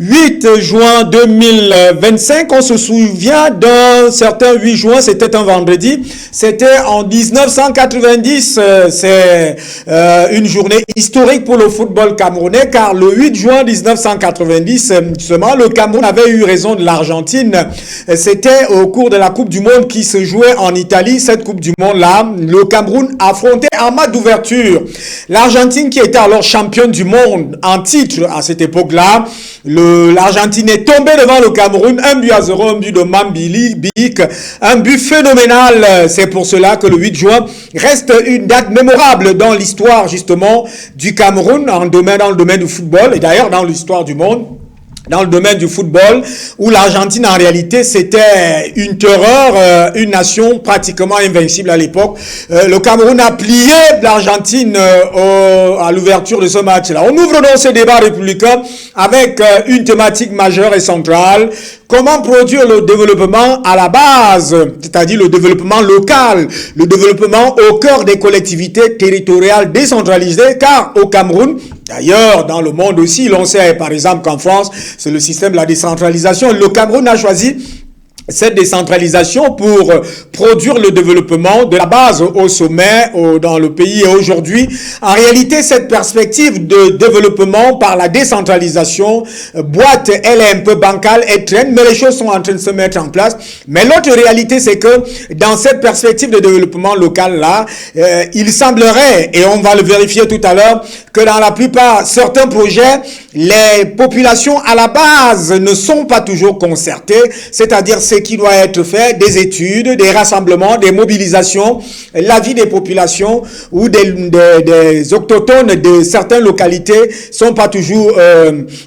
8 juin 2025, on se souvient d'un certain 8 juin, c'était un vendredi, c'était en 1990, c'est une journée historique pour le football camerounais, car le 8 juin 1990, justement, le Cameroun avait eu raison de l'Argentine. C'était au cours de la Coupe du Monde qui se jouait en Italie. Cette Coupe du Monde-là, le Cameroun affrontait en match d'ouverture l'Argentine qui était alors championne du monde en titre à cette époque-là. L'Argentine est tombée devant le Cameroun, 1-0, un but de Mambili Bic, un but phénoménal. C'est pour cela que le 8 juin reste une date mémorable dans l'histoire justement du Cameroun, dans le domaine du football et d'ailleurs dans l'histoire du monde. Dans le domaine du football, où l'Argentine, en réalité, c'était une terreur, une nation pratiquement invincible à l'époque. Le Cameroun a plié l'Argentine à l'ouverture de ce match-là. On ouvre donc ce débat républicain avec une thématique majeure et centrale. Comment produire le développement à la base, c'est-à-dire le développement local, le développement au cœur des collectivités territoriales décentralisées, car au Cameroun, d'ailleurs, dans le monde aussi, l'on sait par exemple qu'en France, c'est le système de la décentralisation. Le Cameroun a choisi cette décentralisation pour produire le développement de la base au sommet dans le pays. Et aujourd'hui, en réalité, cette perspective de développement par la décentralisation boite, elle est un peu bancale, elle traîne, mais les choses sont en train de se mettre en place. Mais l'autre réalité, c'est que dans cette perspective de développement local-là, il semblerait, et on va le vérifier tout à l'heure, que dans la plupart, certains projets, les populations à la base ne sont pas toujours concertées, c'est-à-dire ce qui doit être fait, des études, des rassemblements, des mobilisations, l'avis des populations ou des autochtones de certaines localités sont pas toujours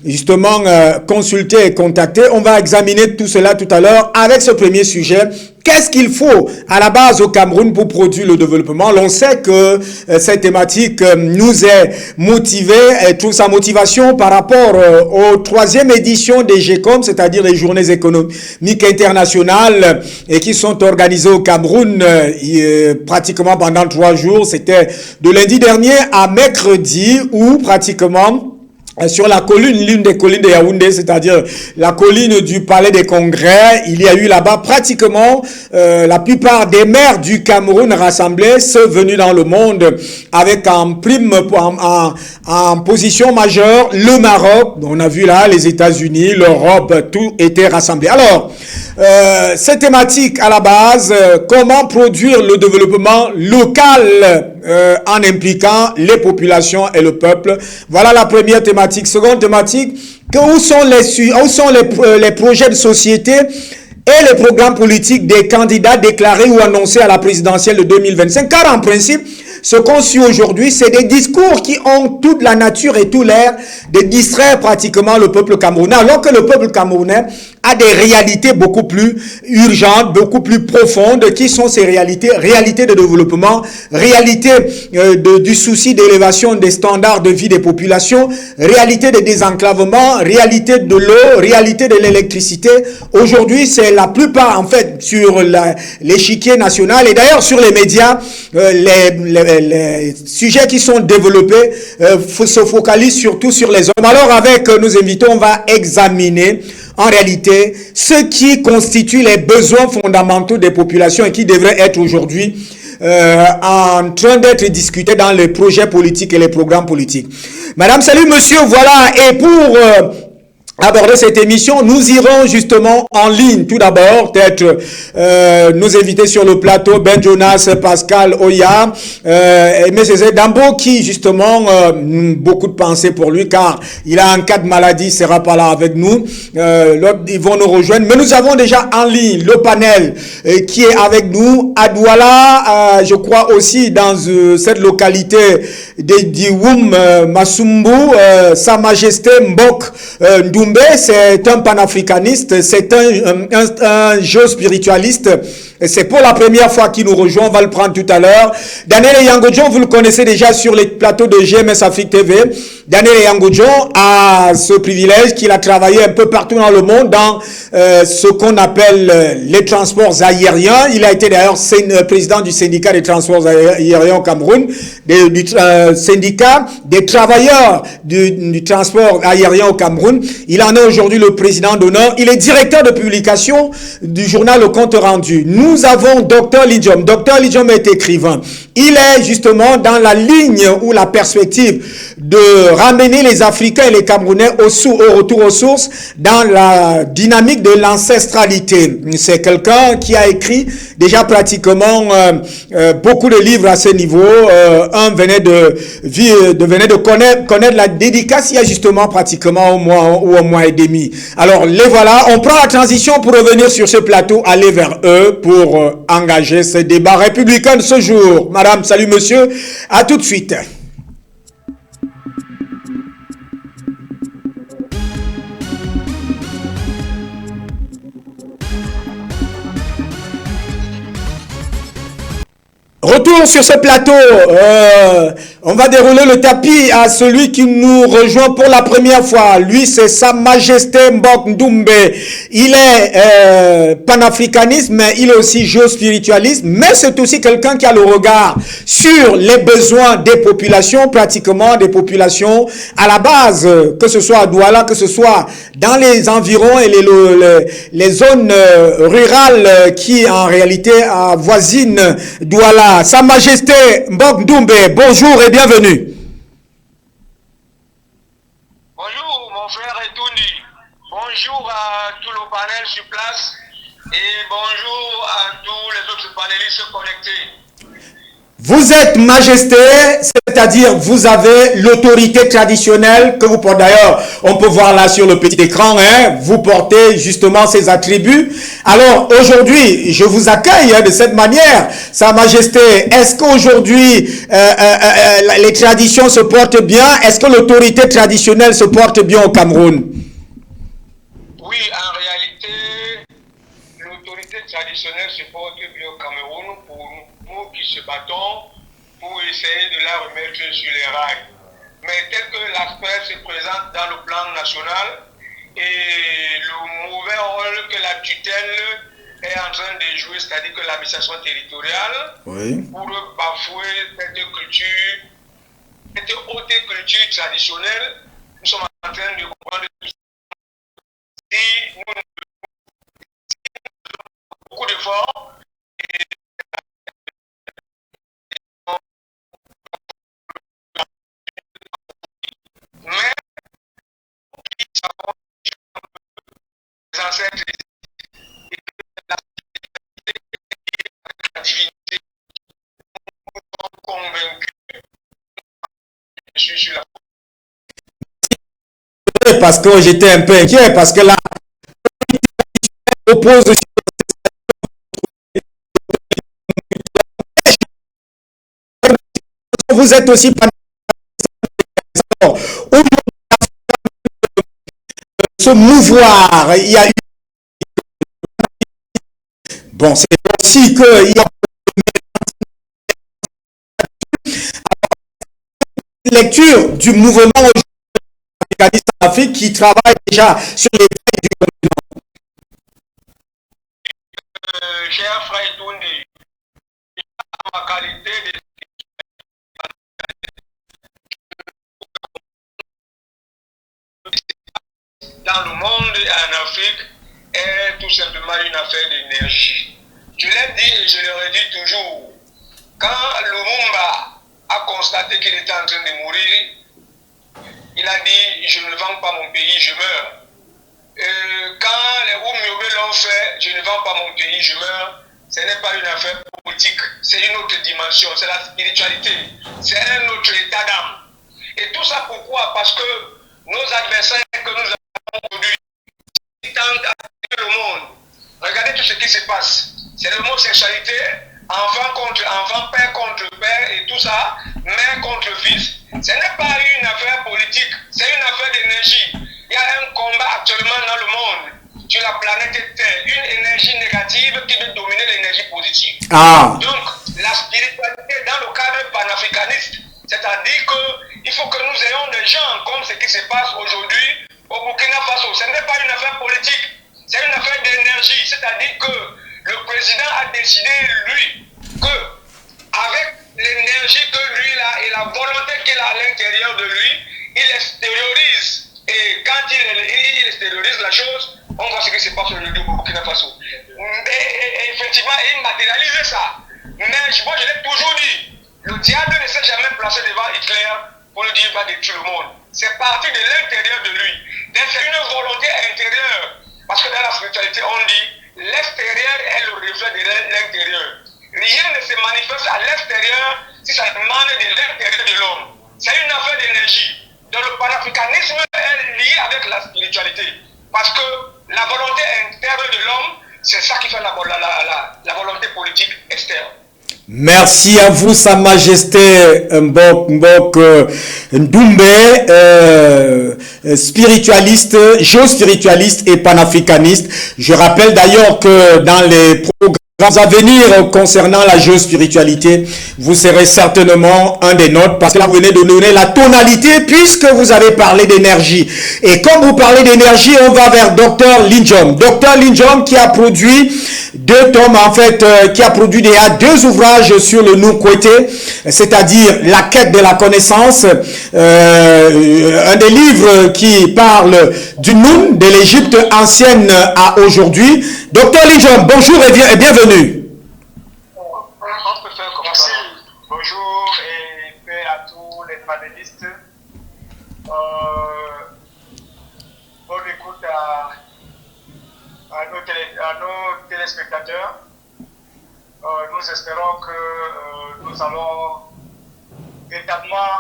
justement consultés et contactés. On va examiner tout cela tout à l'heure avec ce premier sujet. Qu'est-ce qu'il faut à la base au Cameroun pour produire le développement? L'on sait que cette thématique nous est motivée, et trouve sa motivation par rapport aux 3e édition des GECOM, c'est-à-dire les journées économiques internationales et qui sont organisées au Cameroun pratiquement pendant 3 jours. C'était de lundi dernier à mercredi où pratiquement sur la colline, l'une des collines de Yaoundé, c'est-à-dire la colline du Palais des Congrès, il y a eu là-bas pratiquement la plupart des maires du Cameroun rassemblés, ceux venus dans le monde avec en prime, en position majeure, le Maroc, on a vu là les États-Unis, l'Europe, tout était rassemblé. Alors, cette thématique à la base, comment produire le développement local en impliquant les populations et le peuple. Voilà la première thématique. Seconde thématique, où sont les projets de société et les programmes politiques des candidats déclarés ou annoncés à la présidentielle de 2025. Car en principe, ce qu'on suit aujourd'hui, c'est des discours qui ont toute la nature et tout l'air de distraire pratiquement le peuple camerounais, alors que le peuple camerounais a des réalités beaucoup plus urgentes, beaucoup plus profondes, qui sont ces réalités de développement, réalité du souci d'élévation des standards de vie des populations, réalité de désenclavement, réalité de l'eau, réalité de l'électricité. Aujourd'hui, c'est la plupart, en fait, sur l'échiquier national et d'ailleurs sur les médias, les sujets qui sont développés se focalisent surtout sur les hommes. Alors avec nos invités, on va examiner en réalité ce qui constitue les besoins fondamentaux des populations et qui devraient être aujourd'hui en train d'être discutés dans les projets politiques et les programmes politiques. Madame, salut monsieur, voilà, et pour aborder cette émission, nous irons justement en ligne. Tout d'abord, peut-être nous inviter sur le plateau Ben Jonas, Pascal Oya, et M. Dambo qui justement beaucoup de pensées pour lui car il a un cas de maladie, il sera pas là avec nous. L'autre, ils vont nous rejoindre, mais nous avons déjà en ligne le panel qui est avec nous à Douala, je crois aussi dans cette localité de Diwoum Masumbu, Sa Majesté Mbok Ndoumbe, c'est un panafricaniste, c'est un géospiritualiste c'est pour la première fois qu'il nous rejoint, on va le prendre tout à l'heure. Daniel Yangodjon, vous le connaissez déjà sur les plateaux de GMS Afrique TV. Daniel Yangodjon a ce privilège qu'il a travaillé un peu partout dans le monde dans ce qu'on appelle les transports aériens. Il a été d'ailleurs président du syndicat des transports aériens au Cameroun, du syndicat des travailleurs du transport aérien au Cameroun. Il en est aujourd'hui le président d'honneur. Il est directeur de publication du journal Le Compte Rendu. Nous avons Dr Lidjom. Dr Lidjom est écrivain. Il est justement dans la ligne ou la perspective de ramener les Africains et les Camerounais au retour aux sources dans la dynamique de l'ancestralité. C'est quelqu'un qui a écrit déjà pratiquement beaucoup de livres à ce niveau. Un venait de connaître la dédicace il y a justement pratiquement un mois et demi. Alors les voilà, on prend la transition pour revenir sur ce plateau, aller vers eux pour engager ce débat républicain de ce jour. Madame, salut monsieur, à tout de suite. Retour sur ce plateau, on va dérouler le tapis à celui qui nous rejoint pour la première fois. Lui, c'est Sa Majesté Mbok Ndoumbe. Il est panafricaniste, mais il est aussi géospiritualiste, mais c'est aussi quelqu'un qui a le regard sur les besoins des populations, pratiquement des populations à la base, que ce soit à Douala, que ce soit dans les environs et les zones rurales qui en réalité avoisinent Douala. Sa Majesté Mbok Ndoumbe, bonjour et bienvenue. Bonjour mon frère Etoundi, bonjour à tout le panel sur place et bonjour à tous les autres panélistes connectés. Vous êtes majesté, c'est-à-dire vous avez l'autorité traditionnelle que vous portez. D'ailleurs, on peut voir là sur le petit écran, hein, vous portez justement ces attributs. Alors aujourd'hui, je vous accueille de cette manière, Sa Majesté. Est-ce qu'aujourd'hui les traditions se portent bien? Est-ce que l'autorité traditionnelle se porte bien au Cameroun? Oui, en réalité, l'autorité traditionnelle se porte bien au Cameroun pour nous qui se battons pour essayer de la remettre sur les rails. Mais tel que l'aspect se présente dans le plan national et le mauvais rôle que la tutelle est en train de jouer, c'est-à-dire que l'administration territoriale, oui, pour bafouer cette culture, cette haute culture traditionnelle, nous sommes en train de comprendre que si nous faisons beaucoup d'efforts, mais les ancêtres et la divinité sont convaincus. Je suis sur la parce que j'étais un peu inquiet, parce que là, oppose vous êtes aussi pas se mouvoir. Il y a eu bon, c'est aussi que il y a une lecture du mouvement africaniste en Afrique qui travaille déjà sur les faits du continent. Cher frère Toundi, en ma qualité de dans le monde et en Afrique est tout simplement une affaire d'énergie. Je l'ai dit et je le redis toujours. Quand Lumumba a constaté qu'il était en train de mourir, il a dit « Je ne vends pas mon pays, je meurs ». Quand les Oumiobe l'ont fait « Je ne vends pas mon pays, je meurs », ce n'est pas une affaire politique, c'est une autre dimension, c'est la spiritualité, c'est un autre état d'âme. Et tout ça pourquoi? Parce que nos adversaires que nous avons aujourd'hui tentent à tuer le monde. Regardez tout ce qui se passe. C'est l'homosexualité, enfant contre enfant, père contre père et tout ça, mère contre fils. Ce n'est pas une affaire politique, c'est une affaire d'énergie. Il y a un combat actuellement dans le monde. sur la planète Terre, une énergie négative qui veut dominer l'énergie positive. Ah. Donc, la spiritualité dans le cadre panafricaniste, c'est-à-dire qu'il faut que nous ayons des gens comme ce qui se passe aujourd'hui au Burkina Faso. Ce n'est pas une affaire politique, c'est une affaire d'énergie. C'est-à-dire que le président a décidé, lui, que avec l'énergie que lui a et la volonté qu'il a à l'intérieur de lui, il extériorise. Et quand il extériorise la chose, on voit ce qui se passe aujourd'hui au Burkina Faso. Et effectivement, il matérialise ça. Mais moi, je l'ai toujours dit, le diable ne s'est jamais placé devant Hitler pour lui dire qu'il va détruire le monde. C'est parti de l'intérieur de lui. Donc, c'est une volonté intérieure. Parce que dans la spiritualité, on dit l'extérieur est le reflet de l'intérieur. Rien ne se manifeste à l'extérieur si ça émane de l'intérieur de l'homme. C'est une affaire d'énergie. Donc le panafricanisme est lié avec la spiritualité. Parce que la volonté interne de l'homme, c'est ça qui fait la volonté politique externe. Merci à vous, Sa Majesté Mbok Ndoumbe, spiritualiste, géospiritualiste et panafricaniste. Je rappelle d'ailleurs que dans les programmes à venir concernant la géospiritualité, vous serez certainement un des nôtres parce que là vous venez de donner la tonalité puisque vous avez parlé d'énergie. Et comme vous parlez d'énergie, on va vers Dr Linjom. Dr Linjom qui a produit 2 tomes en fait, qui a produit déjà 2 ouvrages sur le Nukwete, c'est-à-dire la quête de la connaissance, un des livres qui parle du Noun, de l'Égypte ancienne à aujourd'hui. Dr Linjom, bonjour et bienvenue. Merci. Bonjour et paix à tous les panélistes. Bonne écoute à nos téléspectateurs. Nous espérons que nous allons véritablement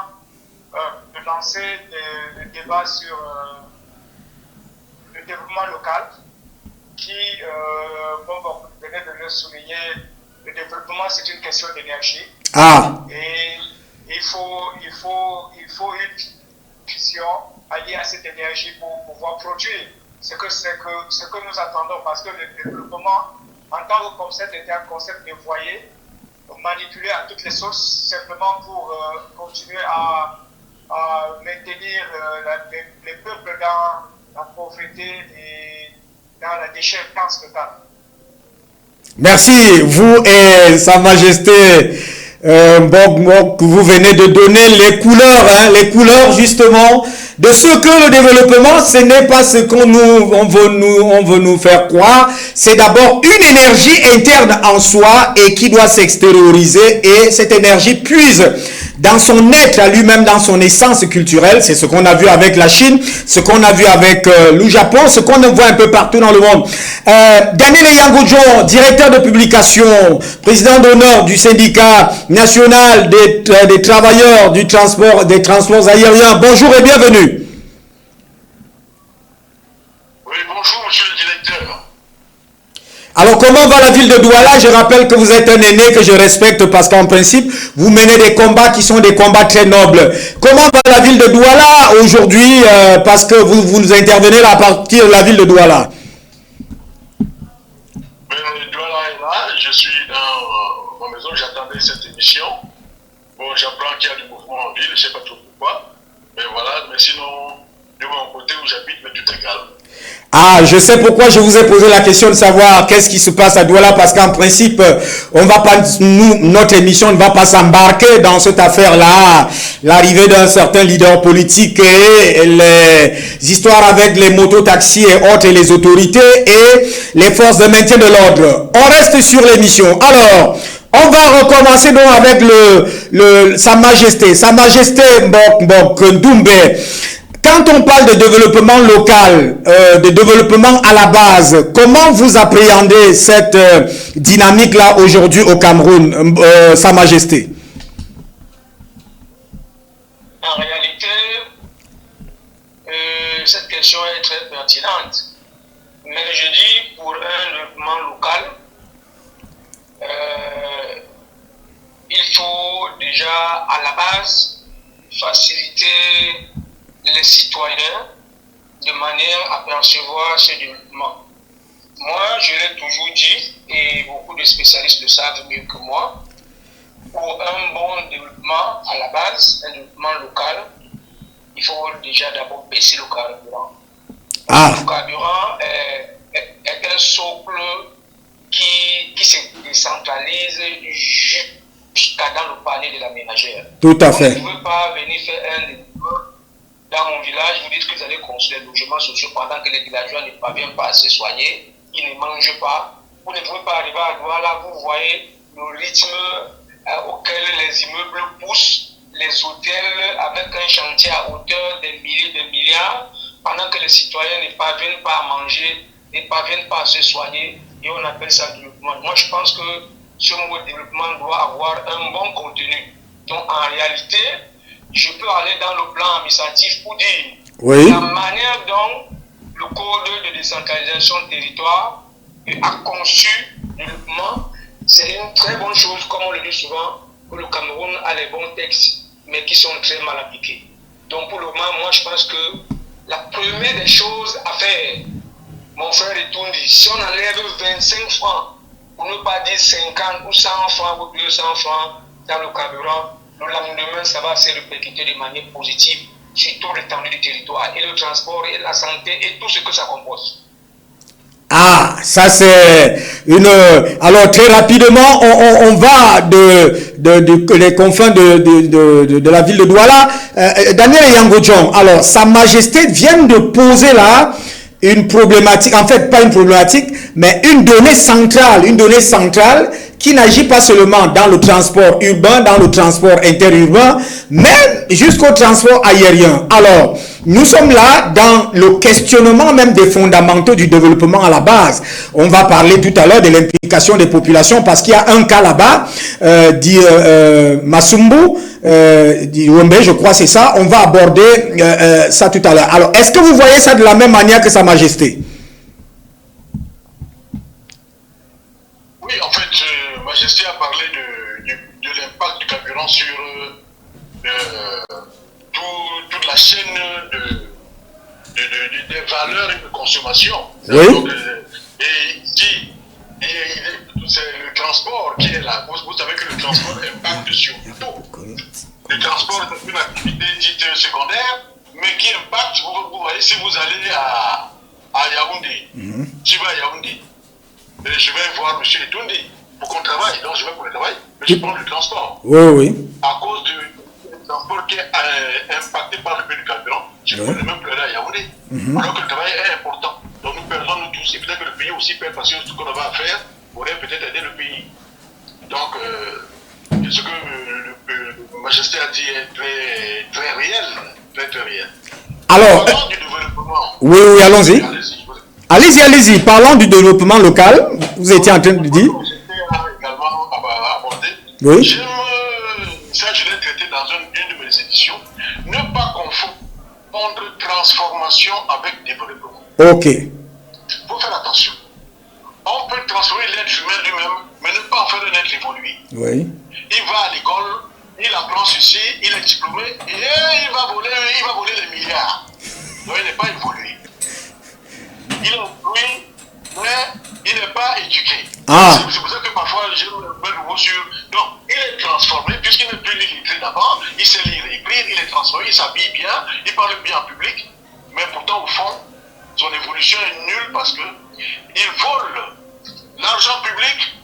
lancer des débats sur le développement local qui, comme vous venez de le souligner, le développement c'est une question d'énergie. Ah. Et il faut une vision alliée à cette énergie pour pouvoir produire ce que nous attendons, parce que le développement en tant que concept était un concept dévoyé, manipulé à toutes les sources, simplement pour continuer à maintenir les peuples dans la pauvreté et dans la déchéance totale. Merci, vous et Sa Majesté vous venez de donner les couleurs justement de ce que le développement, ce n'est pas ce qu'on veut nous faire croire. C'est d'abord une énergie interne en soi et qui doit s'extérioriser, et cette énergie puise dans son être à lui-même, dans son essence culturelle. C'est ce qu'on a vu avec la Chine, ce qu'on a vu avec le Japon, ce qu'on voit un peu partout dans le monde. Daniel Yangojo, directeur de publication, président d'honneur du syndicat national des travailleurs des transports aériens. Bonjour et bienvenue. Oui, bonjour monsieur le directeur. Alors, comment va la ville de Douala? Je rappelle que vous êtes un aîné que je respecte parce qu'en principe, vous menez des combats qui sont des combats très nobles. Comment va la ville de Douala aujourd'hui parce que vous intervenez à partir de la ville de Douala? Douala est là, je suis dans ma maison, j'attendais cette émission. Bon, j'apprends qu'il y a du mouvement en ville, je ne sais pas trop pourquoi. Mais voilà, mais sinon, de mon côté où j'habite, mais tout est calme. Ah, je sais pourquoi je vous ai posé la question de savoir qu'est-ce qui se passe à Douala, parce qu'en principe, on va pas, notre émission ne va pas s'embarquer dans cette affaire-là, l'arrivée d'un certain leader politique et les histoires avec les mototaxis et autres et les autorités et les forces de maintien de l'ordre. On reste sur l'émission. Alors, on va recommencer donc avec Sa Majesté Mbok Ndoumbe. Quand on parle de développement local, de développement à la base, comment vous appréhendez cette dynamique-là aujourd'hui au Cameroun, Sa Majesté? En réalité, cette question est très pertinente. Mais je dis, pour un développement local, il faut déjà à la base faciliter les citoyens de manière à percevoir ce développement. moi, je l'ai toujours dit, et beaucoup de spécialistes le savent mieux que moi, pour un bon développement à la base, un développement local, il faut déjà d'abord baisser le carburant. Ah. Le carburant est un socle qui se décentralise jusqu'à dans le panier de la ménagère. Tout à fait. Vous ne pouvez pas venir faire un développement dans mon village, vous dites que vous allez construire des logements sociaux pendant que les villageois ne parviennent pas à se soigner, ils ne mangent pas. Vous ne pouvez pas arriver à Douala, vous voyez le rythme auquel les immeubles poussent, les hôtels avec un chantier à hauteur des milliers de milliards, pendant que les citoyens ne parviennent pas à manger, ne parviennent pas à se soigner, et on appelle ça développement. Moi, je pense que ce mot développement doit avoir un bon contenu. Donc, en réalité, je peux aller dans le plan administratif pour dire la manière dont le code de décentralisation territoire a conçu le développement, c'est une très bonne chose, comme on le dit souvent, que le Cameroun a les bons textes, mais qui sont très mal appliqués. Donc pour le moment, moi je pense que la première des choses à faire, mon frère Etundi, si on enlève 25 francs, pour ne pas dire 50 ou 100 francs ou 200 francs dans le carburant, le lendemain, ça va se répercuter de manière positive sur tout l'étendue du territoire, et le transport, et la santé, et tout ce que ça compose. Ah, ça c'est une... Alors très rapidement, on va les confins de la ville de Douala. Daniel Yangodjon, alors Sa Majesté vient de poser là une problématique, en fait pas une problématique, mais une donnée centrale qui n'agit pas seulement dans le transport urbain, dans le transport interurbain, mais jusqu'au transport aérien. Alors, nous sommes là dans le questionnement même des fondamentaux du développement à la base. On va parler tout à l'heure de l'implication des populations parce qu'il y a un cas là-bas, dit Masumbu, dit Wembe, je crois c'est ça. On va aborder ça tout à l'heure. Alors, est-ce que vous voyez ça de la même manière que Sa Majesté? Oui, en fait, Majesté a parlé de l'impact du carburant sur toute la chaîne des valeurs et de consommation. Oui. Donc, et ici, c'est le transport qui est là. Vous savez que le transport impacte sur tout. Le transport est une activité dite secondaire, mais qui impacte, vous voyez, si vous allez à Yaoundé, tu vas à Yaoundé, je vais voir M. Etundi pour qu'on travaille, donc je vais pour le travail, mais je prends le transport. Oui. À cause du transport qui est impacté par le prix du carburant, je peux même pleurer à Yaoundé. Alors que le travail est important. Donc nous perdons nous tous, et peut-être que le pays aussi perd parce que ce qu'on va faire pourrait peut-être aider le pays. Donc ce que le Majesté a dit est très réel, très réel. Alors, parlons du développement. Oui, allons-y. Allez-y, parlons du développement local. Vous étiez en train de dire. J'étais également abordé. Oui. J'aime, ça je l'ai traité dans une de mes éditions, ne pas confondre transformation avec développement. Ok. Il faut faire attention. On peut transformer l'être humain lui-même, mais ne pas en faire un être évolué. Oui. Il va à l'école, il apprend ceci, il est diplômé, et il va voler les milliards. Donc il n'est pas évolué. Il est instruit, mais il n'est pas éduqué. Ah. C'est pour ça que parfois j'ai un mot sur. Donc, il est transformé, puisqu'il n'est plus illettré d'abord, il sait lire et écrire, il est transformé, il s'habille bien, il parle bien en public, mais pourtant, au fond, son évolution est nulle parce qu'il vole l'argent public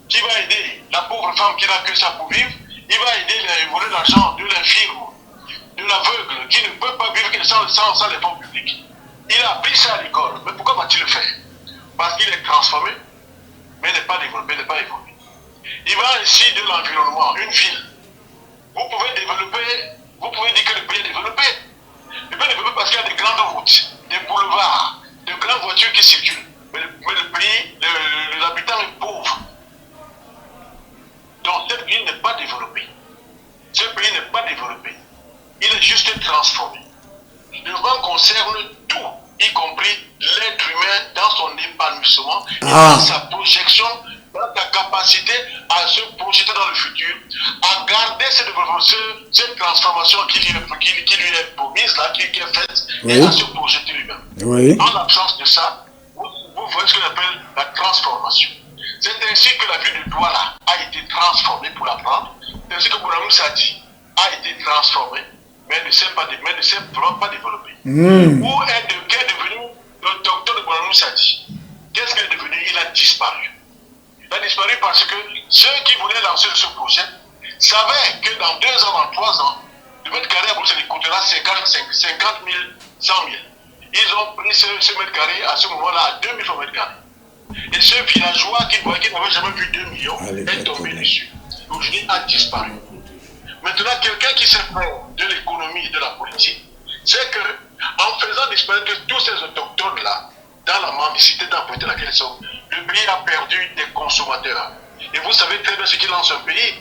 qui va aider la pauvre femme qui n'a que ça pour vivre, il va aider à voler l'argent de l'infirme, de l'aveugle, qui ne peut pas vivre sans les fonds publics. Il a appris ça à l'école, mais pourquoi va-t-il le faire? Parce qu'il est transformé, mais n'est pas développé, n'est pas évolué. Il va ainsi de l'environnement, une ville. Vous pouvez dire que le pays est développé. Le pays est développé parce qu'il y a des grandes routes, des boulevards, de grandes voitures qui circulent. Mais le pays, l'habitant est pauvre. Donc ce pays n'est pas développé. Ce pays n'est pas développé. Il est juste transformé. Le développement concerne tout, y compris l'être humain dans son épanouissement et dans sa projection, dans sa capacité à se projeter dans le futur, à garder cette transformation qui lui est promise, là, qui est faite, et à se projeter lui-même. Oui. En l'absence de ça, vous voyez ce qu'on appelle la transformation. C'est ainsi que la ville de Douala a été transformée pour la prendre. C'est ainsi que Bouna Moussa dit a été transformée, mais ne s'est vraiment pas développée. Où qu'est devenu le docteur de Bouna Moussa dit? Qu'est-ce qu'il est devenu? Il a disparu. Il a disparu parce que ceux qui voulaient lancer ce projet savaient que dans 2 ans, dans 3 ans, le mètre carré à Bruxelles coûtera 50 000, 100 000. Ils ont pris ce mètre carré à ce moment-là à 2 000 francs mètre carré. Et ce villageois qui n'avait jamais vu 2 millions est tombé dessus. Aujourd'hui, a disparu. Maintenant, quelqu'un qui sait faire de l'économie et de la politique, c'est que en faisant disparaître tous ces autochtones-là, dans la mendicité, dans la politique dans laquelle ils sont, le pays a perdu des consommateurs. Et vous savez très bien ce qui lance un pays: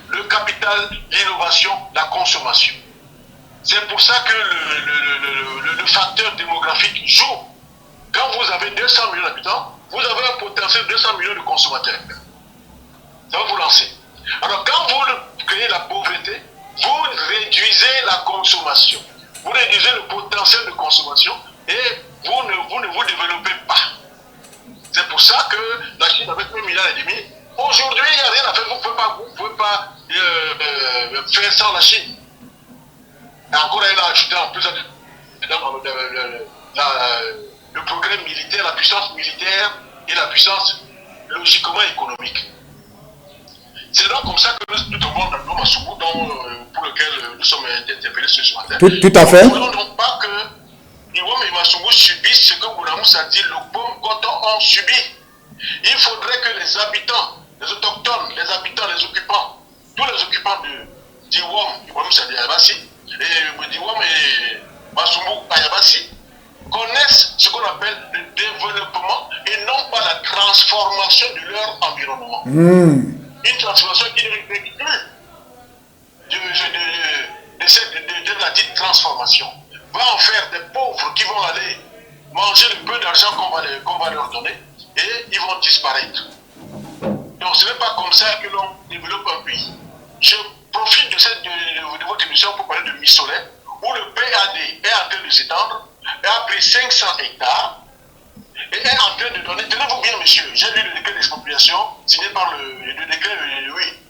le capital, l'innovation, la consommation. C'est pour ça que le facteur démographique joue. Quand vous avez 200 millions d'habitants, vous avez un potentiel de 200 millions de consommateurs. Ça va vous lancer. Alors quand vous créez la pauvreté, vous réduisez la consommation. Vous réduisez le potentiel de consommation et vous ne vous développez pas. C'est pour ça que la Chine avec 1,5 milliard, aujourd'hui il n'y a rien à faire. Vous ne pouvez pas faire sans la Chine. Et encore elle a ajouté en plus le progrès militaire, la puissance militaire et la puissance logiquement économique. C'est donc comme ça que nous tombons dans le nom Massoubou pour lequel nous sommes interpellés ce matin. Tout à fait. Nous ne voulons donc pas que Iwom et Massoubou subissent ce que Bounamous a dit, le Bom Koto ont subi. Il faudrait que les habitants, les autochtones, les habitants, les occupants, tous les occupants d'Iwom, Iwamous a dit Ayabassi, et d'Iwom et Massoubou Ayabassi, connaissent ce qu'on appelle le développement et non pas la transformation de leur environnement. Une transformation qui ne respecte plus de la dite transformation va en faire des pauvres qui vont aller manger le peu d'argent qu'on va leur donner et ils vont disparaître. Donc ce n'est pas comme ça que l'on développe un pays. Je profite de votre émission pour parler de Missolé, où le PAD est en train de s'étendre et a pris 500 hectares et est en train de donner, tenez-vous bien monsieur, j'ai lu le décret d'expropriation signé par le décret,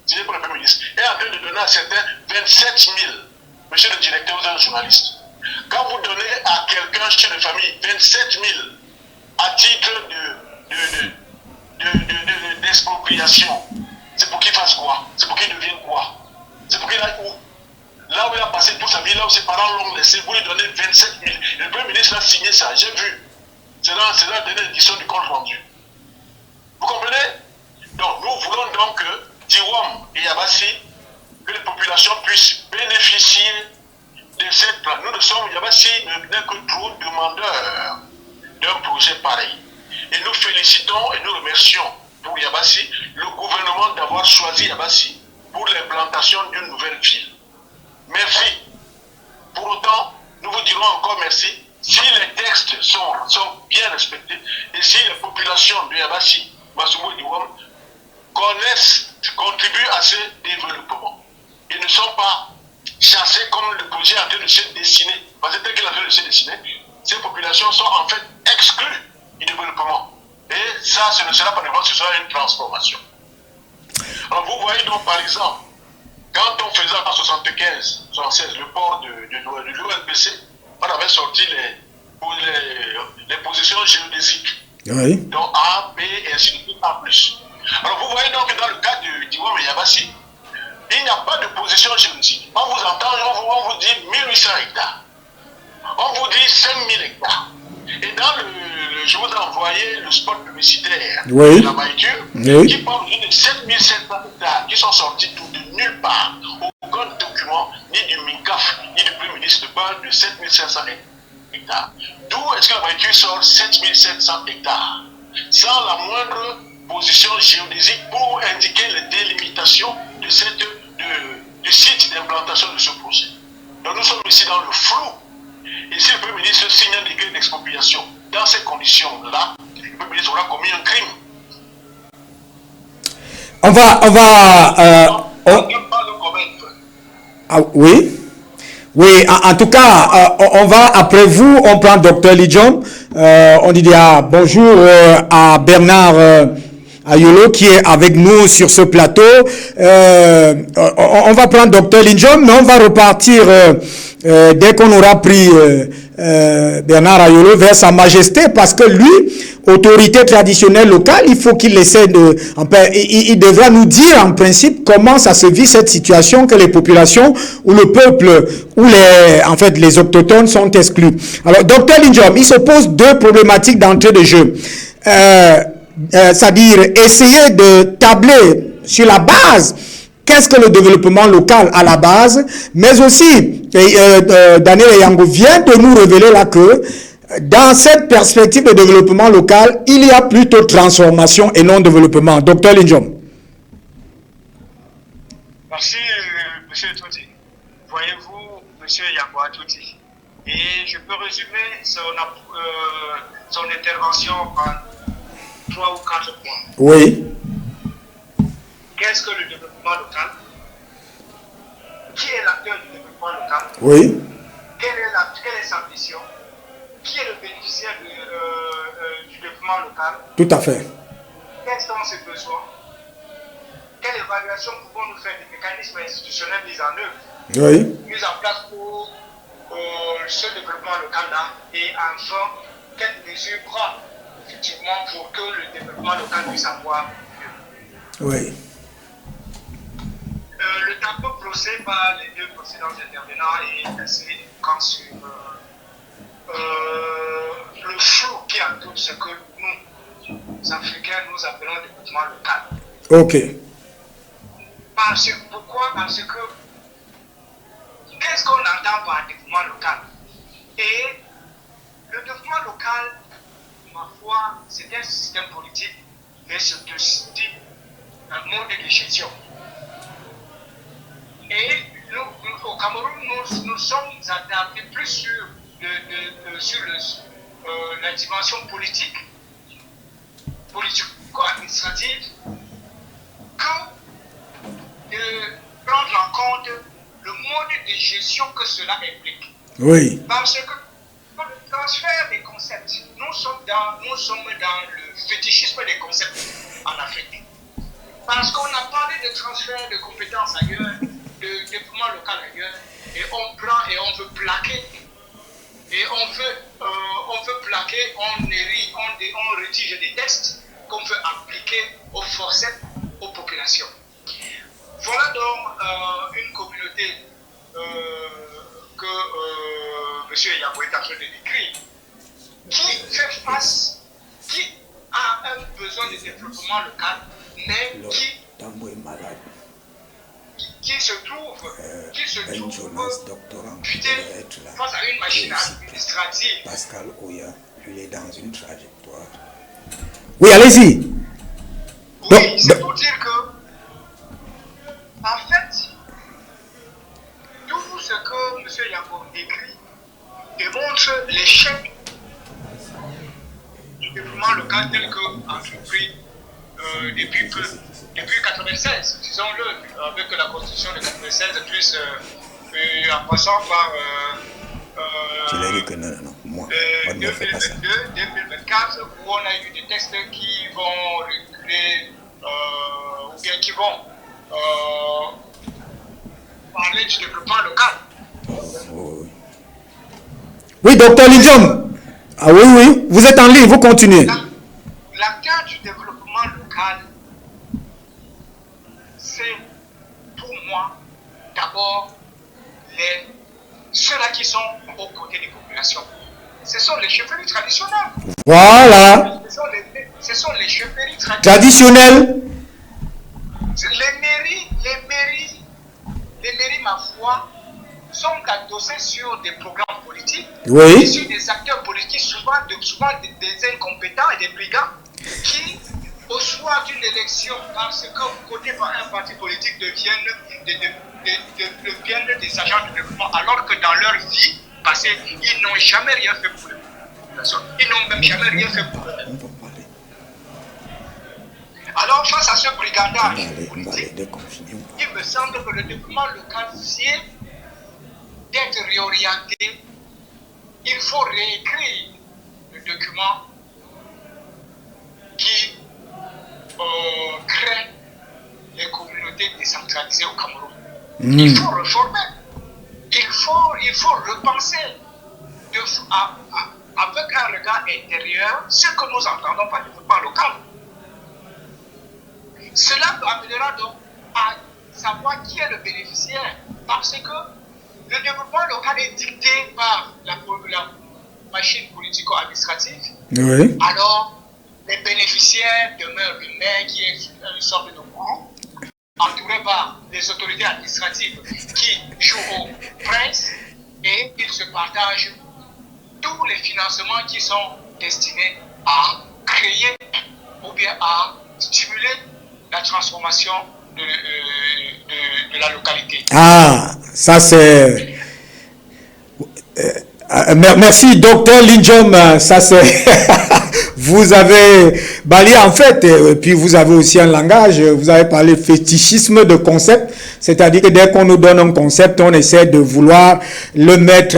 signé par le Premier ministre, est en train de donner à certains 27 000, monsieur le directeur, vous êtes un journaliste. Quand vous donnez à quelqu'un chez les familles 27 000 à titre d'expropriation, c'est pour qu'il fasse quoi? C'est pour qu'il devienne quoi? C'est pour qu'il aille où? Là où il a passé toute sa vie, là où ses parents l'ont laissé, vous lui donnez 27 000. Le Premier ministre a signé ça, j'ai vu. C'est dans la dernière édition du compte rendu. Vous comprenez? Donc nous voulons donc que Diwom et Yabassi, que les populations puissent bénéficier de cette plan. Nous ne sommes, Yabassi n'est que trop demandeurs d'un projet pareil. Et nous félicitons et nous remercions pour Yabassi, le gouvernement d'avoir choisi Yabassi pour l'implantation d'une nouvelle ville. Merci. Pour autant, nous vous dirons encore merci si les textes sont bien respectés et si les populations de Yabassi, Massoubou et Diwom contribuent à ce développement. Ils ne sont pas chassés comme le projet est en train de se dessiner. Parce que tel qu'il est en train de se dessiner, ces populations sont en fait exclues du développement. Et ça, ce ne sera pas nécessairement, ce sera une transformation. Alors vous voyez donc par exemple, quand on faisait en 75, 76 le port de l'OLPC, on avait sorti les positions géodésiques. Oui. Donc A, B et ainsi de suite, A+. Alors vous voyez donc que dans le cas de Diwom et Yabassi, il n'y a pas de position géodésique. On vous entend, on vous dit 1800 hectares. On vous dit 5000 hectares. Et dans je vous ai envoyé le spot publicitaire de la Maïture qui parle de 7700 hectares qui sont sortis de nulle part. Aucun document, ni du MINCAF, ni du Premier ministre ne parle de 7500 hectares. D'où est-ce que la Maïture sort 7700 hectares sans la moindre position géodésique pour indiquer les délimitations de du site d'implantation de ce projet. Donc nous sommes ici dans le flou. Et si le Premier ministre signe un décret d'expropriation dans ces conditions-là, le Premier ministre aura commis un crime. On va. Ah, oui. Oui, en tout cas, on va, après vous, on prend Dr Lidjom. On dit bonjour à Bernard Ayolo qui est avec nous sur ce plateau. On va prendre Dr Lidjom, mais on va repartir dès qu'on aura pris Bernard Ayolo vers Sa Majesté, parce que lui, autorité traditionnelle locale, il faut qu'il essaie de... Il devra nous dire en principe comment ça se vit cette situation que les populations ou le peuple ou les autochtones sont exclus. Alors, Dr Lidjom, il se pose deux problématiques d'entrée de jeu. C'est-à-dire essayer de tabler sur la base qu'est-ce que le développement local à la base, mais aussi Daniel Yango vient de nous révéler là que dans cette perspective de développement local, il y a plutôt transformation et non développement. Docteur Lidjom. Merci, monsieur Touti. Voyez-vous, monsieur Yango Touti. Et je peux résumer son intervention en 3 ou 4 points. Oui. Qu'est-ce que le développement local? Qui est l'acteur du développement local? Oui. Quelle est sa mission? Qui est le bénéficiaire du développement local? Tout à fait. Quels sont ses besoins? Quelle évaluation pouvons-nous faire des mécanismes institutionnels mis en œuvre? Oui. Mis en place pour ce développement local-là? Et enfin, quelles mesures prendre effectivement pour que le développement local puisse avoir lieu? Oui. Le tableau procès par les deux précédents intervenants est assez éloquent sur le flou qui entoure ce que nous, Africains, nous appelons développement local. Ok. Pourquoi? Parce que qu'est-ce qu'on entend par développement local? Et le développement local, ma foi, c'est un système politique, mais c'est aussi un mode de gestion. Et nous, au Cameroun, nous sommes adaptés plus sur la dimension politique, politico-administrative, que de prendre en compte le mode de gestion que cela implique. Oui. Parce que le transfert des concepts, nous sommes dans le fétichisme des concepts en Afrique. Parce qu'on a parlé de transfert de compétences ailleurs, de développement local ailleurs, et on prend et on veut plaquer. Et on veut plaquer, on rédige des textes qu'on veut appliquer au forceps aux populations. Voilà donc une communauté que M. Yabou est en train de décrire, qui fait face, qui a un besoin de développement local, mais qui se trouve face à une machine administrative. Pascal Oya, il est dans une trajectoire. Oui, allez-y. Oui, c'est pour dire que, en fait, tout ce que M. Yacob décrit démontre l'échec du développement local tel qu'entrepris depuis 1996, disons-le, avec la constitution de 1996, plus en passant par 2022-2024, où on a eu des textes qui vont reculer, ou bien qui vont parler du développement local. Oui, docteur Lidjom. Ah oui, oui, vous êtes en ligne, vous continuez. L'acteur du développement local, c'est pour moi d'abord ceux-là qui sont aux côtés des populations. Ce sont les chefferies traditionnelles. Voilà. Ce sont les chefferies traditionnelles. Les mairies, ma foi, sont adossées sur des programmes politiques, oui, et sur des acteurs politiques, souvent des incompétents et des brigands qui, au soir d'une élection, parce que votés par un parti politique deviennent des agents de développement, alors que dans leur vie passée, ils n'ont jamais rien fait pour les populations. Ils n'ont même jamais rien fait pour eux-mêmes. Alors, face à ce brigandage politique, il me semble que le développement local, c'est d'être réorienté. Il faut réécrire le document qui crée les communautés décentralisées au Cameroun. Il faut reformer. Il faut repenser avec un regard intérieur ce que nous entendons par développement local. Cela nous amènera donc à savoir qui est le bénéficiaire, parce que le développement local est dicté par la machine politico-administrative. Oui. Alors, les bénéficiaires demeurent le maire qui est une sorte de gourou, entouré par des autorités administratives qui jouent au prince, et ils se partagent tous les financements qui sont destinés à créer ou bien à stimuler la transformation de la localité. Ah, ça c'est... Merci, docteur Linjom. Ça c'est... Vous avez balayé en fait, et puis vous avez aussi un langage, vous avez parlé fétichisme de concept, c'est-à-dire que dès qu'on nous donne un concept, on essaie de vouloir le mettre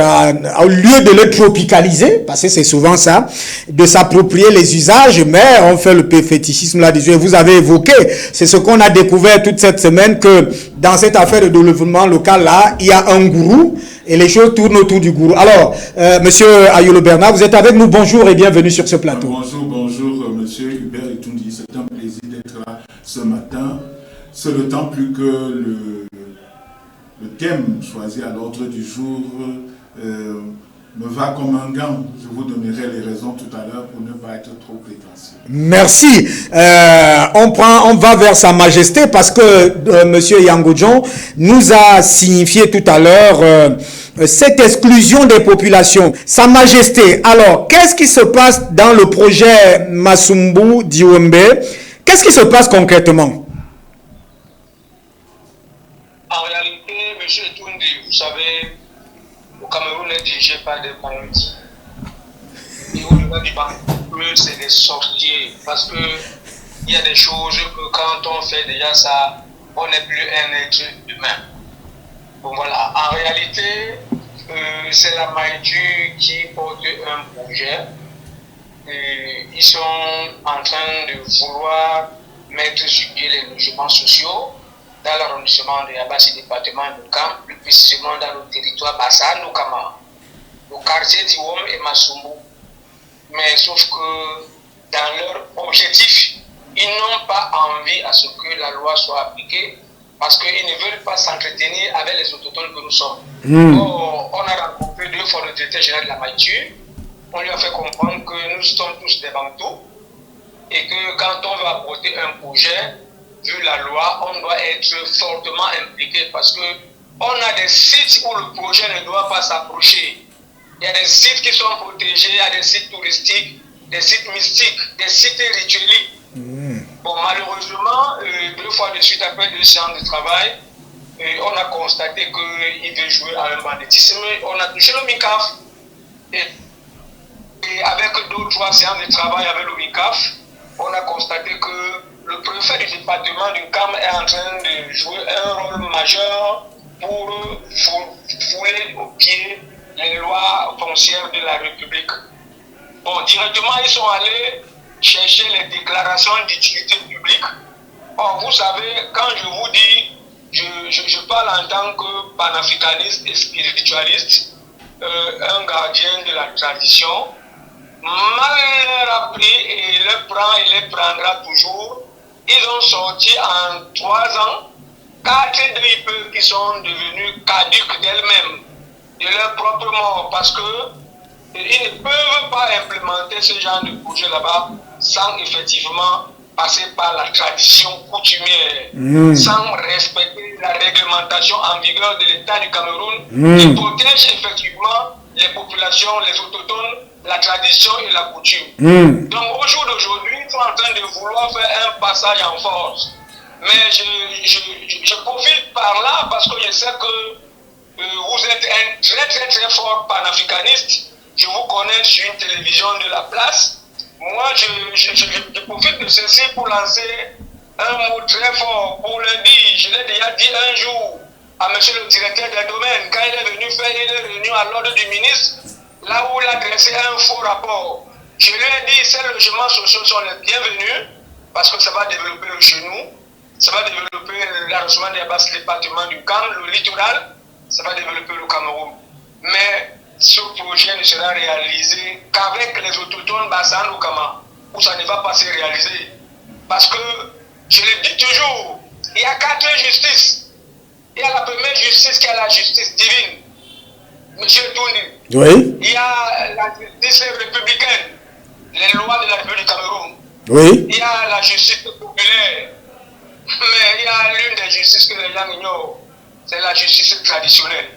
au lieu de le tropicaliser, parce que c'est souvent ça, de s'approprier les usages, mais on fait le fétichisme là-dessus. Vous avez évoqué, c'est ce qu'on a découvert toute cette semaine, que dans cette affaire de développement local là, il y a un gourou, et les choses tournent autour du gourou. Alors, monsieur Ayolo Bernard, vous êtes avec nous, bonjour et bienvenue sur ce plateau. Bonjour, monsieur Hubert Etundi, c'est un plaisir d'être là ce matin. C'est d'autant plus que le thème choisi à l'ordre du jour me va comme un gant. Je vous donnerai les raisons tout à l'heure pour ne pas être trop prétentieux. Merci. On va vers Sa Majesté parce que monsieur Yangodjon nous a signifié tout à l'heure cette exclusion des populations. Sa Majesté, alors, qu'est-ce qui se passe dans le projet Masumbu Diwembe? Qu'est-ce qui se passe concrètement? En réalité, monsieur Tundi, vous savez, le Cameroun est dirigé par des bandits. Et au-delà du bandit, c'est des sorciers. Parce que il y a des choses que quand on fait déjà ça, on n'est plus un être humain. Bon voilà, en réalité, c'est la Maïdu qui porte un projet. Ils sont en train de vouloir mettre sur pied les logements sociaux dans l'arrondissement de Yabassi, département de Camp, plus précisément dans le territoire Bassan, au quartier Tiwom et Masumbu. Mais sauf que dans leur objectif, ils n'ont pas envie à ce que la loi soit appliquée parce qu'ils ne veulent pas s'entretenir avec les autochtones que nous sommes. Or, on a rencontré 2 fois le directeur général de la Maïtu. On lui a fait comprendre que nous sommes tous des Bantous et que quand on veut apporter un projet, vu la loi, on doit être fortement impliqué parce que on a des sites où le projet ne doit pas s'approcher. Il y a des sites qui sont protégés, il y a des sites touristiques, des sites mystiques, des sites rituels. Bon, malheureusement, 2 fois de suite après 2 séances de travail, on a constaté qu'il veut jouer à un banditisme. On a touché le MICAF. Et avec 2 ou 3 séances de travail avec le MICAF, on a constaté que le préfet du département du CAM est en train de jouer un rôle majeur pour fouler au pied les lois foncières de la République. Bon, directement, ils sont allés chercher les déclarations d'utilité publique. Or, vous savez, quand je vous dis, je parle en tant que panafricaniste et spiritualiste, un gardien de la tradition, mal leur appris et le prend et les prendra toujours. Ils ont sorti en 3 ans 4 DIP qui sont devenus caduques d'elles-mêmes, de leur propre mort, parce que ils ne peuvent pas implémenter ce genre de projet là-bas sans effectivement passer par la tradition coutumière, sans respecter la réglementation en vigueur de l'État du Cameroun qui protège effectivement les populations, les autochtones, la tradition et la coutume. Donc au jour d'aujourd'hui, ils sont en train de vouloir faire un passage en force. Mais je profite par là parce que je sais que vous êtes un très très très fort panafricaniste. Je vous connais sur une télévision de la place. Moi, je profite de ceci pour lancer un mot très fort, pour le dire. Je l'ai déjà dit un jour à monsieur le directeur des domaines, quand il est venu faire une réunion à l'ordre du ministre, là où il a dressé un faux rapport. Je lui ai dit, ces logements sociaux sont les bienvenus, parce que ça va développer le genou, ça va développer l'arrondissement des bas départements du Cam, le littoral, ça va développer le Cameroun. Mais ce projet ne sera réalisé qu'avec les autochtones Bassan ou Kama, où ça ne va pas se réaliser. Parce que, je le dis toujours, il y a 4 justices. Il y a la première justice qui est la justice divine, monsieur Toundi. Oui. Il y a la justice républicaine, les lois de la République du Cameroun. Oui. Il y a la justice populaire. Mais il y a l'une des justices que les gens ignorent. C'est la justice traditionnelle.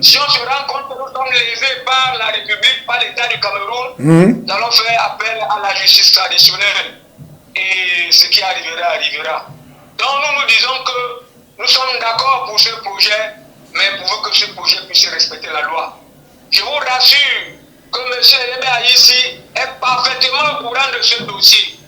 Si on se rend compte que nous sommes lésés par la République, par l'État du Cameroun, nous allons faire appel à la justice traditionnelle. Et ce qui arrivera, arrivera. Donc nous disons que nous sommes d'accord pour ce projet, mais pour que ce projet puisse respecter la loi. Je vous rassure que M. Elébé ici est parfaitement au courant de ce dossier.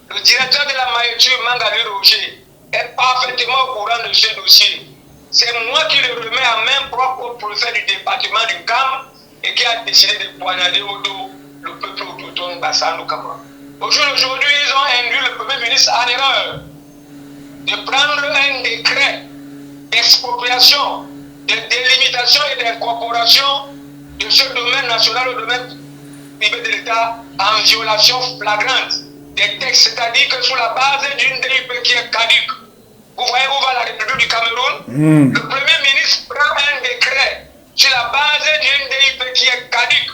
Le directeur de la maïture, Mangali Roger, est parfaitement au courant de ce dossier. C'est moi qui le remets à main propre au préfet du département du Cam et qui a décidé de poignarder au dos le peuple autochtone Bassano Kama. Aujourd'hui, ils ont induit le Premier ministre en erreur de prendre un décret d'expropriation, de délimitation et d'incorporation de ce domaine national au domaine privé de l'État en violation flagrante des textes, c'est-à-dire que sur la base d'une DIP qui est caduque. Vous voyez où va la République du Cameroun? Le Premier ministre prend un décret sur la base d'une DIP qui est caduque.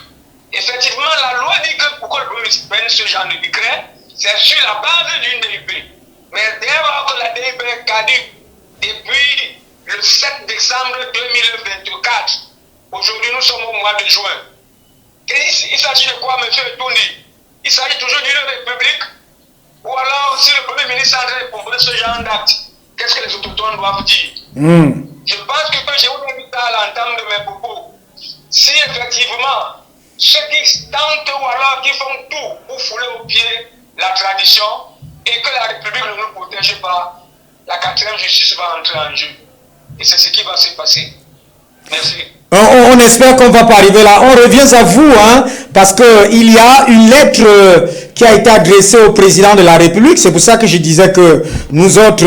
Effectivement, la loi dit que pourquoi le Premier ministre prenne ce genre de décret, c'est sur la base d'une DIP. Mais dès lors que la DIP est caduque, depuis le 7 décembre 2024, aujourd'hui nous sommes au mois de juin. Et il s'agit de quoi, M. Toundi? Il s'agit toujours d'une république, ou alors si le Premier ministre est en train de proposer ce genre d'acte, qu'est-ce que les autochtones doivent dire? Je pense que je vous invite à l'entame de mes propos. Si effectivement, ceux qui tentent ou alors qui font tout pour fouler au pied la tradition et que la République ne nous protège pas, la 4e justice va entrer en jeu. Et c'est ce qui va se passer. Merci. On espère qu'on ne va pas arriver là. On revient à vous, hein, parce qu'il y a une lettre qui a été adressée au président de la République. C'est pour ça que je disais que nous autres,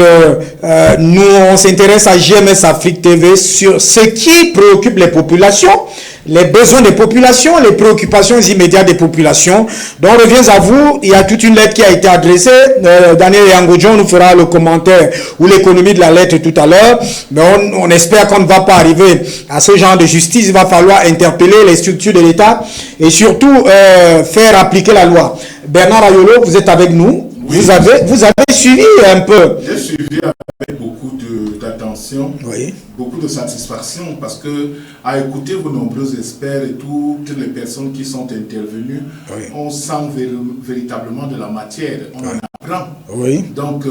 on s'intéresse à GMS Afrique TV sur ce qui préoccupe les populations, les besoins des populations, les préoccupations immédiates des populations. Donc on revient à vous. Il y a toute une lettre qui a été adressée. Daniel Yangodjon nous fera le commentaire ou l'économie de la lettre tout à l'heure. Mais on espère qu'on ne va pas arriver à ce genre de justice. Il va falloir interpeller les structures de l'État et surtout faire appliquer la loi. Bernard Ayolo, vous êtes avec nous. Oui. Vous avez suivi un peu. J'ai suivi avec beaucoup d'attention, oui, beaucoup de satisfaction, parce que à écouter vos nombreux experts et toutes les personnes qui sont intervenues, oui, on sent véritablement de la matière, on en apprend. Oui. Donc,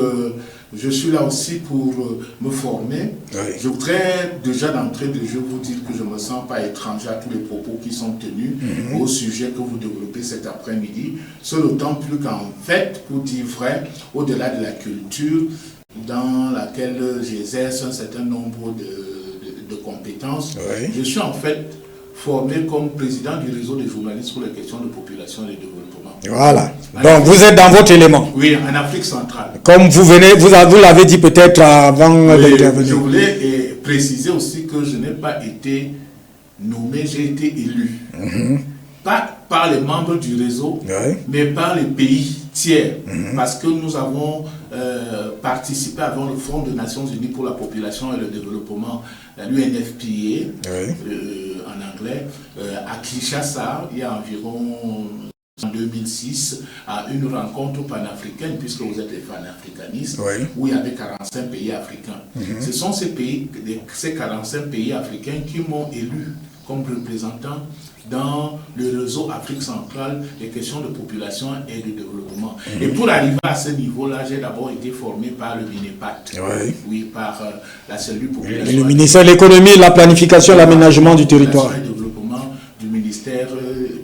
je suis là aussi pour me former. Oui. Je voudrais déjà d'entrée de jeu vous dire que je ne me sens pas étranger à tous les propos qui sont tenus au sujet que vous développez cet après-midi. Ce d'autant plus qu'en fait, pour dire vrai, au-delà de la culture dans laquelle j'exerce un certain nombre de compétences, oui, je suis en fait formé comme président du réseau des journalistes pour les questions de population et de développement. Voilà. Donc vous êtes dans votre élément. Oui, en Afrique centrale. Comme vous l'avez dit peut-être avant d'intervenir. Je voulais préciser aussi que je n'ai pas été nommé, j'ai été élu. Pas par les membres du réseau, oui, mais par les pays tiers. Parce que nous avons participé avant le Fonds des Nations Unies pour la population et le développement, l'UNFPA, oui, en anglais, à Kinshasa, il y a environ en 2006, à une rencontre panafricaine, puisque vous êtes des panafricanistes, oui, où il y avait 45 pays africains. Ce sont ces 45 pays africains qui m'ont élu comme représentant dans le réseau Afrique centrale des questions de population et de développement. Et pour arriver à ce niveau-là, j'ai d'abord été formé par le MINEPAT, oui, oui, par la cellule population. Le ministère de l'économie, la planification, l'aménagement du territoire. Et développement du ministère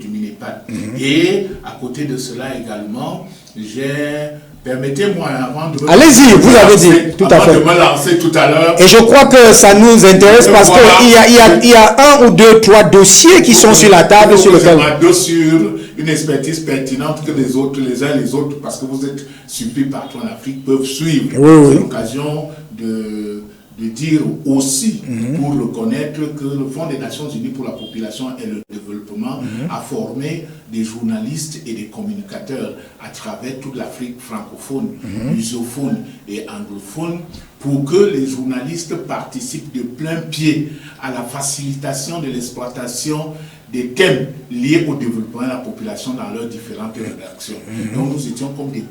du MINEPAT. Et à côté de cela également, j'ai Permettez-moi, avant de... Allez-y, vous avez dit, tout à fait. De me lancer tout à l'heure. Et je crois que ça nous intéresse parce qu'il y a un ou deux, trois dossiers qui sont sur la table sur lesquels... Sur une expertise pertinente que les autres, les uns les autres, parce que vous êtes surpris partout en Afrique, peuvent suivre. C'est l'occasion de dire aussi, pour reconnaître que le Fonds des Nations Unies pour la population et le développement a formé des journalistes et des communicateurs à travers toute l'Afrique francophone, lusophone et anglophone, pour que les journalistes participent de plein pied à la facilitation de l'exploitation des thèmes liés au développement de la population dans leurs différentes rédactions. Donc nous étions comme des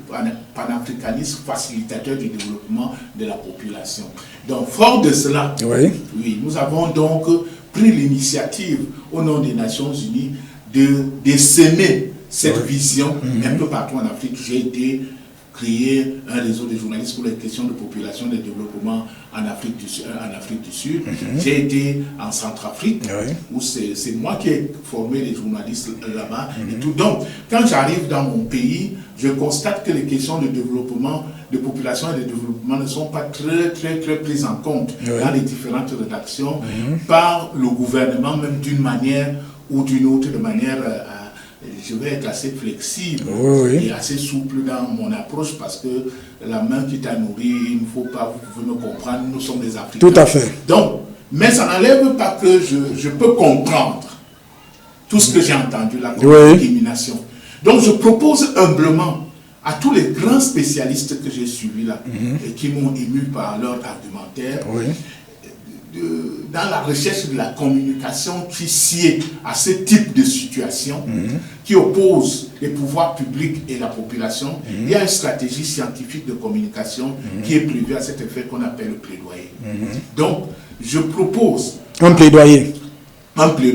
panafricanistes facilitateurs du développement de la population. Donc fort de cela, nous avons donc pris l'initiative au nom des Nations Unies de s'aimer cette vision un peu partout en Afrique. J'ai été créer un réseau de journalistes pour les questions de population et de développement en Afrique du Sud. J'ai été en Centrafrique, où c'est moi qui ai formé les journalistes là-bas. Et tout. Donc, quand j'arrive dans mon pays, je constate que les questions de développement, de population et de développement ne sont pas très prises en compte dans les différentes rédactions par le gouvernement, même d'une manière ou d'une autre, de manière... je vais être assez flexible et assez souple dans mon approche parce que la main qui t'a nourri, il ne faut pas, vous pouvez me comprendre, nous sommes des Africains. Tout à fait. Donc, mais ça n'enlève pas que je peux comprendre tout ce que j'ai entendu, la discrimination. Donc, je propose humblement à tous les grands spécialistes que j'ai suivis là et qui m'ont ému par leur argumentaire, dans la recherche de la communication qui sied à ce type de situation qui oppose les pouvoirs publics et la population, il y a une stratégie scientifique de communication qui est prévue à cet effet qu'on appelle le plaidoyer. Donc, je propose... Un plaidoyer.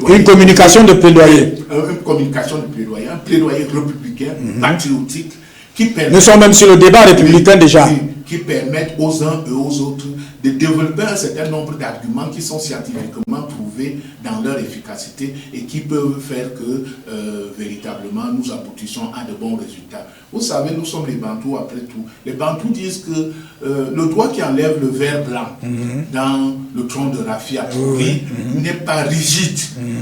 Une communication de plaidoyer. Une communication de plaidoyer, un plaidoyer républicain, patriotique, qui permet... Nous sommes même sur le débat républicain déjà. Qui permettent aux uns et aux autres de développer un certain nombre d'arguments qui sont scientifiquement prouvés dans leur efficacité et qui peuvent faire que véritablement nous aboutissons à de bons résultats. Vous savez, nous sommes les Bantous après tout. Les Bantous disent que le doigt qui enlève le verre blanc dans le tronc de raffia n'est pas rigide,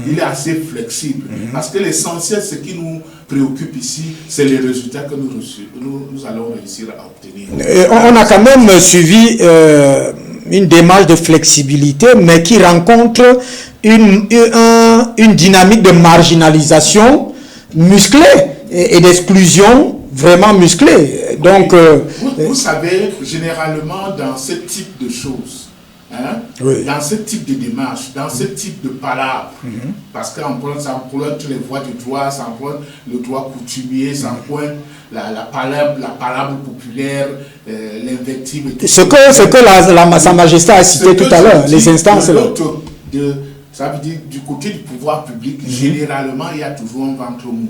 il est assez flexible. Parce que l'essentiel, ce qui nous préoccupe ici, c'est les résultats que nous allons réussir à obtenir. On a quand même suivi une démarche de flexibilité, mais qui rencontre une dynamique de marginalisation musclée et d'exclusion vraiment musclée. Donc, vous savez, généralement, dans ce type de choses, dans ce type de démarche, dans ce type de palabre, parce qu'on emprunte les voies du droit, ça emprunte le droit coutumier, ça emprunte la palabre populaire, l'invective. Ce que Sa Majesté a cité tout à l'heure, les instances. Ça veut dire du côté du pouvoir public, généralement, il y a toujours un ventre mou.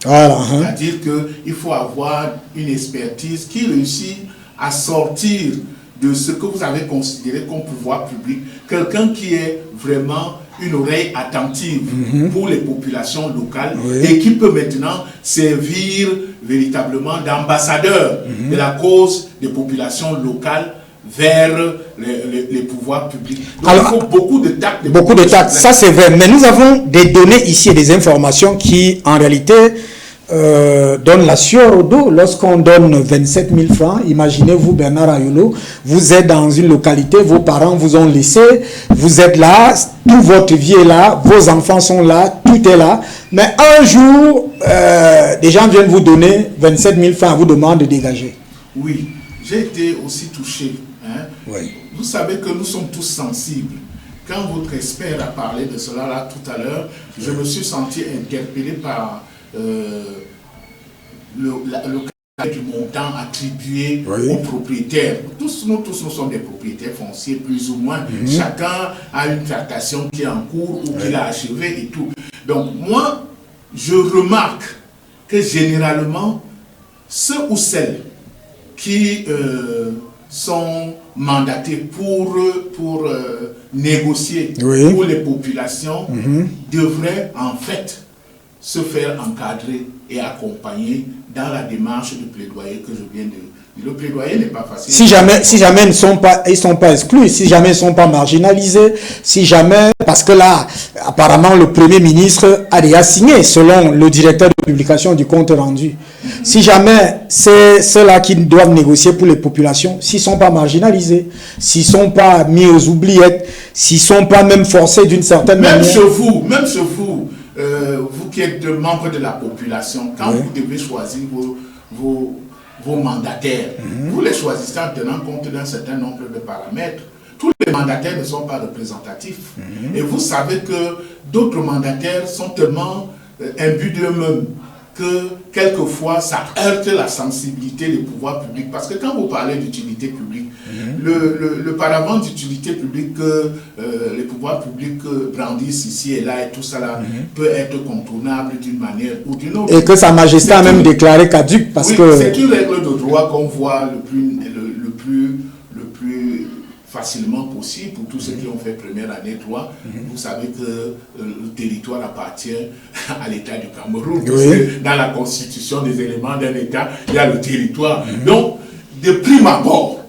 Voilà. C'est-à-dire qu'il faut avoir une expertise qui réussit à sortir de ce que vous avez considéré comme pouvoir public, quelqu'un qui est vraiment une oreille attentive pour les populations locales et qui peut maintenant servir véritablement d'ambassadeur de la cause des populations locales vers les pouvoirs publics. Donc, alors, il faut beaucoup de tact. Beaucoup de tact, ça c'est vrai. Mais nous avons des données ici et des informations qui, en réalité, donnent la sueur au dos. Lorsqu'on donne 27 000 francs, imaginez-vous Bernard Ayolo, vous êtes dans une localité, vos parents vous ont laissé, vous êtes là, toute votre vie est là, vos enfants sont là, tout est là. Mais un jour, des gens viennent vous donner 27 000 francs, vous demandent de dégager. Oui, j'ai été aussi touché. Vous savez que nous sommes tous sensibles. Quand votre expert a parlé de cela là tout à l'heure, je me suis senti interpellé par le cas du montant attribué aux propriétaires. Tous nous sommes des propriétaires fonciers, plus ou moins. Chacun a une tractation qui est en cours ou qu'il a achevé et tout. Donc moi, je remarque que généralement, ceux ou celles qui sont mandatés pour négocier pour les populations devraient en fait se faire encadrer et accompagner dans la démarche de plaidoyer que je viens de... Le plaidoyer n'est pas facile. Si jamais ils sont pas exclus, si jamais ils sont pas marginalisés, si jamais, parce que là, apparemment, le Premier ministre a déjà signé, selon le directeur de publication du compte rendu. Si jamais c'est ceux-là qui doivent négocier pour les populations, s'ils sont pas marginalisés, s'ils sont pas mis aux oubliettes, s'ils sont pas même forcés d'une certaine manière. Même chez vous, vous qui êtes membre de la population, quand vous devez choisir vos mandataires, vous les choisissez en tenant compte d'un certain nombre de paramètres. Tous les mandataires ne sont pas représentatifs. Et vous savez que d'autres mandataires sont tellement imbus d'eux-mêmes que quelquefois ça heurte la sensibilité des pouvoirs publics. Parce que quand vous parlez d'utilité publique, le paravent d'utilité publique que les pouvoirs publics brandissent ici et là et tout ça là peut être contournable d'une manière ou d'une autre. Et que Sa Majesté a même déclaré caduque parce que... C'est une règle de droit qu'on voit le plus facilement possible pour tous ceux qui ont fait première année droit. Vous savez que le territoire appartient à l'État du Cameroun. Dans la constitution des éléments d'un État, il y a le territoire. Donc, de prime abord,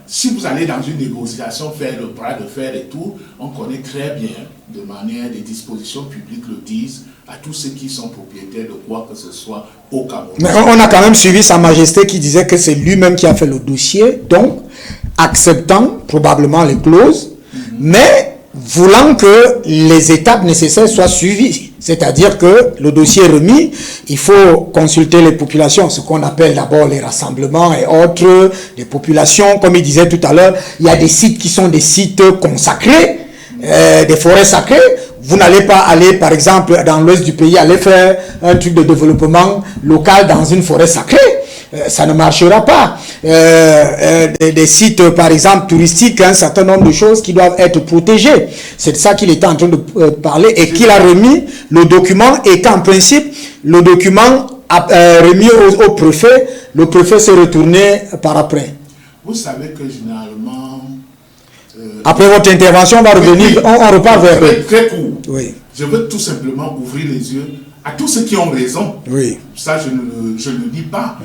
si vous allez dans une négociation faire le bras de fer et tout, on connaît très bien, de manière des dispositions publiques le disent, à tous ceux qui sont propriétaires de quoi que ce soit au Cameroun. Mais on a quand même suivi Sa Majesté qui disait que c'est lui-même qui a fait le dossier, donc acceptant probablement les clauses, mais voulant que les étapes nécessaires soient suivies. C'est-à-dire que le dossier est remis, il faut consulter les populations, ce qu'on appelle d'abord les rassemblements et autres, les populations, comme il disait tout à l'heure, il y a des sites qui sont des sites consacrés, des forêts sacrées. Vous n'allez pas aller, par exemple, dans l'ouest du pays, aller faire un truc de développement local dans une forêt sacrée. Ça ne marchera pas. Des sites, par exemple, touristiques, un certain nombre de choses qui doivent être protégées. C'est de ça qu'il était en train de parler et qu'il a remis le document et qu'en principe, le document a remis au préfet. Le préfet s'est retourné par après. Vous savez que généralement... après votre intervention, on va revenir, on repart vers eux. Très court. Oui. Je veux tout simplement ouvrir les yeux à tous ceux qui ont raison. Oui. Ça, je ne dis pas.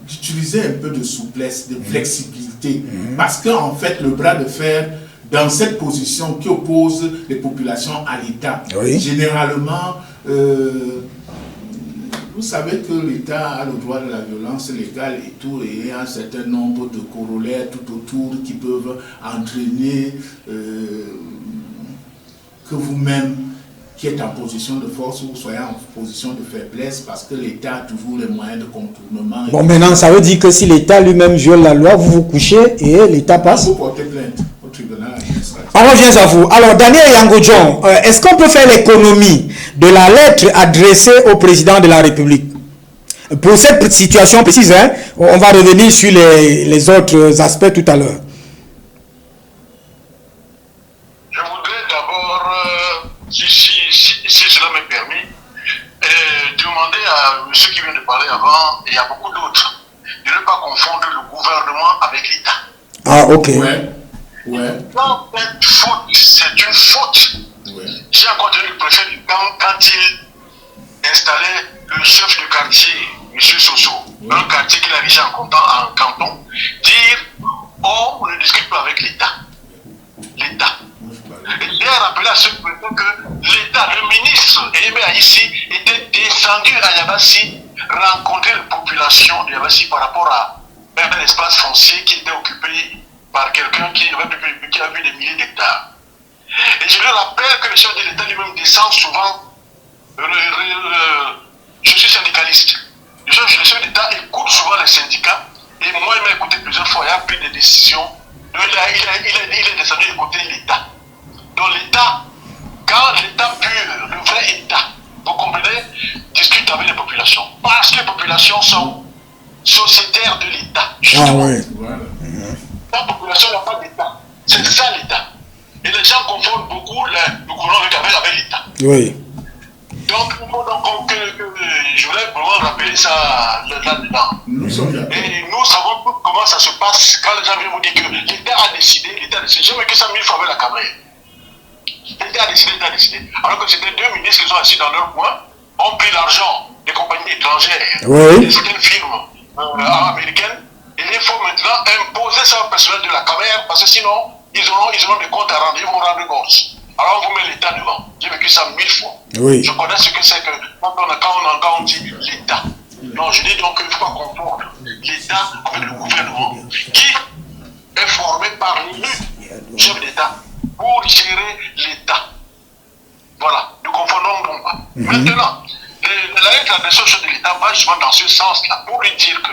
D'utiliser un peu de souplesse, de flexibilité. Parce qu'en fait, le bras de fer, dans cette position qui oppose les populations à l'État, généralement, vous savez que l'État a le droit de la violence légale et tout, et il y a un certain nombre de corollaires tout autour qui peuvent entraîner que vous-même, qui êtes en position de force, vous soyez en position de faiblesse, parce que l'État a toujours les moyens de contournement. Bon, maintenant, ça veut dire que si l'État lui-même viole la loi, vous vous couchez et l'État passe. Vous portez plainte au tribunal administratif. On revient à vous. Alors, Daniel Yangodjon, est-ce qu'on peut faire l'économie de la lettre adressée au président de la République? Pour cette situation précise, on va revenir sur les autres aspects tout à l'heure. Je voudrais d'abord, si cela me permet, demander à ceux qui viennent de parler avant, et à beaucoup d'autres, de ne pas confondre le gouvernement avec l'État. Ah, ok. Ouais. Quand cette faute, c'est une faute. J'ai encore entendu le préfet du camp quand il installait le chef de quartier, M. Soso, un quartier qu'il a déjà en canton, dire oh, on ne discute pas avec l'État. L'État. Et j'ai rappelé à ce préfet que l'État, le ministre Aimé Aïssi, était descendu à Yabassi rencontrer la population de Yabassi par rapport à un espace foncier qui était occupé par quelqu'un qui avait vu des milliers d'hectares. Et je lui rappelle que le chef de l'État lui-même descend souvent. Je suis syndicaliste. Le chef de l'État écoute souvent les syndicats. Et moi, il m'a écouté plusieurs fois. Il a pris des décisions. Il est descendu écouter l'État. Donc l'État, quand l'État pur, le vrai État, vous comprenez, discute avec les populations. Parce que les populations sont sociétaires de l'État. Ah oui. La population n'a pas d'État. C'est ça l'État. Et les gens confondent beaucoup le gouvernement avec l'État. Oui. Donc, je voulais vraiment rappeler ça là-dedans. Et nous savons comment ça se passe quand les gens viennent vous dire que l'État a décidé. J'ai vécu ça 1000 fois avec la Cameroun. L'État a décidé. Alors que c'était deux ministres qui sont assis dans leur coin ont pris l'argent des compagnies étrangères, Oui. de certaines firmes américaines, et il faut maintenant imposer ça au personnel de la caméra, parce que sinon, ils auront des comptes à rendre, ils vont rendre gorge. Alors on vous met l'État devant. J'ai vécu ça 1000 fois. Oui. Je connais ce que c'est que quand on dit l'État. Non, je dis donc qu'il ne faut pas confondre l'État avec le gouvernement, qui est formé par le chef d'État pour gérer l'État. Voilà, nous confondons donc pas. Maintenant, la lettre de chef de l'État va justement dans ce sens-là, pour lui dire que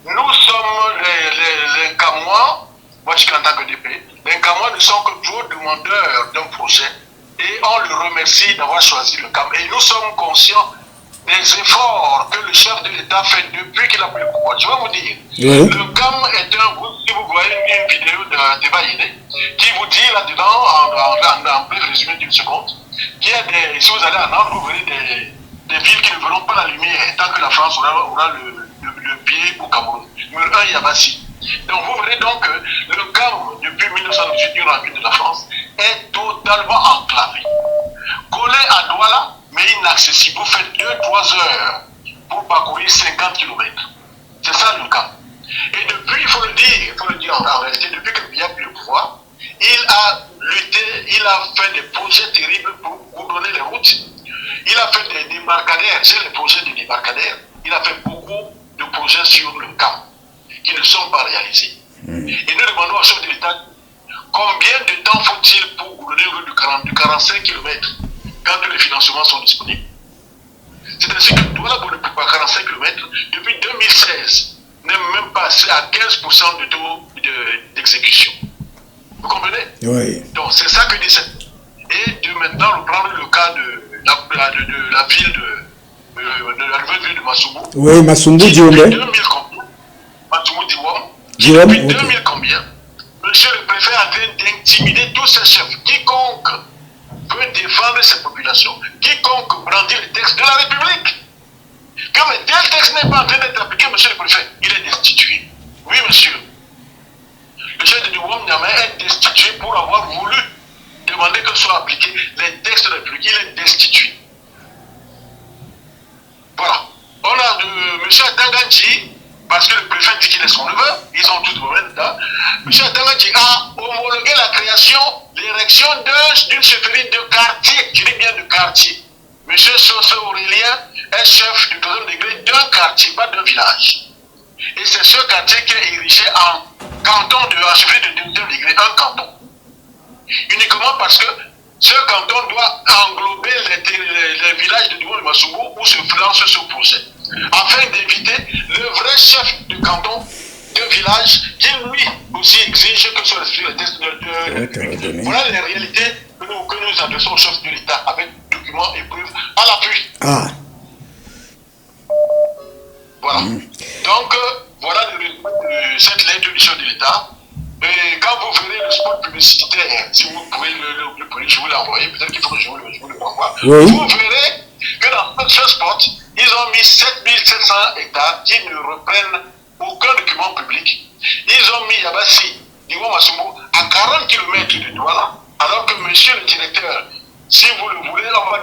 nous sommes les Camois, moi je suis en tant que DP, les Camois ne sont que toujours demandeurs d'un projet et on le remercie d'avoir choisi le CAM. Et nous sommes conscients des efforts que le chef de l'État fait depuis qu'il a pris le pouvoir. Je vais vous dire, le CAM est un groupe, si vous voyez une vidéo de débat qui vous dit là-dedans, en bref résumé d'une seconde, qu'il y a des, si vous allez en Inde, vous verrez des villes qui ne verront pas la lumière tant que la France aura le pied au Cameroun. Numéro 1, Yabassi. Donc vous verrez donc que le CAM, depuis 1918, une rencontre de la France, est totalement enclavé. Collé à Douala, mais inaccessible. Vous faites 2-3 heures pour parcourir 50 km. C'est ça le CAM. Et depuis, il faut le dire en réalité, depuis que Biya a pris le pouvoir, il a lutté, il a fait des projets terribles pour goudronner les routes. Il a fait des débarcadères, c'est les projets de débarcadères. Il a fait beaucoup de projets sur le CAM qui ne sont pas réalisés. Et nous demandons au chef de l'État combien de temps faut-il pour goudronner du 45 km quand les financements sont disponibles. C'est ainsi que Douala pour 45 km, depuis 2016, n'est même pas à 15% de taux d'exécution. Vous comprenez? Oui. Donc c'est ça que dit cette. Et de maintenant reprendre le cas de la ville de la nouvelle ville de Massumbu. Oui, Massumbu Diombe. 2000 combien? Massumbu Diombe. Depuis 2000 combien? Monsieur le préfet est en train d'intimider tous ces chefs. Quiconque peut défendre ces populations, quiconque brandit les textes de la République. Comme tel texte n'est pas en train d'être appliqué, monsieur le préfet, il est destitué. Oui, monsieur. Le chef de Douom Niamey est destitué pour avoir voulu demander que soient appliqués les textes de la République. Il est destitué. Voilà. On a de M. Atanganji, parce que le préfet dit qu'il est son neveu, ils ont tous le même temps. M. Atanganji a homologué la création, l'érection d'une chefferie de quartier, je dis bien de quartier. M. Soso Aurélien est chef du deuxième degré d'un quartier, pas d'un village. Et c'est ce quartier qui est érigé en canton de la chefferie de deuxième degré, un canton. Uniquement parce que ce canton doit englober les villages de Douala et Massumbu où se lance ce projet, afin d'éviter le vrai chef du canton de village qui lui aussi exige que soit respecté les tests de voilà les réalités que nous adressons au chef de l'État avec documents et preuves à l'appui. Ah. Voilà. Donc, voilà le résultat de cette lettre du chef de l'État. Et quand vous verrez le spot publicitaire, si vous pouvez je vous l'envoyer, peut-être qu'il faut que je vous le renvoie. Oui. Vous verrez que dans ce spot, ils ont mis 7700 hectares qui ne reprennent aucun document public. Ils ont mis Yabassi, Diwo Massumbu, à 40 km de Douala, alors que monsieur le directeur, si vous le voulez, on va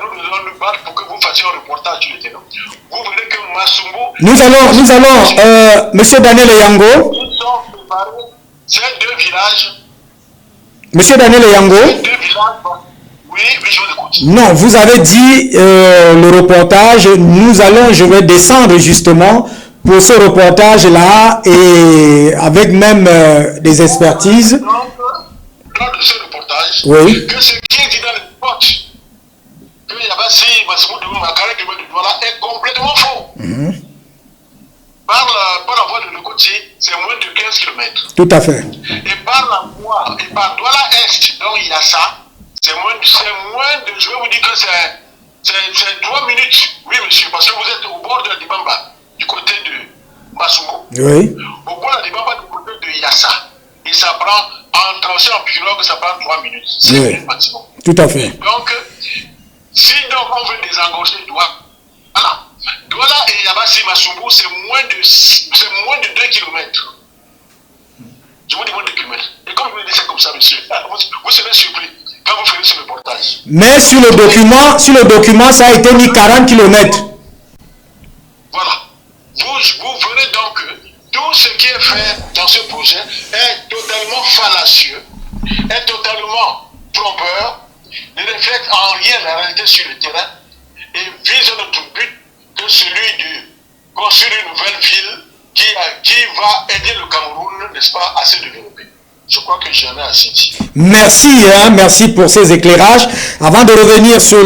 nous battre pour que vous fassiez un reportage sur le terrain. Vous verrez que Massumbu... Nous allons, monsieur Daniel Yango. Ils sont préparés, ces deux villages. Monsieur Daniel Yango. Ces deux villages, oui, je vous écoute. Non, vous avez dit le reportage, je vais descendre justement pour ce reportage-là et avec même des expertises. Lors de ce reportage, oui. Que ce qui est dit dans le spot, que Yabassi, Massumbu de Makara, de Douala est complètement faux. Par la voie de côté, c'est moins de 15 km. Tout à fait. Et par la voie, et par Douala Est, donc il y a ça, c'est moins de, je vais vous dire que c'est 3 minutes. Oui, monsieur, parce que vous êtes au bord de la Dibamba, du côté de Massumbu. Oui. Au bord de la Dibamba, du côté de Yassa. Et ça prend, en traversant en pirogue, ça prend 3 minutes. C'est oui. Maximum. Tout à fait. Donc, si donc on veut désengorger Douala, voilà. Douala et Yabassi Massumbu, c'est moins de 2 km. Je vous dis moins de 2 km. Et comme je vous le dis, c'est comme ça, monsieur. Vous serez surpris. quand vous ferez ce reportage. Mais sur le document, ça a été mis 40 km. Voilà. Vous verrez donc que tout ce qui est fait dans ce projet est totalement fallacieux, est totalement trompeur, ne reflète en rien la réalité sur le terrain et vise notre but que celui de construire une nouvelle ville qui va aider le Cameroun, n'est-ce pas, à se développer. Je crois que j'en ai assez dit. Merci, merci pour ces éclairages. Avant de revenir sur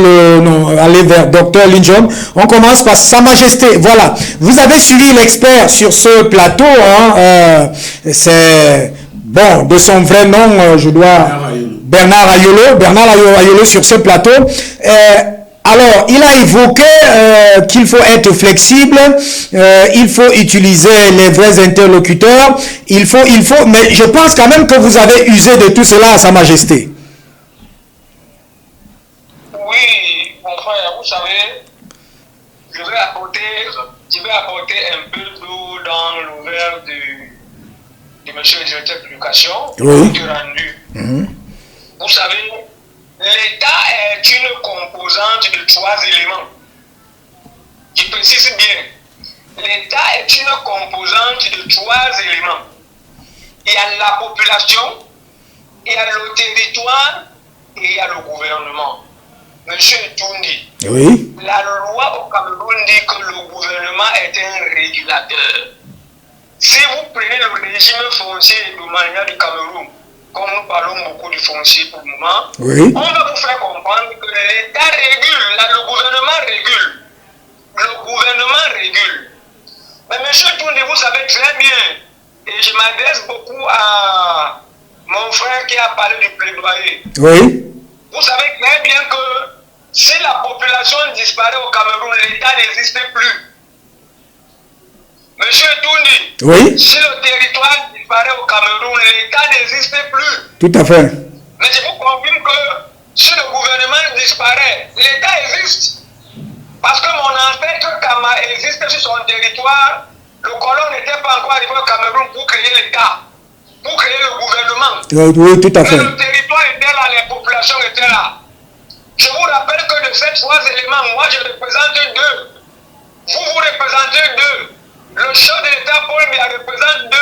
aller vers Dr Linjom, on commence par Sa Majesté. Voilà, vous avez suivi l'expert sur ce plateau. C'est bon, de son vrai nom, Bernard Ayolo sur ce plateau. Alors, il a évoqué qu'il faut être flexible, il faut utiliser les vrais interlocuteurs, il faut, mais je pense quand même que vous avez usé de tout cela à Sa Majesté. Oui, mon frère, vous savez, je vais apporter un peu d'eau dans le verre de monsieur le directeur de l'éducation, rendu. Vous savez, l'État est une composante de 3 éléments. Je précise bien. L'État est une composante de 3 éléments. Il y a la population, il y a le territoire et il y a le gouvernement. Monsieur Toundi, la loi au Cameroun dit que le gouvernement est un régulateur. Si vous prenez le régime foncier et domanial du Cameroun, comme nous parlons beaucoup du foncier pour le moment, on va vous faire comprendre que l'État régule, le gouvernement régule. Le gouvernement régule. Mais monsieur Toundi, vous savez très bien, et je m'adresse beaucoup à mon frère qui a parlé du plaidoyer. Vous savez très bien que si la population disparaît au Cameroun, l'État n'existe plus. Monsieur Toundi, si le territoire disparaît au Cameroun, l'État n'existe plus. Tout à fait. Mais je vous confirme que si le gouvernement disparaît, l'État existe. Parce que mon ancêtre Kama existe sur son territoire, le colon n'était pas encore arrivé au Cameroun pour créer l'État, pour créer le gouvernement. Oui, tout à fait. Mais le territoire était là, les populations étaient là. Je vous rappelle que de ces 3 éléments, moi je représente 2. Vous représentez 2. Le chef de l'État, Paul Biya, représente 2.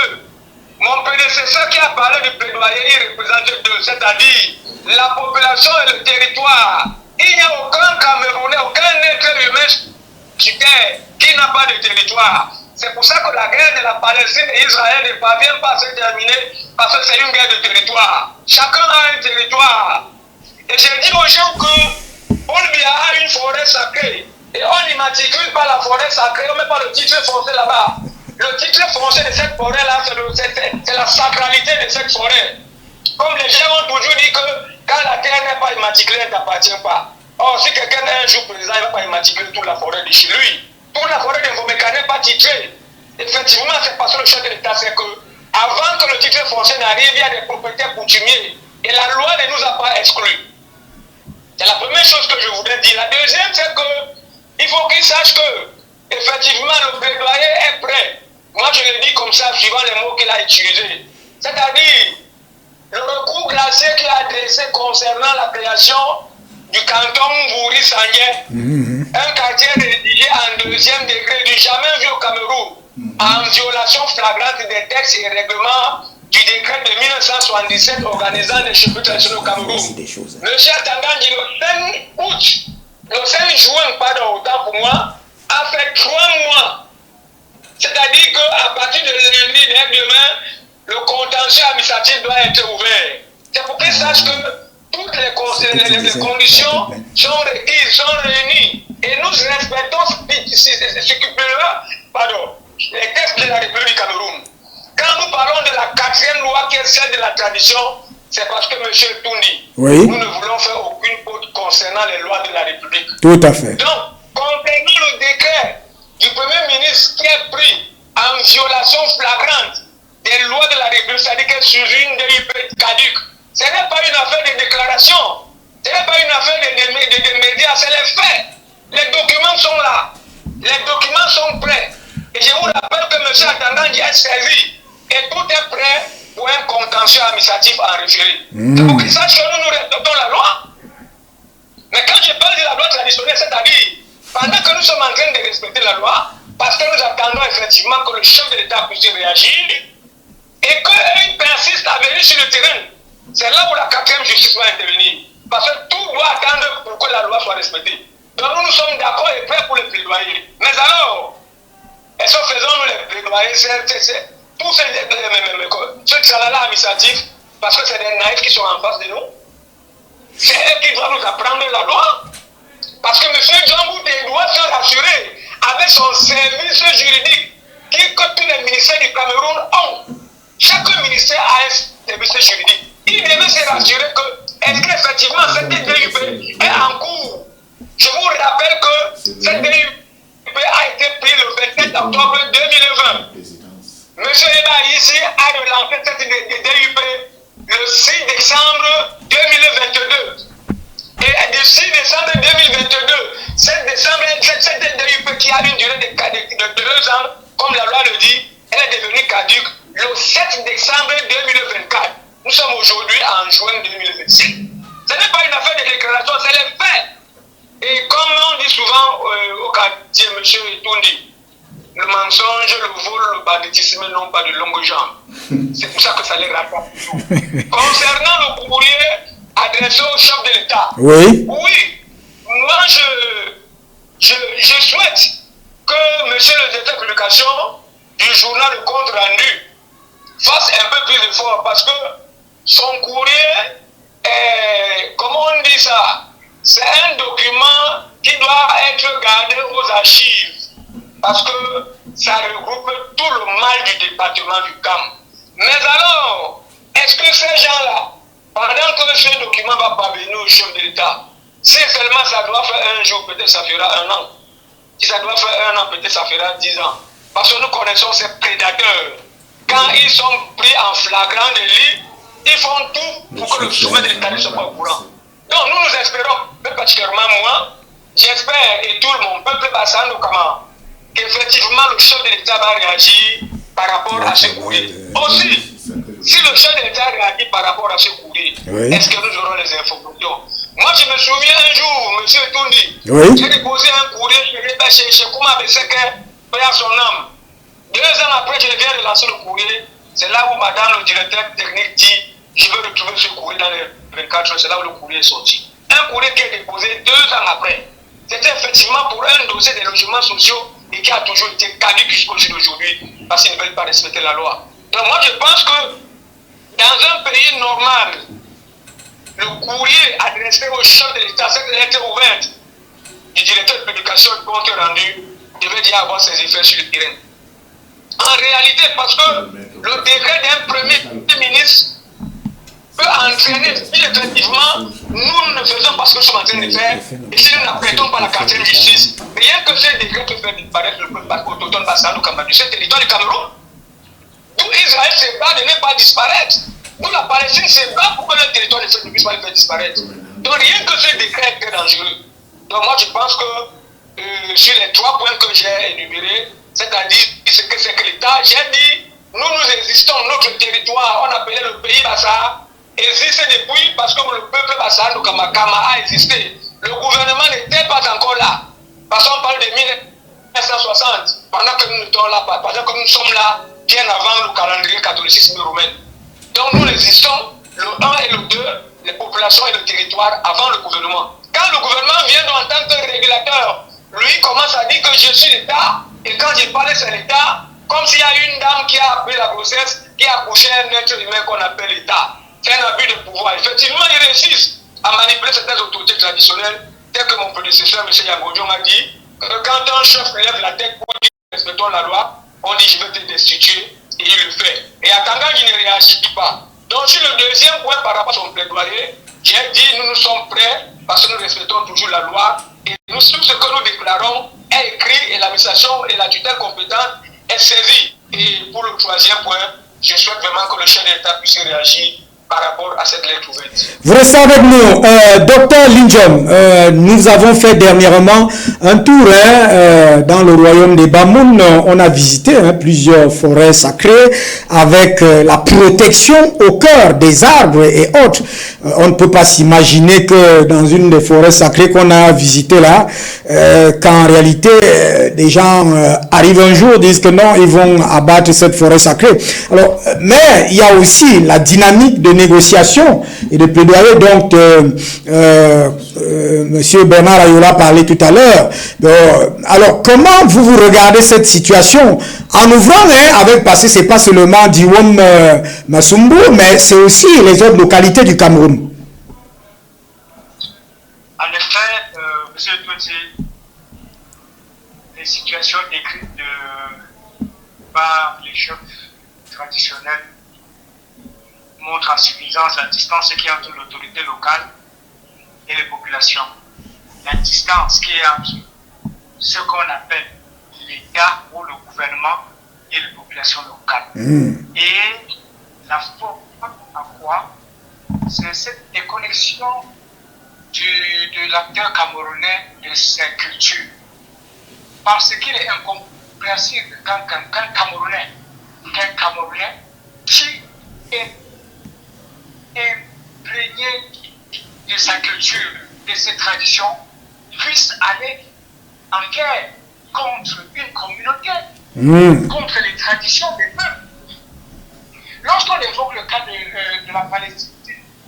Mon prédécesseur qui a parlé du plaidoyer, il représente 2. C'est-à-dire la population et le territoire. Il n'y a aucun Camerounais, aucun être humain qui n'a pas de territoire. C'est pour ça que la guerre de la Palestine et Israël ne parvient pas à se terminer, parce que c'est une guerre de territoire. Chacun a un territoire. Et j'ai dit aux gens que Paul Biya a une forêt sacrée. Et on n'immatricule pas la forêt sacrée, on ne met pas le titre foncier là-bas. Le titre foncier de cette forêt-là, c'est la sacralité de cette forêt. Comme les gens ont toujours dit que quand la terre n'est pas immatriculée, elle n'appartient pas. Or, si quelqu'un est un jour président, il ne va pas immatriculer toute la forêt de chez lui. Toute la forêt de Mbomeka n'est pas titrée. Effectivement, c'est parce que le chef de l'État, c'est que avant que le titre foncier n'arrive, il y a des propriétaires coutumiers. Et la loi ne nous a pas exclus. C'est la première chose que je voudrais dire. La deuxième, c'est que il faut qu'ils sachent que, effectivement, le plaidoyer est prêt. Moi, je le dis comme ça, suivant les mots qu'il a utilisés. C'est-à-dire, le recours glacier qu'il a adressé concernant la création du canton Mbouri-Sangé, un quartier rédigé en 2e degré du jamais vu au Cameroun, en violation flagrante des textes et règlements du décret de 1977 organisant les cheveux traditionnels au Cameroun. Monsieur Tangandji, le 5 juin, pardon, autant pour moi, a fait 3 mois. C'est-à-dire qu'à partir de lundi demain, le contentieux administratif doit être ouvert. C'est pour qu'ils sachent que toutes les conditions sont requises, sont réunies. Et nous respectons ce les textes de la République du Cameroun. Quand nous parlons de la 4e loi qui est celle de la tradition, c'est parce que M. Toundi, nous ne voulons faire aucune faute concernant les lois de la République. Tout à fait. Donc, concernant le décret du Premier ministre qui est pris en violation flagrante des lois de la République, c'est-à-dire que sur une DUP caduque, ce n'est pas une affaire de déclaration, ce n'est pas une affaire de médias, c'est les faits. Les documents sont là, les documents sont prêts. Et je vous rappelle que M. Tangandji est saisi et tout est prêt pour un contentieux administratif en référé. C'est pour qu'ils sachent que nous respectons la loi. Mais quand je parle de la loi traditionnelle, c'est-à-dire, pendant que nous sommes en train de respecter la loi, parce que nous attendons effectivement que le chef de l'État puisse réagir, et qu'il persiste à venir sur le terrain, c'est là où la 4e justice va intervenir. Parce que tout doit attendre pour que la loi soit respectée. Donc nous sommes d'accord et prêts pour les plaidoyer. Mais alors, est-ce que faisons-nous les plaidoyer, tous ce tralala administratif, parce que c'est des naïfs qui sont en face de nous? C'est eux qui doivent nous apprendre la loi. Parce que M. John Bouté doit se rassurer avec son service juridique que tous les ministères du Cameroun ont. Chaque ministère a un service juridique. Il devait se rassurer que, est-ce qu'effectivement cette DUP est en cours? Je vous rappelle que cette DUP a été prise le 27 octobre 2020. M. Eba ici a relancé cette DUP le 6 décembre 2022. Et du 6 décembre 2022, cette DUP qui a une durée de 2 ans, comme la loi le dit, elle est devenue caduque le 7 décembre 2024. Nous sommes aujourd'hui en juin 2026. Ce n'est pas une affaire de déclaration, c'est les faits. Et comme on dit souvent au quartier, M. Toundi, le mensonge, le vol, le banditisme n'ont pas de longues jambes. C'est pour ça que ça les rattrape. Concernant le courrier adressé au chef de l'État, oui, moi je souhaite que M. le directeur de publication du journal Le Compte Rendu fasse un peu plus d'efforts parce que son courrier est, comment on dit ça, c'est un document qui doit être gardé aux archives parce que ça regroupe tout le mal du département du CAM. Mais alors, est-ce que ces gens-là, pendant que ce document va parvenir au chef de l'État, si seulement ça doit faire un jour, peut-être ça fera 1 an. Si ça doit faire 1 an, peut-être ça fera 10 ans. Parce que nous connaissons ces prédateurs. Quand ils sont pris en flagrant délit, ils font tout pour que le sommet de l'État ne soit pas au courant. Donc nous espérons, plus particulièrement moi, j'espère et tout le monde, peuple Bassano Kama, qu'effectivement le chef de l'État va réagir par rapport à ce courrier. Aussi, si le chef de l'État réagit par rapport à ce courrier, est-ce que nous aurons les informations? Moi, je me souviens un jour, M. Toundi, j'ai déposé un courrier chez Kouma Beseke, paix à son âme. 2 ans après, je viens de lancer le courrier. C'est là où madame le directeur technique dit, je veux retrouver ce courrier dans les 24 heures. C'est là où le courrier est sorti. Un courrier qui est déposé 2 ans après. C'était effectivement pour un dossier des logements sociaux et qui a toujours été caduc jusqu'au jour d'aujourd'hui parce qu'ils ne veulent pas respecter la loi. Donc moi, je pense que dans un pays normal, le courrier adressé au chef de l'État, cette lettre ouverte du directeur de publication de compte rendu, devait déjà avoir ses effets sur le terrain. En réalité, parce que le décret d'un premier ministre peut entraîner, si effectivement, nous ne faisons pas ce que nous sommes en train de faire, et si nous n'apprêtons pas la 4e justice, rien que ce décret peut faire disparaître le peuple autochtone Bassano Kamba du territoire du Cameroun. D'où Israël se bat de ne pas disparaître. D'où la Palestine se bat pour que le territoire ne puisse pas le faire disparaître. Donc rien que ce décret est très dangereux. Donc moi je pense que sur les 3 points que j'ai énumérés, c'est-à-dire ce que c'est que l'État, j'ai dit, nous existons, notre territoire, on appelait le pays Bassa, existe depuis parce que le peuple Bassa, le Kamakama a existé. Le gouvernement n'était pas encore là. Parce qu'on parle de 1960, pendant que nous sommes là, pendant que nous sommes là, bien avant le calendrier catholicisme romain. Donc nous existons, le 1 et le 2, les populations et le territoire avant le gouvernement. Quand le gouvernement vient en tant que régulateur, lui commence à dire que je suis l'État, et quand je parle c'est l'État, comme s'il y a une dame qui a appris la grossesse, qui a accouché un être humain qu'on appelle l'État. C'est un abus de pouvoir. Effectivement, ils réussissent à manipuler certaines autorités traditionnelles, tel que mon prédécesseur, M. Yangodjo, m'a dit, que quand un chef lève la tête pour dire respectons la loi, on dit je vais te destituer, et il le fait. Et à Tanga, il ne réagit pas. Donc sur le deuxième point par rapport à son plaidoyer, j'ai dit nous sommes prêts parce que nous respectons toujours la loi et nous, tout ce que nous déclarons est écrit et l'administration et la tutelle compétente est saisie. Et pour le 3e point, je souhaite vraiment que le chef de l'État puisse réagir par rapport à cette lettre ouverte. Vous restez avec nous. Docteur Linjom, nous avons fait dernièrement un tour dans le royaume des Bamoun. On a visité plusieurs forêts sacrées avec la protection au cœur des arbres et autres. On ne peut pas s'imaginer que dans une des forêts sacrées qu'on a visitées là, qu'en réalité, des gens arrivent un jour, disent que non, ils vont abattre cette forêt sacrée. Alors, mais il y a aussi la dynamique de négociation et de plaidoyer dont Monsieur Bernard Ayola parlait tout à l'heure. Alors, comment vous regardez cette situation en ouvrant avec, parce que c'est pas seulement Diwom Masumbu, mais c'est aussi les autres localités du Cameroun. En effet, Monsieur Toutier, les situations décrites par les chefs traditionnels montrent en suffisance la distance qui est entre l'autorité locale et les populations. La distance qui est entre ce qu'on appelle l'État ou le gouvernement et les populations locales. Et la forme à quoi c'est cette déconnexion de l'acteur camerounais de sa culture. Parce qu'il est incompréhensible qu'un Camerounais qui est imprégné de sa culture, de ses traditions, puisse aller en guerre contre une communauté, contre les traditions des peuples. Lorsqu'on évoque le cas de la Palestine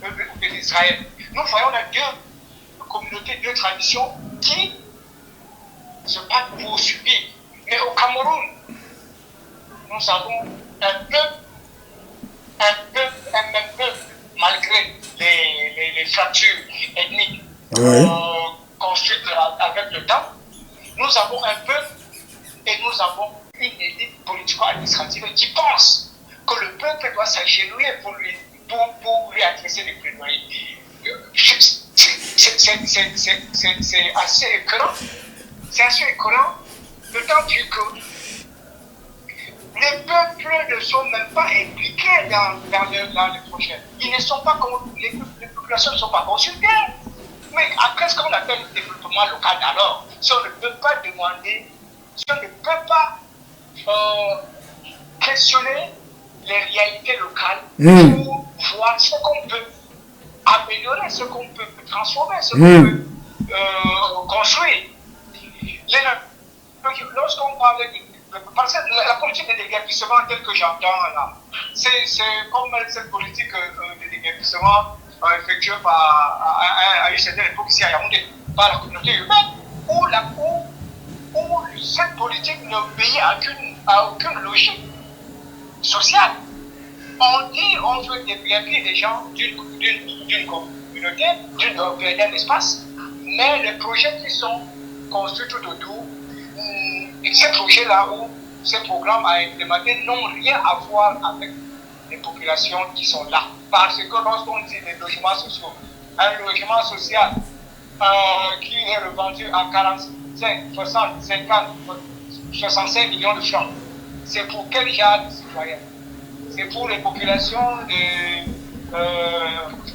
ou de l'Israël, nous voyons là deux communautés, deux traditions qui se battent pour subir. Mais au Cameroun, nous avons un même peuple, malgré les fractures ethniques construites avec le temps. Nous avons un peuple et nous avons une élite politico-administrative qui pense que le peuple doit s'agenouiller pour lui adresser des plaidoyers. C'est assez écœurant. C'est assez écœurant, d'autant plus que les peuples ne sont même pas impliqués dans le projet. Les populations ne sont pas consultées. Mais après ce qu'on appelle le développement local, alors, si on ne peut pas demander, si on ne peut pas questionner les réalités locales pour voir ce qu'on peut améliorer, ce qu'on peut transformer, ce qu'on peut construire. Lorsqu'on parle parce que la politique de déguerpissement telle que j'entends là, c'est comme cette politique de déguerpissement effectuée à une certaine époque ici à Yaoundé, par la communauté humaine, où cette politique n'obéit à aucune logique sociale. On dit on veut déguerpir les gens d'une communauté, d'un espace, mais les projets qui sont construits tout autour, ces projets-là ou ces programmes à implémenter n'ont rien à voir avec les populations qui sont là. Parce que lorsqu'on dit des logements sociaux, un logement social qui est revendu à 45, 60, 50, 65 millions de francs, c'est pour quel genre de citoyens? C'est pour les populations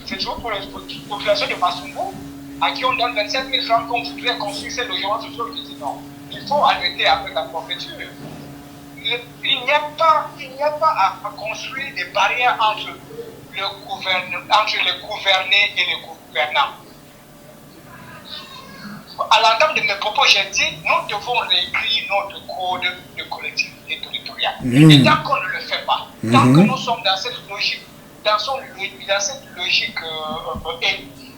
c'est toujours pour les populations de Masumbu, à qui on donne 27 000 francs qu'on voudrait construire ces logements sociaux. Je dis non. Il faut arrêter avec la forfaiture. Il n'y a pas à construire des barrières entre les gouvernés et les gouvernants. À l'entame de mes propos, j'ai dit nous devons réécrire notre code de collectivité territoriale. Et tant qu'on ne le fait pas, tant que nous sommes dans cette logique,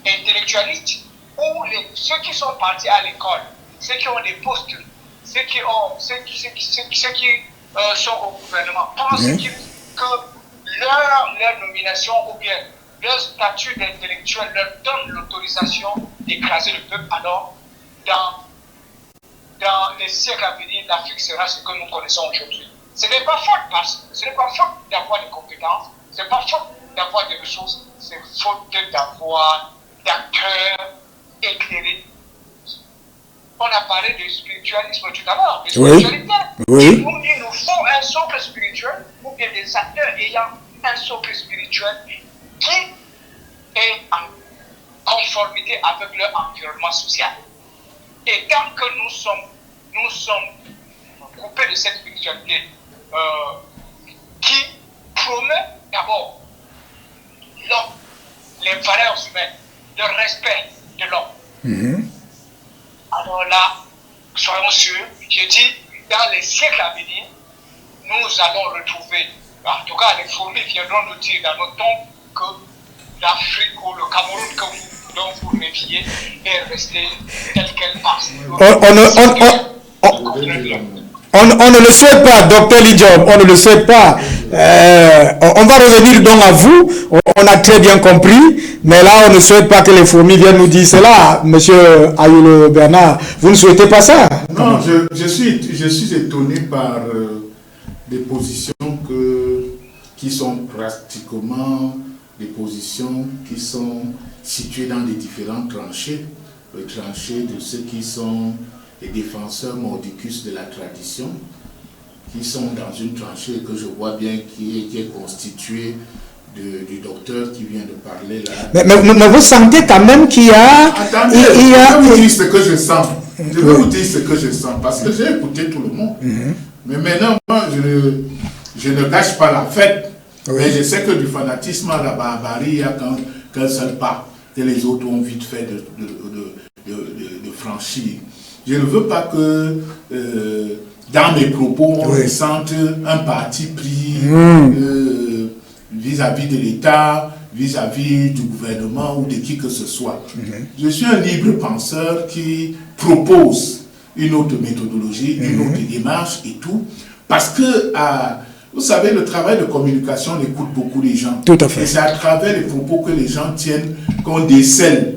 intellectualiste, où ceux qui sont partis à l'école, ceux qui ont des postes, ceux qui sont au gouvernement, pensent que leur nomination ou bien leur statut d'intellectuel leur donne l'autorisation d'écraser le peuple. Alors, dans les siècles à venir, l'Afrique sera ce que nous connaissons aujourd'hui. Ce n'est pas faute d'avoir des compétences, ce n'est pas faute d'avoir des ressources, c'est faute d'avoir d'acteurs éclairés. On a parlé de spiritualisme tout à l'heure, de spiritualité. Il nous faut un socle spirituel, ou bien des acteurs ayant un socle spirituel qui est en conformité avec leur environnement social. Et tant que nous sommes coupés de cette spiritualité qui promeut d'abord l'homme, les valeurs humaines, le respect de l'homme. Alors là, soyons sûrs, je dis, dans les siècles à venir, nous allons retrouver, en tout cas les fourmis viendront nous dire dans nos tombes que l'Afrique ou le Cameroun dont vous rêviez est resté tel qu'elle passe. On ne le souhaite pas, Dr Lidjob, on ne le souhaite pas. On va revenir donc à vous, on a très bien compris, mais là on ne souhaite pas que les fourmis viennent nous dire cela. Monsieur Ayolo Bernard, vous ne souhaitez pas ça? Non, je suis étonné par des positions qui sont pratiquement des positions qui sont situées dans les différentes tranchées. Les tranchées de ceux qui sont les défenseurs mordicus de la tradition, qui sont dans une tranchée que je vois bien qui est constituée du docteur qui vient de parler là. Mais vous sentez quand même qu'il y a... Attendez, je vais vous dire ce que je sens. Je vais vous dire ce que je sens, parce que j'ai écouté tout le monde. Mais maintenant, moi, je ne gâche pas la fête. Mais je sais que du fanatisme à la barbarie, il n'y a qu'un seul pas que les autres ont vite fait de franchir. Je ne veux pas que dans mes propos, on ressente un parti pris vis-à-vis de l'État, vis-à-vis du gouvernement ou de qui que ce soit. Je suis un libre penseur qui propose une autre méthodologie, une autre démarche et tout, parce que vous savez, le travail de communication on écoute beaucoup les gens. Tout à fait. Et c'est à travers les propos que les gens tiennent qu'on décèle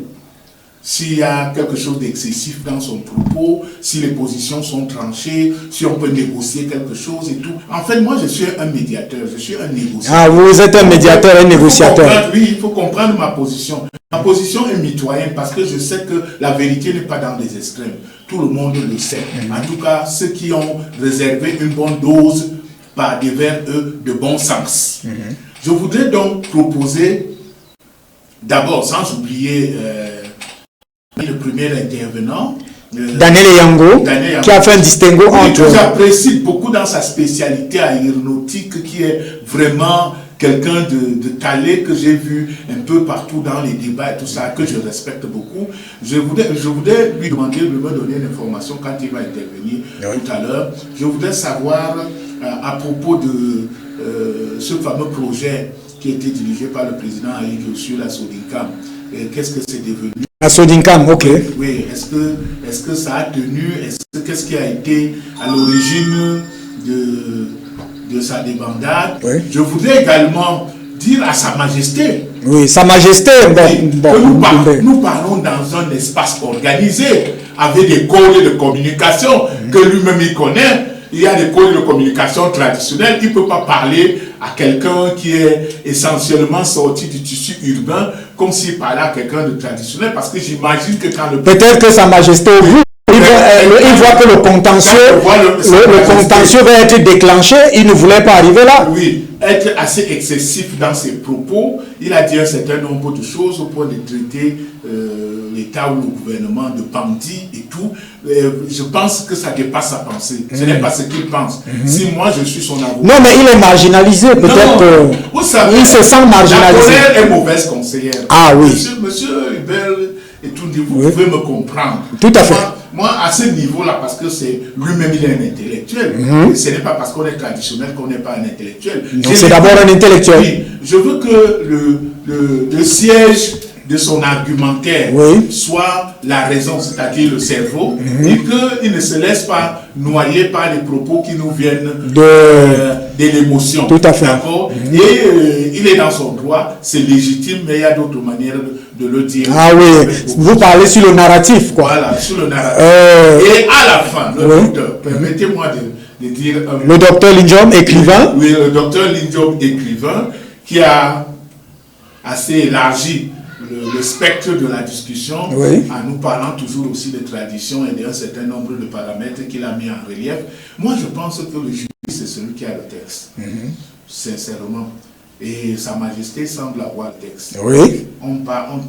s'il y a quelque chose d'excessif dans son propos, si les positions sont tranchées, si on peut négocier quelque chose et tout. En fait, moi, je suis un médiateur, je suis un négociateur. Ah, vous êtes un médiateur, un négociateur. Oui, il faut comprendre ma position. Ma position est mitoyenne parce que je sais que la vérité n'est pas dans les extrêmes. Tout le monde le sait. En tout cas, ceux qui ont réservé une bonne dose par devers eux de bon sens. Je voudrais donc proposer, d'abord, sans oublier le premier intervenant, Daniel Yango, qui a fait un distinguo entre... J'apprécie beaucoup dans sa spécialité aéronautique, qui est vraiment quelqu'un de calé que j'ai vu un peu partout dans les débats et tout ça, que je respecte beaucoup. Je voudrais lui demander de me donner une information quand il va intervenir tout à l'heure. Je voudrais savoir à propos de ce fameux projet qui a été dirigé par le président Aïdjo sur la Sodincam. Qu'est-ce que c'est devenu? La Sodincam, ok. Oui, est-ce que ça a tenu? Qu'est-ce qui a été à l'origine de sa débandade? Je voudrais également dire à Sa Majesté. Oui, Sa Majesté, nous parlons dans un espace organisé, avec des codes de communication que lui-même il connaît. Il y a des codes de communication traditionnels. Il ne peut pas parler à quelqu'un qui est essentiellement sorti du tissu urbain comme s'il parlait à quelqu'un de traditionnel, parce que j'imagine que quand le... Peut-être que Sa Majesté, il voit que le contentieux va être déclenché, il ne voulait pas arriver là. Oui, être assez excessif dans ses propos. Il a dit un certain nombre de choses au point de traiter l'État ou le gouvernement de bandits et tout. Je pense que ça dépasse sa pensée. Ce n'est pas ce qu'il pense. Si moi je suis son avocat... Non, mais il est marginalisé, peut-être. Vous savez, il se sent marginalisé. La colère est mauvaise conseillère. Ah oui. Monsieur Hubert et tout, vous pouvez me comprendre. Tout à fait. Moi, à ce niveau-là, parce que c'est lui-même, il est un intellectuel. Ce n'est pas parce qu'on est traditionnel qu'on n'est pas un intellectuel. C'est d'abord un intellectuel. Oui, je veux que le siège de son argumentaire soit la raison, c'est-à-dire le cerveau, et qu'il ne se laisse pas noyer par les propos qui nous viennent de l'émotion. Tout à fait. Et il est dans son droit, c'est légitime, mais il y a d'autres manières de le dire. Ah oui, vous parlez sur le narratif, quoi. Voilà, sur le narratif. Et à la fin, le docteur, permettez-moi de dire... le docteur Lidjob, écrivain. Oui, le docteur Lidjob, écrivain, qui a assez élargi le spectre de la discussion, en nous parlant toujours aussi de tradition et d'un certain nombre de paramètres qu'il a mis en relief. Moi, je pense que le jury, c'est celui qui a le texte, sincèrement. Et Sa Majesté semble avoir le texte. Oui. On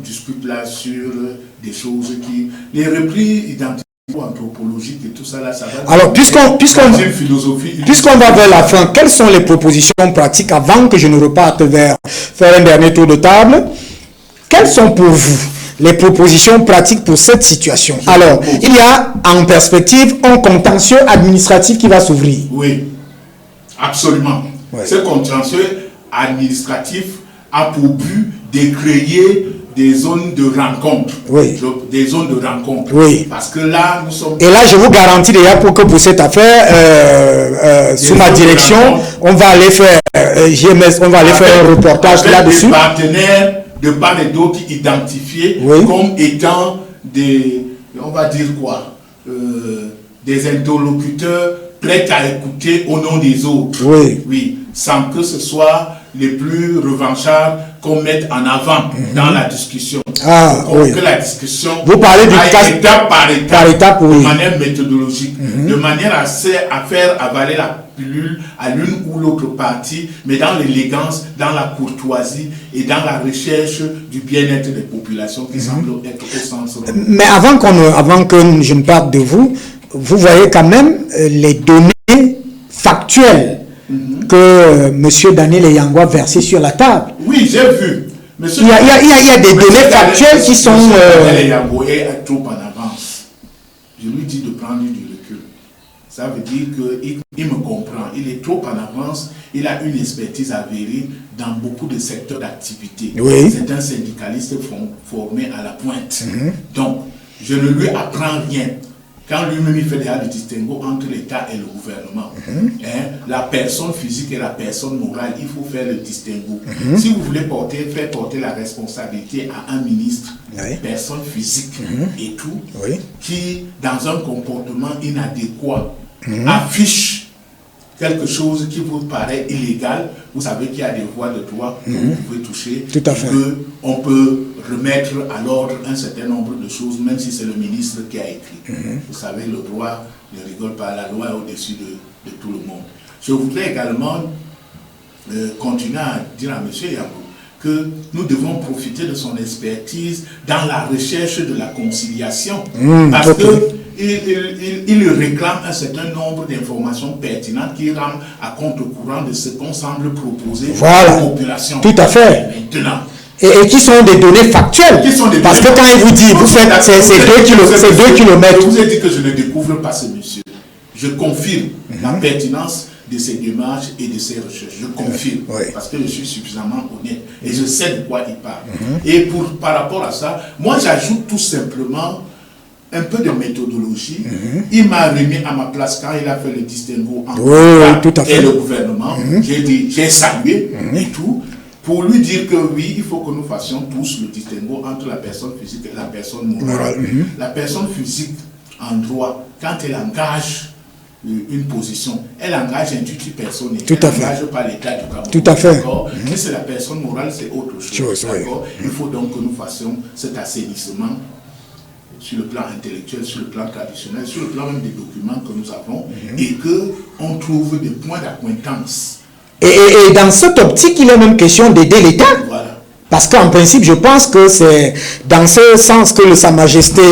discute là sur des choses qui... Les replis identiques anthropologiques et tout ça là, ça va... Alors, puisqu'on va vers la fin, quelles sont les propositions pratiques avant que je ne reparte vers faire un dernier tour de table? Quelles sont pour vous les propositions pratiques pour cette situation? Alors, il y a en perspective un contentieux administratif qui va s'ouvrir. Oui, absolument. Ouais. Ce contentieux administratif a pour but de créer des zones de rencontre. Oui. Des zones de rencontre. Oui. Parce que là, nous sommes... Et là, je vous garantis déjà pour cette affaire, sous ma direction, on va aller faire, on va aller faire un reportage là-dessus. Des partenaires de part et d'autre identifiés comme étant des, on va dire quoi, des interlocuteurs prêts à écouter au nom des autres. Oui. Oui. Sans que ce soit les plus revanchards qu'on mette en avant dans la discussion. Ah, oui. Que la discussion vous parlez du cas étape par étape, oui. de manière méthodologique, de manière à faire avaler la pilule à l'une ou l'autre partie, mais dans l'élégance, dans la courtoisie et dans la recherche du bien-être des populations qui semble être au sens. Mais avant que je ne parte de vous, vous voyez quand même les données factuelles que M. Daniel Eyangou a versées sur la table. Oui, j'ai vu. Il y a des données factuelles qui sont... Daniel Eyangou est trop en avance. Je lui dis de prendre du recul. Ça veut dire qu'il me comprend. Il est trop en avance. Il a une expertise avérée dans beaucoup de secteurs d'activité. Oui. C'est un syndicaliste formé à la pointe. Donc, je ne lui apprends rien. Quand lui-même il fait déjà le distinguo entre l'État et le gouvernement, la personne physique et la personne morale, il faut faire le distinguo. Si vous voulez faire porter la responsabilité à un ministre, personne physique et tout, qui, dans un comportement inadéquat, affiche quelque chose qui vous paraît illégal, vous savez qu'il y a des voies de droit que vous pouvez toucher, tout à fait. On peut remettre à l'ordre un certain nombre de choses, même si c'est le ministre qui a écrit. Vous savez, le droit ne rigole pas, la loi est au-dessus de tout le monde. Je voudrais également continuer à dire à M. Eyangou que nous devons profiter de son expertise dans la recherche de la conciliation, parce qu'il réclame un certain nombre d'informations pertinentes qui rendent à contre-courant de ce qu'on semble proposer à la population. Tout à fait. Maintenant. Et qui sont des données factuelles. Parce que quand il vous dit, vous faites ces 2 kilomètres. Je vous ai dit que je ne découvre pas ce monsieur. Je confirme la pertinence de ses démarches et de ses recherches. Je confirme, parce que je suis suffisamment honnête et je sais de quoi il parle. Et par rapport à ça, moi j'ajoute tout simplement un peu de méthodologie. Il m'a remis à ma place quand il a fait le distinguo entre l'État et le gouvernement. J'ai salué et tout, pour lui dire que oui, il faut que nous fassions tous le distinguo entre la personne physique et la personne morale. La personne physique en droit, quand elle engage une position, elle engage un tutu personnel. Tout à fait. Elle n'engage pas l'État du Cameroun. Tout à fait. Si c'est la personne morale, c'est autre chose. Il faut donc que nous fassions cet assainissement sur le plan intellectuel, sur le plan traditionnel, sur le plan même des documents que nous avons, et qu'on trouve des points d'acquaintance. Et dans cette optique, il est même question d'aider l'État. Voilà. Parce qu'en principe, je pense que c'est dans ce sens que Sa Majesté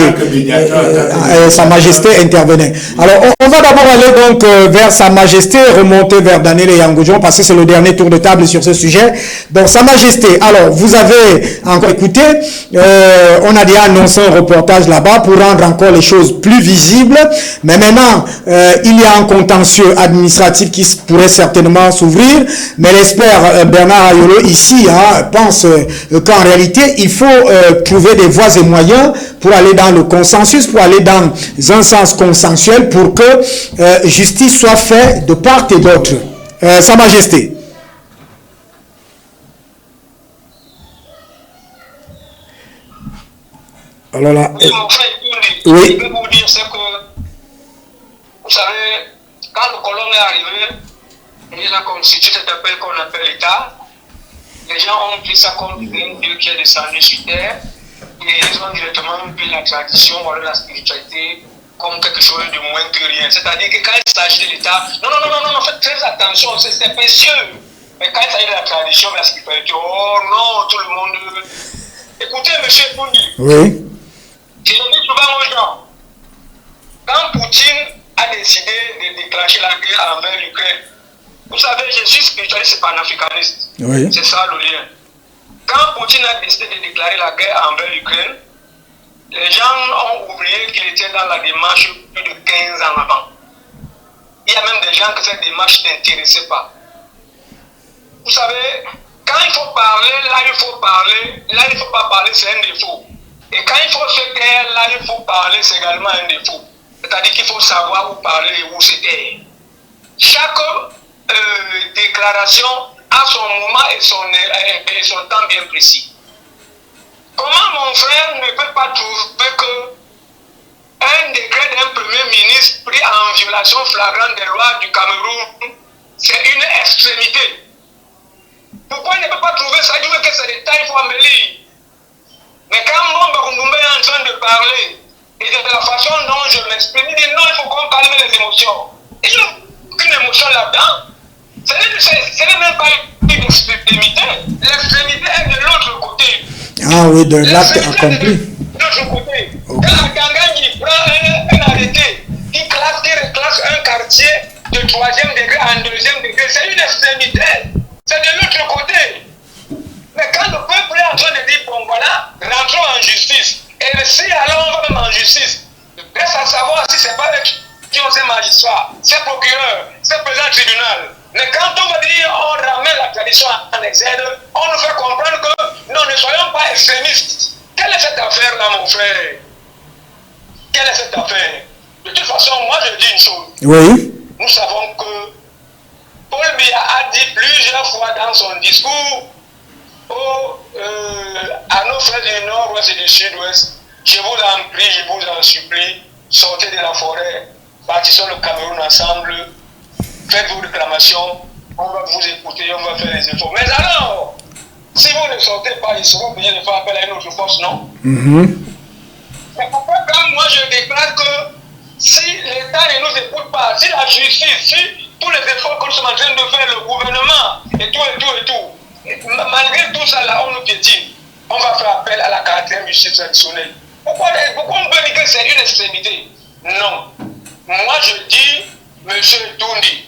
intervenait. Alors, on va d'abord aller donc vers Sa Majesté, remonter vers Daniel Eyangou, parce que c'est le dernier tour de table sur ce sujet. Donc, Sa Majesté, alors, vous avez encore écouté, on a déjà annoncé un reportage là-bas pour rendre encore les choses plus visibles. Mais maintenant, il y a un contentieux administratif qui pourrait certainement s'ouvrir. Mais l'expert Bernard Ayolo, ici, pense qu'en réalité, il faut trouver des voies et moyens pour aller dans le consensus, pour aller dans un sens consensuel pour que justice soit faite de part et d'autre. Sa Majesté. Alors là... Oui, mon frère, je peux vous dire, c'est que, vous savez, quand le colon est arrivé, il a constitué cet appel qu'on appelle l'État. Les gens ont pris ça comme un Dieu qui est descendu sur terre et ils ont directement pris la tradition ou la spiritualité comme quelque chose de moins que rien. C'est-à-dire que quand il s'agit de l'État, non, faites très attention, c'est précieux. Mais quand il s'agit de la tradition, de la spiritualité, oh non, tout le monde... Écoutez, monsieur Poundi, Oui. je le dis souvent aux gens, quand Poutine a décidé de déclencher la guerre envers l'Ukraine, vous savez, je suis spiritualiste et panafricaniste. Oui. C'est ça le lien. Quand Poutine a décidé de déclarer la guerre envers l'Ukraine, les gens ont oublié qu'il était dans la démarche plus de 15 ans avant. Il y a même des gens que cette démarche n'intéressait pas. Vous savez, quand il faut parler, là il faut parler, là il ne faut pas parler, c'est un défaut. Et quand il faut se taire, là il faut parler, c'est également un défaut. C'est-à-dire qu'il faut savoir où parler et où se taire. Chaque déclaration a son moment et son temps bien précis. Comment mon frère ne peut pas trouver que un décret d'un premier ministre pris en violation flagrante des lois du Cameroun, c'est une extrémité? Pourquoi il ne peut pas trouver ça? Il dit que c'est des détails, il faut embellir. Mais quand Momba Koumboumbé est en train de parler, et de la façon dont je m'exprime, il dit non, il faut qu'on calme les émotions. Il n'y a aucune émotion là-dedans. Ce n'est même pas une extrémité. L'extrémité est de l'autre côté. Ah oui, de l'acte accompli. De l'autre côté. Okay. Quand Kanganji prend un arrêté qui reclasse un quartier de 3e degré en 2e degré, c'est une extrémité. C'est de l'autre côté. Mais quand le peuple est en train de dire, bon voilà, rentrons en justice. Et si alors on va même en justice, reste à savoir si c'est pas eux qui ont ces magistrats, ces procureurs, ces présidents de tribunal. Mais quand on va dire on ramène la tradition en exergue, on nous fait comprendre que non, ne soyons pas extrémistes. Quelle est cette affaire-là, mon frère? Quelle est cette affaire? De toute façon, moi je dis une chose. Oui. Nous savons que Paul Biya a dit plusieurs fois dans son discours à nos frères du nord-ouest et du sud-ouest, je vous en prie, je vous en supplie, sortez de la forêt, bâtissons le Cameroun ensemble, faites vos réclamations, on va vous écouter, on va faire les efforts. Mais alors, si vous ne sortez pas, ils seront obligés de faire appel à une autre force, non? C'est pourquoi quand moi je déclare que si l'État ne nous écoute pas, si la justice, si tous les efforts que nous sommes en train de faire, le gouvernement, et tout, malgré tout ça, là, on nous piétine. On va faire appel à la 4e justice traditionnelle. Pourquoi on peut dire que c'est une extrémité? Non. Moi, je dis, monsieur Toundi,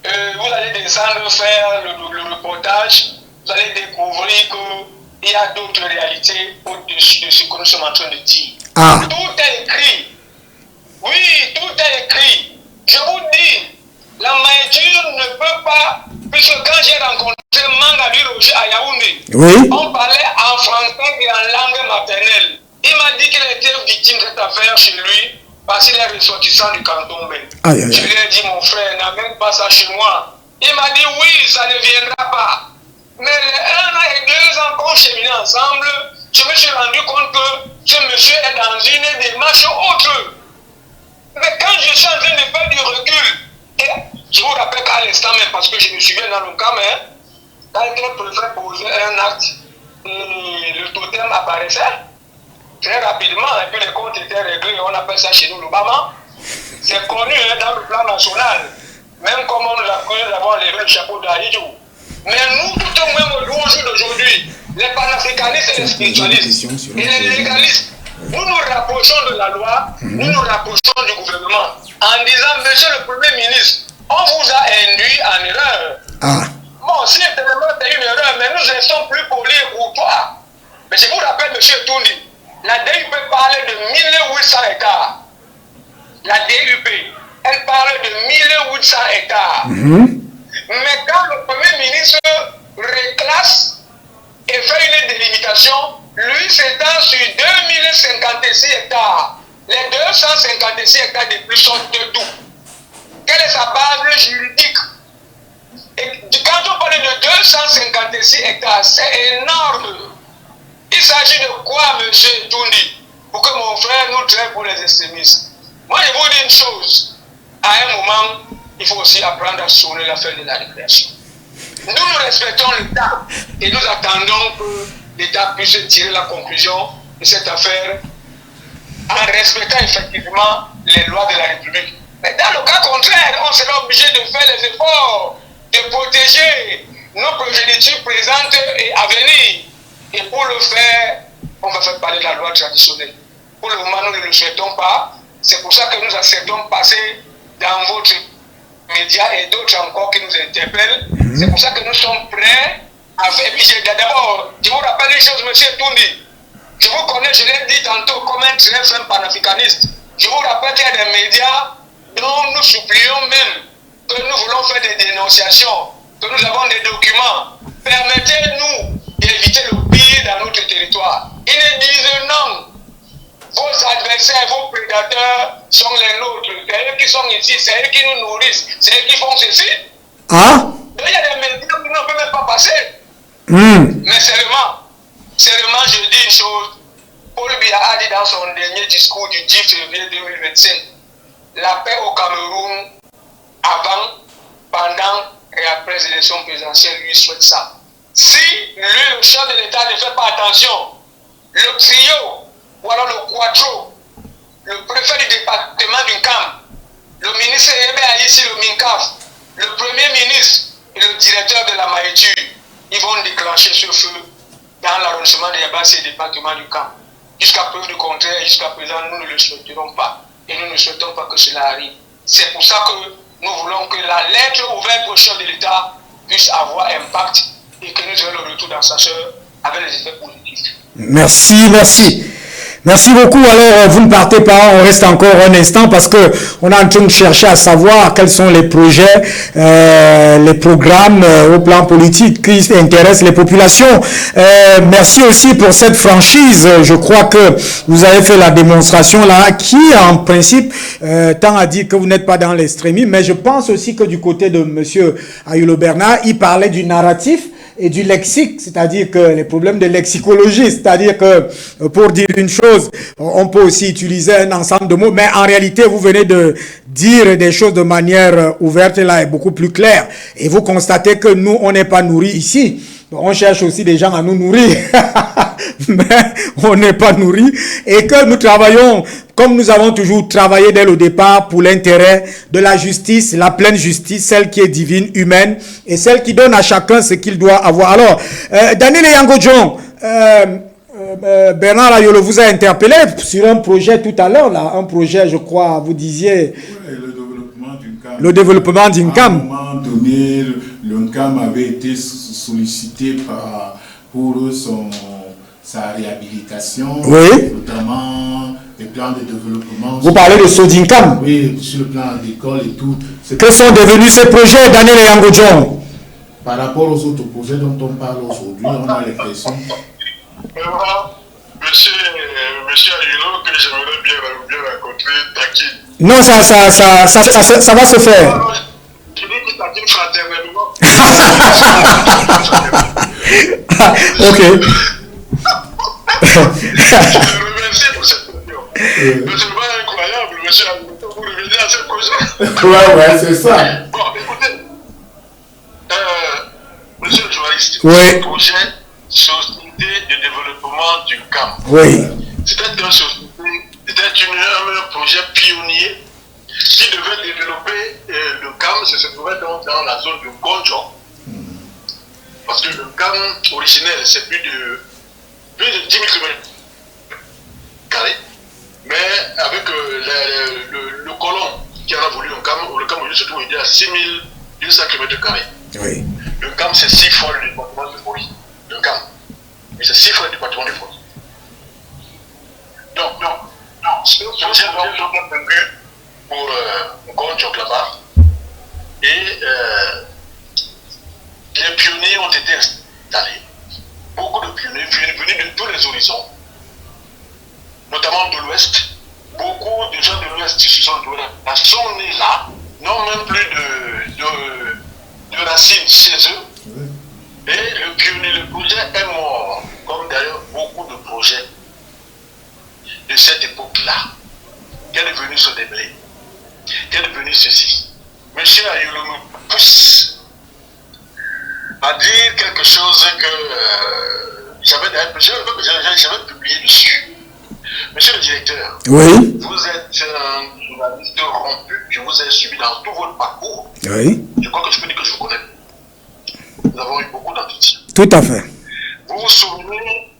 vous allez descendre faire le reportage, vous allez découvrir qu'il y a d'autres réalités au-dessus de ce que nous sommes en train de dire. Ah. Tout est écrit. Oui, tout est écrit. Je vous dis, la maïture ne peut pas, puisque quand j'ai rencontré Mangabi Roger à Yaoundé, oui. On parlait en français et en langue maternelle. Il m'a dit qu'il était victime de cette affaire chez lui parce qu'il est ressortissant du canton Ben. Je lui ai dit, mon frère, n'amène pas ça chez moi. Il m'a dit, oui, ça ne viendra pas. Mais 1 an et 2 ans qu'on cheminait ensemble, je me suis rendu compte que ce monsieur est dans une démarche autre. Mais quand je suis en train de faire du recul, et je vous rappelle qu'à l'instant même, parce que je me souviens dans le cas, mais quand le préfet posait un acte, le totem apparaissait très rapidement, et puis les comptes étaient réglés, on appelle ça chez nous l'Obama. C'est connu dans le plan national, même comme on nous a connu d'avoir levé le chapeau d'Aïdjou. Mais nous, tout au moins au jour d'aujourd'hui, les panafricanistes et les spiritualistes et les légalistes, nous nous rapprochons de la loi, nous nous rapprochons du gouvernement en disant, monsieur le Premier ministre, on vous a induit en erreur. Ah. Bon, si évidemment c'est une erreur, mais nous restons plus polis et courtois. Mais je vous rappelle, monsieur Toundi, la DUP parlait de 1800 hectares. La DUP, elle parle de 1800 hectares. Mais quand le Premier ministre reclasse et fait une délimitation, lui s'étend sur 2056 hectares. Les 256 hectares de plus sont de tout. Quelle est sa base juridique? Et quand on parle de 256 hectares, c'est énorme. Il s'agit de quoi, monsieur Toundi, pour que mon frère nous traite pour les extrémistes? Moi, je vous dis une chose. À un moment, il faut aussi apprendre à sonner la fin de la récréation. Nous respectons l'État et nous attendons que l'État puisse tirer la conclusion de cette affaire en respectant effectivement les lois de la République. Mais dans le cas contraire, on sera obligé de faire les efforts. de protéger nos progénitures présentes et à venir. Et pour le faire, on va faire parler de la loi traditionnelle. Pour le moment, nous ne le souhaitons pas. C'est pour ça que nous acceptons passer dans votre média et d'autres encore qui nous interpellent. C'est pour ça que nous sommes prêts à faire. Et puis d'abord, je vous rappelle une chose, monsieur Toundi. Je vous connais, je l'ai dit tantôt, comme un très fin panafricaniste. Je vous rappelle qu'il y a des médias dont nous supplions même que nous voulons faire des dénonciations, que nous avons des documents. Permettez-nous d'éviter le pire dans notre territoire. Ils ne disent non. Vos adversaires, vos prédateurs sont les nôtres. C'est eux qui sont ici, c'est eux qui nous nourrissent, c'est eux qui font ceci. Ah? Il y a des médias qui ne peuvent même pas passer. Mais seulement, je dis une chose. Paul Biya a dit dans son dernier discours du 10 février 2025, la paix au Cameroun, avant, pendant et après les élections présidentielles, lui souhaite ça. Si lui, le chef de l'État, ne fait pas attention, le trio, ou alors le quattro, le préfet du département du CAM, le ministre Yébé ici, le MINCAF, le premier ministre et le directeur de la Maïtu, ils vont déclencher ce feu dans l'arrondissement de Yabassi et département du CAM. Jusqu'à preuve du contraire, jusqu'à présent, nous ne le souhaiterons pas. Et nous ne souhaitons pas que cela arrive. C'est pour ça que nous voulons que la lettre ouverte au chef de l'État puisse avoir impact et que nous ayons le retour dans sa soeur avec les effets positifs. Merci, merci. Merci beaucoup. Alors, vous ne partez pas, on reste encore un instant parce que on est en train de chercher à savoir quels sont les projets, les programmes au plan politique qui intéressent les populations. Merci aussi pour cette franchise. Je crois que vous avez fait la démonstration là, qui en principe tend à dire que vous n'êtes pas dans l'extrémisme, mais je pense aussi que du côté de Monsieur Ayulo Bernard, il parlait du narratif et du lexique, c'est-à-dire que les problèmes de lexicologie, c'est-à-dire que pour dire une chose, on peut aussi utiliser un ensemble de mots, mais en réalité, vous venez de dire des choses de manière ouverte là et beaucoup plus claire. Et vous constatez que nous, on n'est pas nourris ici. On cherche aussi des gens à nous nourrir, mais on n'est pas nourris et que nous travaillons comme nous avons toujours travaillé dès le départ pour l'intérêt de la justice, la pleine justice, celle qui est divine, humaine et celle qui donne à chacun ce qu'il doit avoir. Alors, Daniel Yango-John, Bernard Ayulo vous a interpellé sur un projet tout à l'heure, là, un projet, je crois, vous disiez... Oui, le développement d'une CAM. Le développement d'une CAM. À un moment donné, le CAM avait été sollicité pour sa réhabilitation, oui. Notamment les plans de développement. Vous parlez de Sodincam? Oui, sur le plan agricole et tout. Que sont devenus ces projets, Daniel Yango-John? Par rapport aux autres projets dont on parle aujourd'hui, on a l'impression... Monsieur Ayulo, que j'aimerais bien rencontrer, Taki. Non, ça va se faire. Je dis que Taki fraternellement. Ok. Je le remercie pour cette question. Mais c'est pas incroyable, monsieur Ayulo, vous revenez à ce projet. Ouais, c'est ça. Bon, écoutez, monsieur le journaliste, oui. Ce projet Société de développement du CAM. Oui. C'était un projet pionnier qui devait développer le CAM, se trouvait donc dans la zone de Gonjon. Parce que le CAM originel, c'est plus de 10 000 km². Mais avec le colon qui en a voulu un CAM, le CAM aujourd'hui se trouve à 6 200 km². Oui. Le CAM, c'est 6 fois le département de Fori. Le CAM. Mais c'est 6 fois le département de Fori. Donc, ce projet est prévu pour Gonjok là-bas. Et les pionniers ont été installés. Beaucoup de pionniers venus de tous les horizons, notamment de l'Ouest. Beaucoup de gens de l'Ouest qui sont nés là, n'ont même plus de racines chez eux. Et le projet est mort, comme d'ailleurs beaucoup de projets de cette époque-là. Quel est venu se déblai? Quel est venu ceci? Monsieur Ayulo me pousse à dire quelque chose que j'avais publié dessus. Monsieur le directeur, oui. Vous êtes un journaliste rompu, je vous ai suivi dans tout votre parcours. Oui. Je crois que je peux dire que je vous connais avons eu beaucoup d'entretiens. Tout à fait. Vous vous souvenez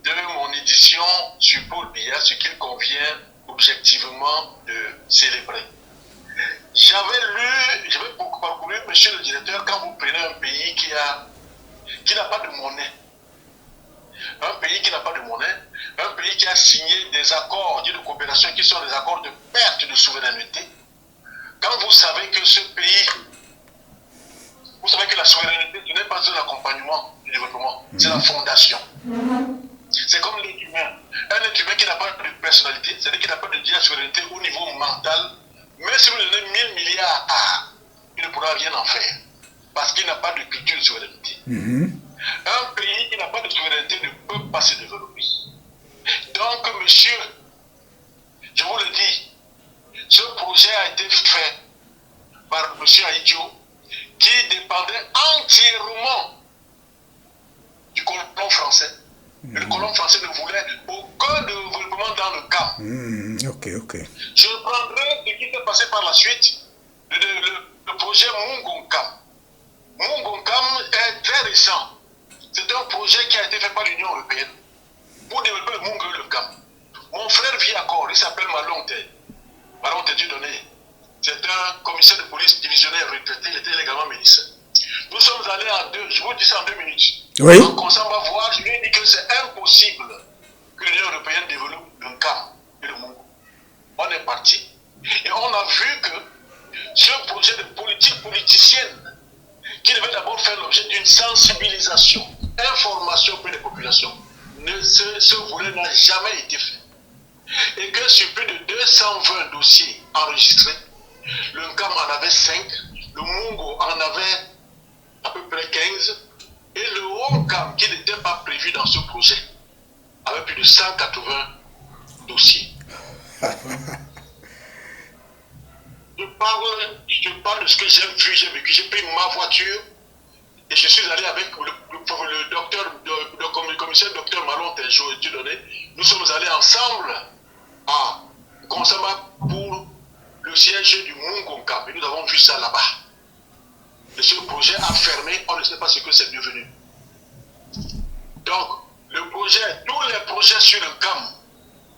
de mon édition sur Paul Biya, ce qu'il convient objectivement de célébrer. J'avais beaucoup parcouru, monsieur le directeur, quand vous prenez un pays qui n'a pas de monnaie, un pays qui n'a pas de monnaie, un pays qui a signé des accords de coopération qui sont des accords de perte de souveraineté, quand vous savez que ce pays, vous savez que la souveraineté, ce n'est pas un accompagnement du développement, c'est la fondation. C'est comme l'être humain. Un être humain qui n'a pas de personnalité, c'est-à-dire qui n'a pas de souveraineté au niveau mental, même si vous lui donnez 1000 milliards, il ne pourra rien en faire. Parce qu'il n'a pas de culture de souveraineté. Un pays qui n'a pas de souveraineté ne peut pas se développer. Donc, monsieur, je vous le dis, ce projet a été fait par monsieur Ahidjo, qui dépendait entièrement du colon français. Le colon français ne voulait aucun développement dans le camp. Ok. Je prendrai ce qui s'est passé par la suite, le projet Mungonkam. Mungonkam est très récent. C'est un projet qui a été fait par l'Union européenne pour développer le Mungo et le Kam. Mon frère vit à Corps, il s'appelle Malonte Dieudonné. C'est un commissaire de police divisionnaire retraité, il était également ministre. Nous sommes allés je vous dis ça en 2 minutes. Oui. Donc on s'en va voir, je lui ai dit que c'est impossible que l'Union européenne développe le Kam et le Mungo. On est parti. Et on a vu que ce projet de politique politicienne, qui devait d'abord faire l'objet d'une sensibilisation, information pour les populations, ce volet n'a jamais été fait. Et que sur plus de 220 dossiers enregistrés, le Nkam en avait 5, le Mungo en avait à peu près 15, et le Hongkam, qui n'était pas prévu dans ce projet, avait plus de 180 dossiers. Je parle de ce que j'ai vu, j'ai vécu. J'ai pris ma voiture et je suis allé avec le docteur, le commissaire docteur Malonte Dieudonné. Nous sommes allés ensemble à Konsama pour le siège du Mungonkam. Et nous avons vu ça là-bas. Et ce projet a fermé, on ne sait pas ce que c'est devenu. Donc, tous les projets sur le Kam,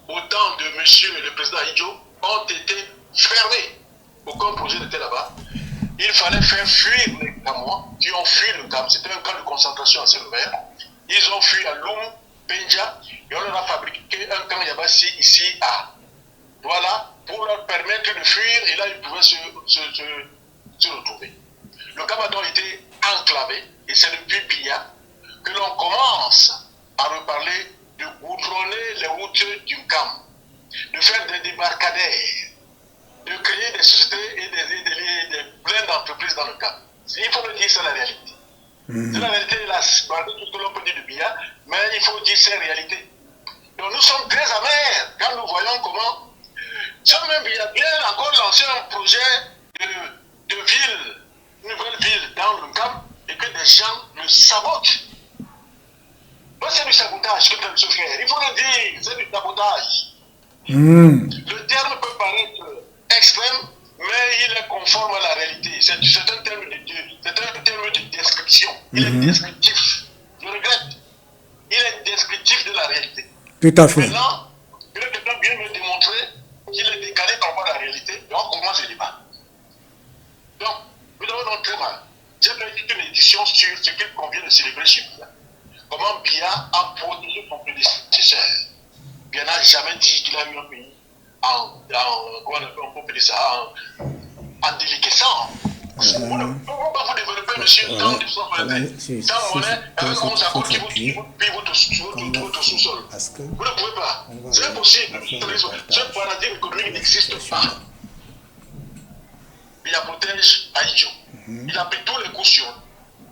au temps de monsieur le président Ahidjo, ont été fermés. Aucun projet n'était là-bas. Il fallait faire fuir les Kamois qui ont fui le Kam. C'était un camp de concentration à ciel ouvert. Ils ont fui à Loum, Benja, et on leur a fabriqué un camp Yabassi ici à. Voilà, pour leur permettre de fuir, et là ils pouvaient se retrouver. Le Kam a donc été enclavé, et c'est depuis Biya que l'on commence à reparler de goudronner les routes du Kam, de faire des débarcadères, de créer des sociétés et plein d'entreprises dans le Kam. Il faut le dire, c'est la réalité. C'est la réalité, malgré tout ce que l'on peut dire de Biya, mais il faut dire c'est la réalité. Donc nous sommes très amers quand nous voyons comment même Biya bien encore lancé un projet de ville, une nouvelle ville dans le Kam, et que des gens le sabotent. C'est du sabotage que se faire. Il faut le dire, c'est du sabotage. Le terme peut paraître extrême, mais il est conforme à la réalité. C'est un terme de description. Il est descriptif. Je regrette. Il est descriptif de la réalité. Tout à fait. Maintenant, quelqu'un vient me démontrer qu'il est décalé par rapport à la réalité, et on commence le débat. Donc, nous devons donc très mal. J'ai fait une édition sur ce qu'il convient de célébrer chez Biya. Comment Biya a protégé son prédécesseur. Biya n'a jamais dit qu'il a eu un pays en déliquescent. Vous ne pouvez pas vous développer, monsieur, sans monnaie, avec 11 accords qui vous pillent votre sous-sol. Vous ne pouvez pas. C'est impossible. Ce paradigme économique n'existe pas. Biya protège Ahidjo. Il a pris tous les cautions.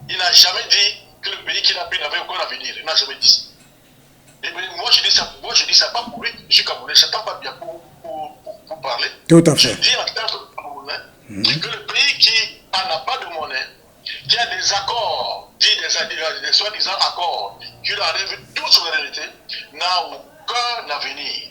Il n'a jamais dit que le pays qu'il a pris n'avait aucun avenir. Il n'a jamais dit ça. Et bien, moi je dis ça pas pour lui. Je suis Camerounais, je n'attends pas bien pour parler. Tout à fait. Je dis en tant que Camerounais que le pays qui n'a pas de monnaie, qui a des accords, des soi-disant accords, qui leur enlèvent toute souveraineté, n'a aucun avenir.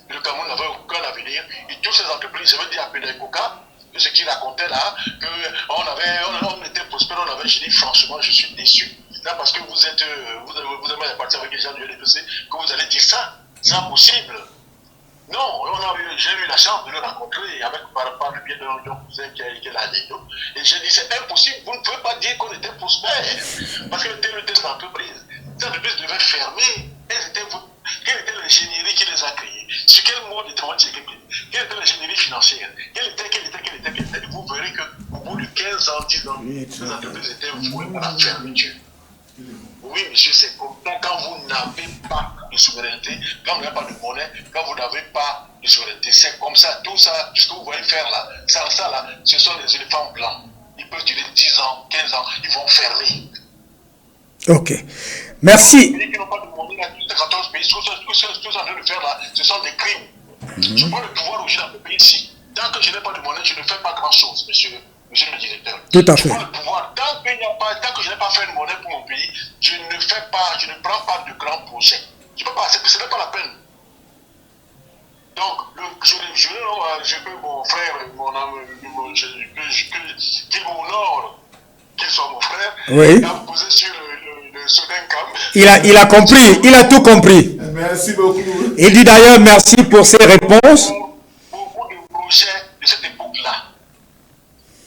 Le Cameroun n'avait aucun avenir. Et toutes ces entreprises, je veux dire à Pédaïkoka, de ce qu'il racontait là, qu'on était prospère, on avait, je dis franchement, je suis déçu. Là, parce que vous avez parti avec les gens du LDPC, que vous allez dire ça. C'est impossible. Non, j'ai eu la chance de le rencontrer par le biais de mon cousin qui est là. Et j'ai dit, c'est impossible, vous ne pouvez pas dire qu'on était prospère. Parce que telle entreprise, cette entreprise devait fermer. Quelle était l'ingénierie qui les a créés? Sur quel mode de travail? Quelle était l'ingénierie financière? Quelle était? Vous verrez qu'au bout de 15 ans, 10 ans, ces entreprises étaient vouées à la fermeture. Oui, monsieur, c'est comme ça. Quand vous n'avez pas de souveraineté, quand vous n'avez pas de monnaie, quand vous n'avez pas de souveraineté, c'est comme ça. Tout ça, tout ce que vous voyez faire là, ça là, ce sont les éléphants blancs. Ils peuvent durer 10 ans, 15 ans, ils vont fermer. Ok. Merci. Les pays qui n'ont pas de monnaie, là, tous les 14 pays, tout ça en train de faire là, ce sont des crimes. Je prends le pouvoir aujourd'hui dans le pays ici. Tant que je n'ai pas de monnaie, je ne fais pas grand-chose, monsieur le directeur. Tout à fait. Je prends le pouvoir. Tant que je n'ai pas fait de monnaie pour mon pays, je ne prends pas de grands projets. Je ne peux pas, ce n'est pas la peine. Donc, je peux mon frère, mon âme, qu'il m'honore, qu'il soit mon frère, oui. Il a posé sur le Sodencam. Il a compris, il a tout compris. Merci beaucoup. Il dit d'ailleurs merci pour ses réponses. Beaucoup de projets de cette époque-là.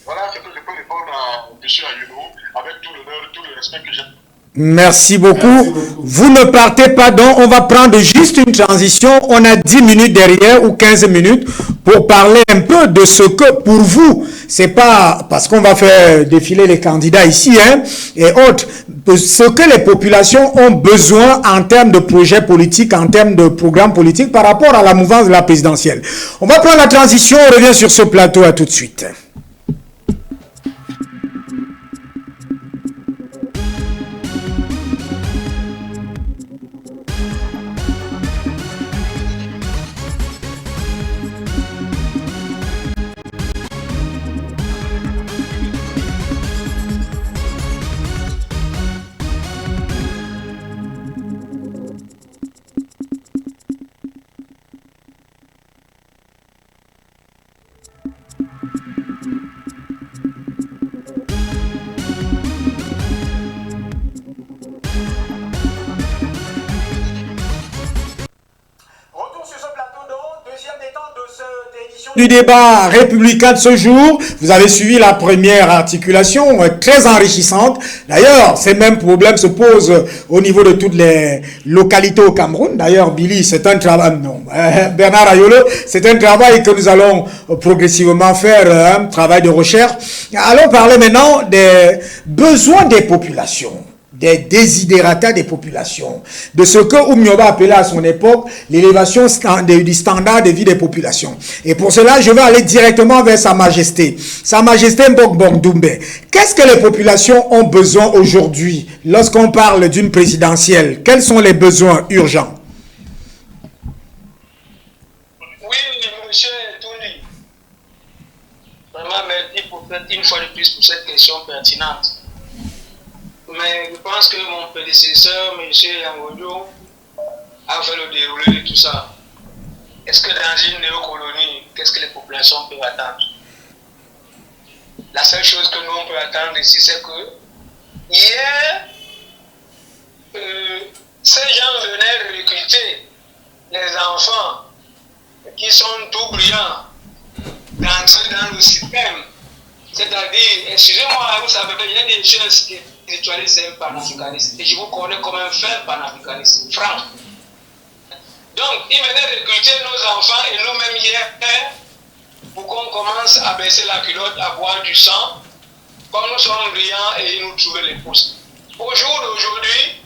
Voilà ce que je peux répondre à M. Ayuno avec tout l'honneur, tout le respect que j'ai. Merci beaucoup. Vous ne partez pas donc, on va prendre juste une transition. On a 10 minutes derrière ou 15 minutes pour parler un peu de ce que pour vous, c'est pas parce qu'on va faire défiler les candidats ici et autres, ce que les populations ont besoin en termes de projets politiques, en termes de programmes politiques par rapport à la mouvance de la présidentielle. On va prendre la transition, on revient sur ce plateau, à tout de suite. Du débat républicain de ce jour, vous avez suivi la première articulation très enrichissante. D'ailleurs, ces mêmes problèmes se posent au niveau de toutes les localités au Cameroun. D'ailleurs, Billy, c'est un travail, Bernard Ayolo, c'est un travail que nous allons progressivement faire, un travail de recherche. Allons parler maintenant des besoins des populations, des désidérata des populations, de ce que Oumioba appelait à son époque l'élévation du standard de vie des populations. Et pour cela, je vais aller directement vers Sa Majesté. Sa Majesté Mbok Doumbé. Qu'est-ce que les populations ont besoin aujourd'hui lorsqu'on parle d'une présidentielle? Quels sont les besoins urgents? Oui, monsieur Toundi. Vraiment, merci pour une fois de plus pour cette question pertinente. Mais je pense que mon prédécesseur, M. Yangodio, a fait le déroulé de tout ça. Est-ce que dans une néocolonie, qu'est-ce que les populations peuvent attendre? La seule chose que nous on peut attendre ici, c'est que hier, ces gens venaient recruter les enfants qui sont tout brillants d'entrer dans le système. C'est-à-dire, excusez-moi, vous savez, il y a des choses qui spiritualistes et panafricanistes. Et je vous connais comme un frère panafricaniste, franc. Donc, ils venaient recruter nos enfants et nous-mêmes hier pour qu'on commence à baisser la culotte, à boire du sang. Comme nous sommes brillants et ils nous trouvent les postes. Au jour d'aujourd'hui,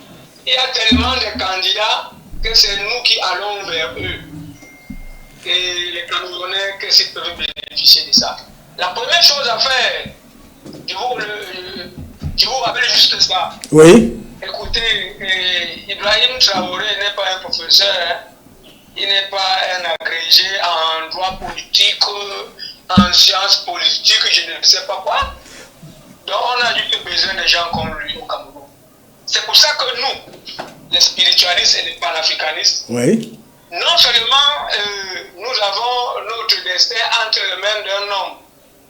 il y a tellement de candidats que c'est nous qui allons vers eux. Et les Camerounais, qu'est-ce qu'ils peuvent bénéficier de ça? La première chose à faire, je vous rappelle juste ça. Oui. Écoutez, Ibrahim Traoré n'est pas un professeur, il n'est pas un agrégé en droit politique, en sciences politiques, je ne sais pas quoi. Donc on a juste besoin de gens comme lui au Cameroun. C'est pour ça que nous, les spiritualistes et les panafricanistes, oui, non seulement nous avons notre destin entre les mains d'un homme,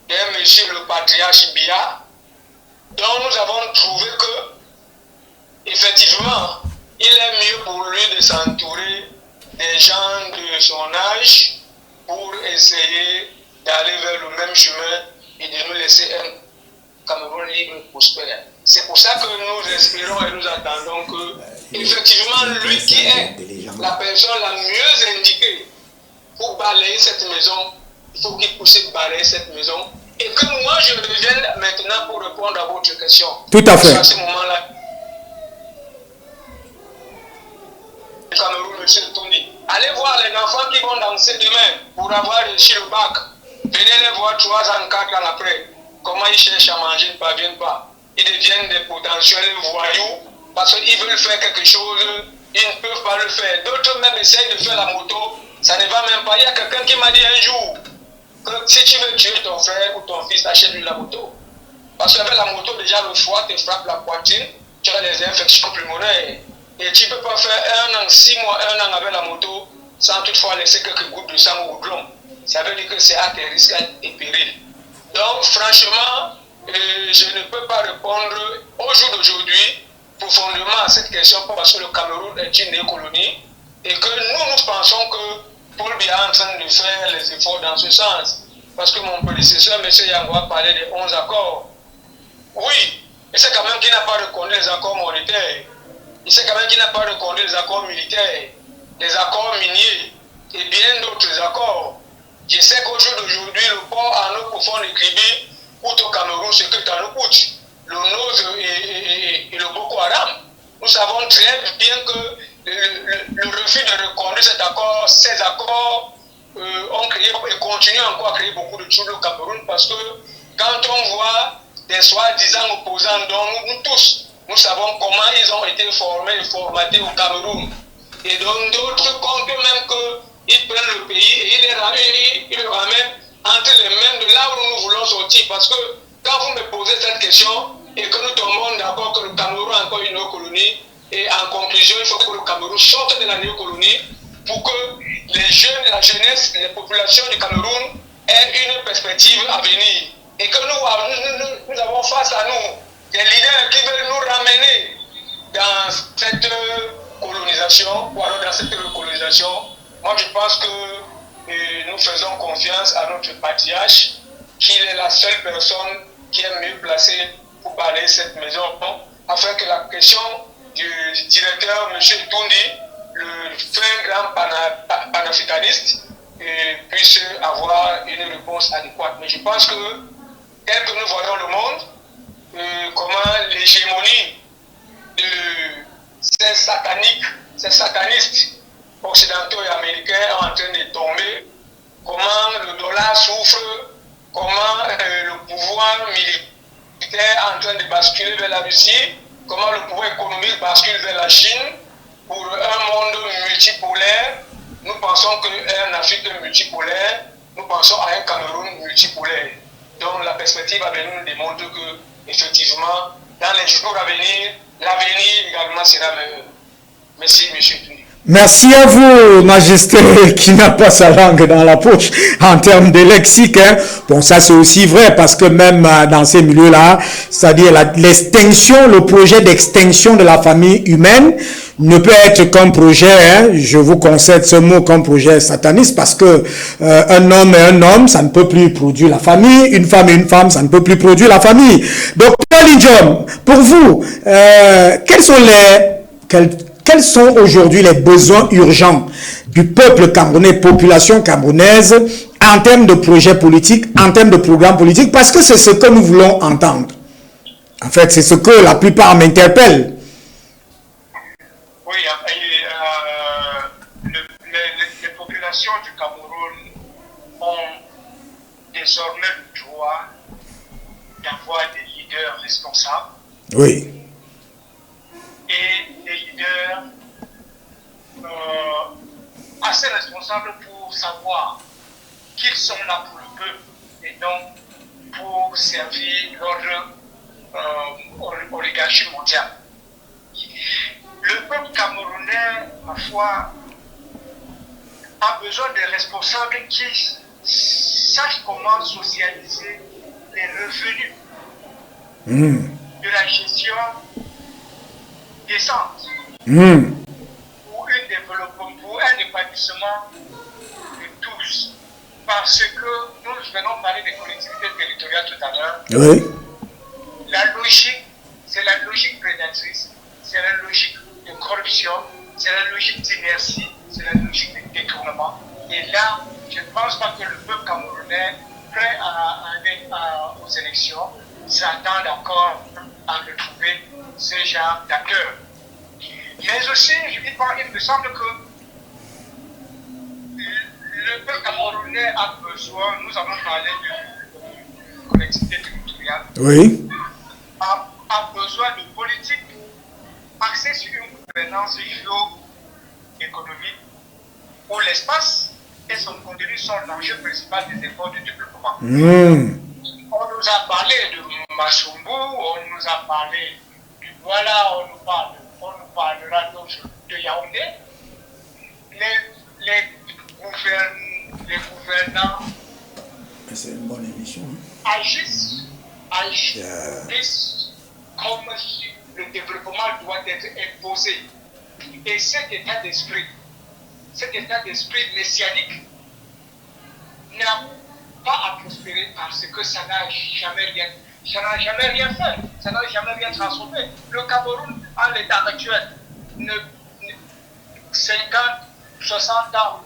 d'un monsieur le patriarche Biya, dont nous avons trouvé que, effectivement, il est mieux pour lui de s'entourer des gens de son âge pour essayer d'aller vers le même chemin et de nous laisser un Cameroun libre et prospère. C'est pour ça que nous espérons et nous attendons que, effectivement, lui qui est la personne la mieux indiquée pour balayer cette maison, il faut qu'il puisse balayer cette maison. Et que moi, je revienne maintenant pour répondre à votre question. Tout à fait. À ce moment-là, Cameroun, monsieur Tondi, allez voir les enfants qui vont danser demain pour avoir réussi le bac. Venez les voir 3 ans, 4 ans après. Comment ils cherchent à manger, ils ne parviennent pas. Ils deviennent des potentiels voyous parce qu'ils veulent faire quelque chose, ils ne peuvent pas le faire. D'autres même essayent de faire la moto, ça ne va même pas. Il y a quelqu'un qui m'a dit un jour que si tu veux tuer ton frère ou ton fils, achète-lui la moto. Parce qu'avec la moto, déjà le foie te frappe la poitrine, tu as des infections pulmonaires. Et tu ne peux pas faire 1 an, 6 mois, 1 an avec la moto sans toutefois laisser quelques gouttes de sang ou de l'homme. Ça veut dire que c'est à tes risques et périls. Donc franchement, je ne peux pas répondre au jour d'aujourd'hui profondément à cette question parce que le Cameroun est une néocolonie et que nous pensons que Paul Biya est en train de faire les efforts dans ce sens. Parce que mon prédécesseur, M. Yangoua, parlait des 11 accords. Oui, mais c'est quand même qu'il n'a pas reconnu les accords monétaires. Il sait quand même qu'il n'a pas reconnu les accords militaires, les accords miniers et bien d'autres accords. Je sais qu'au jour d'aujourd'hui, le port en eau profonde de Kribi coûte au Cameroun ce que ça nous coûte. Le Nose et le Boko Haram. Nous savons très bien que le refus de reconduire ces accords ont créé et continuent encore à créer beaucoup de troubles au Cameroun parce que quand on voit des soi-disant opposants dont nous tous, nous savons comment ils ont été formés et formatés au Cameroun. Et donc d'autres comptent même qu'ils prennent le pays et ils le ramènent entre les mains de là où nous voulons sortir. Parce que quand vous me posez cette question et que nous tombons d'accord que le Cameroun est encore une néocolonie, et en conclusion, il faut que le Cameroun sorte de la néocolonie pour que les jeunes, la jeunesse, les populations du Cameroun aient une perspective à venir. Et que nous avons face à nous des leaders qui veulent nous ramener dans cette colonisation ou alors dans cette recolonisation. Moi, je pense que nous faisons confiance à notre patriarche, qu'il est la seule personne qui est mieux placée pour balayer cette maison, afin que la question du directeur, M. Toundi, le fin grand panafricaniste, puisse avoir une réponse adéquate. Mais je pense que, tel que nous voyons le monde, comment l'hégémonie de ces satanistes occidentaux et américains est en train de tomber, comment le dollar souffre, comment le pouvoir militaire est en train de basculer vers la Russie, comment le pouvoir économique bascule vers la Chine pour un monde multipolaire. Nous pensons qu'un Afrique multipolaire, nous pensons à un Cameroun multipolaire. Donc la perspective à venir nous démontre que, effectivement, dans les jours à venir, l'avenir également sera meilleur. Merci, M. Toundi. Merci à vous, Majesté, qui n'a pas sa langue dans la poche en termes de lexique. Hein. Bon, ça c'est aussi vrai parce que même dans ces milieux-là, c'est-à-dire l'extinction, le projet d'extinction de la famille humaine ne peut être qu'un projet, hein, je vous concède ce mot, comme projet sataniste parce que un homme et un homme, ça ne peut plus produire la famille, une femme et une femme, ça ne peut plus produire la famille. Donc, Lidjom, pour vous, quels sont aujourd'hui les besoins urgents du peuple camerounais, population camerounaise, en termes de projets politiques, en termes de programmes politiques, parce que c'est ce que nous voulons entendre. En fait, c'est ce que la plupart m'interpellent. Oui, les populations du Cameroun ont désormais le droit d'avoir des leaders responsables. Oui. Et des leaders assez responsables pour savoir qu'ils sont là pour le peuple et donc pour servir leur oligarchie mondiale. Le peuple camerounais, ma foi, a besoin de responsables qui sachent comment socialiser les revenus de la gestion décente pour un développement, pour un épanouissement de tous. Parce que nous venons parler des collectivités territoriales tout à l'heure. Oui. La logique, c'est la logique prédatrice, c'est la logique de corruption, c'est la logique d'inertie, c'est la logique de détournement. Et là, je ne pense pas que le peuple camerounais, prêt à aller aux élections, s'attend encore à retrouver ce genre d'acteurs. Mais aussi, il me semble que le peuple camerounais a besoin, nous avons parlé de collectivité territoriale, Oui. a besoin de politique axée sur une gouvernance géoéconomique où l'espace et son contenu sont l'enjeu principal des efforts de développement. On nous a parlé de Massumbu, on nous a parlé du Douala, on nous parlera de Yaoundé. Les gouvernants c'est une bonne émission. agissent comme si le développement doit être imposé. Et cet état d'esprit messianique n'a pas à prospérer parce que ça n'a jamais rien fait, ça n'a jamais rien transformé. Le Cameroun, en l'état actuel, 50, 60 ans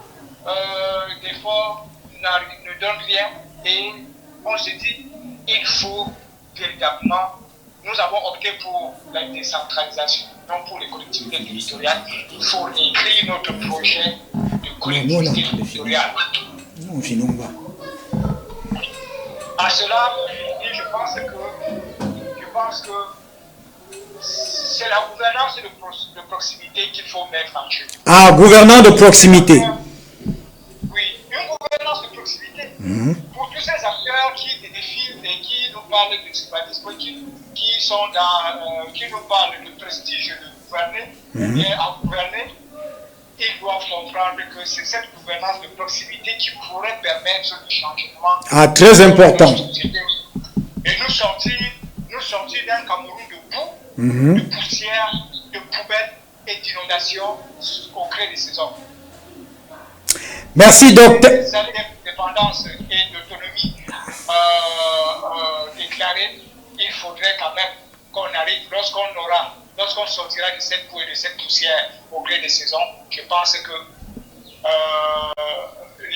d'efforts ne donne rien et on se dit il faut véritablement, nous avons opté pour la décentralisation, non pour les collectivités territoriales. Il faut écrire notre projet de collectivité territoriale. Non, sinon on va. À cela, je pense que c'est la gouvernance de proximité qu'il faut mettre en jeu. Ah, gouvernance de proximité. Oui, une gouvernance de proximité. Pour tous ces acteurs qui défilent et qui nous parlent de tribalisme, qui nous parlent de prestige de gouverner et à gouverner, ils doivent comprendre que c'est cette gouvernance de proximité qui pourrait permettre le changement. Ah, très important. Et nous sortir d'un Cameroun de boue, de poussière, de poubelles et d'inondations au gré des saisons. Merci, docteur. Cette indépendance et d'autonomie déclarée, il faudrait quand même qu'on arrive, lorsqu'on sortira de cette boue et de cette poussière au gré des saisons, je pense que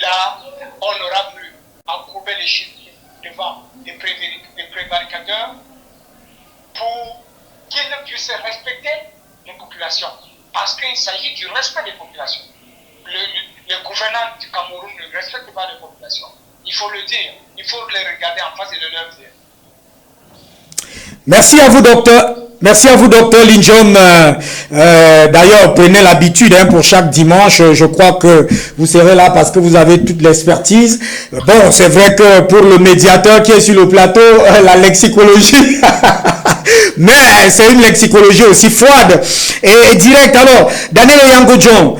là, on n'aura plus à courber les chiffres devant des prévaricateurs pour qu'ils ne puissent respecter les populations. Parce qu'il s'agit du respect des populations. Les gouvernants du Cameroun ne respectent pas les populations. Il faut le dire. Il faut les regarder en face et de leur dire. Merci à vous, docteur. Merci à vous, docteur Linjom. D'ailleurs, prenez l'habitude pour chaque dimanche. Je crois que vous serez là parce que vous avez toute l'expertise. Bon, c'est vrai que pour le médiateur qui est sur le plateau, la lexicologie, mais c'est une lexicologie aussi froide et directe. Alors, Daniel Yangodjon,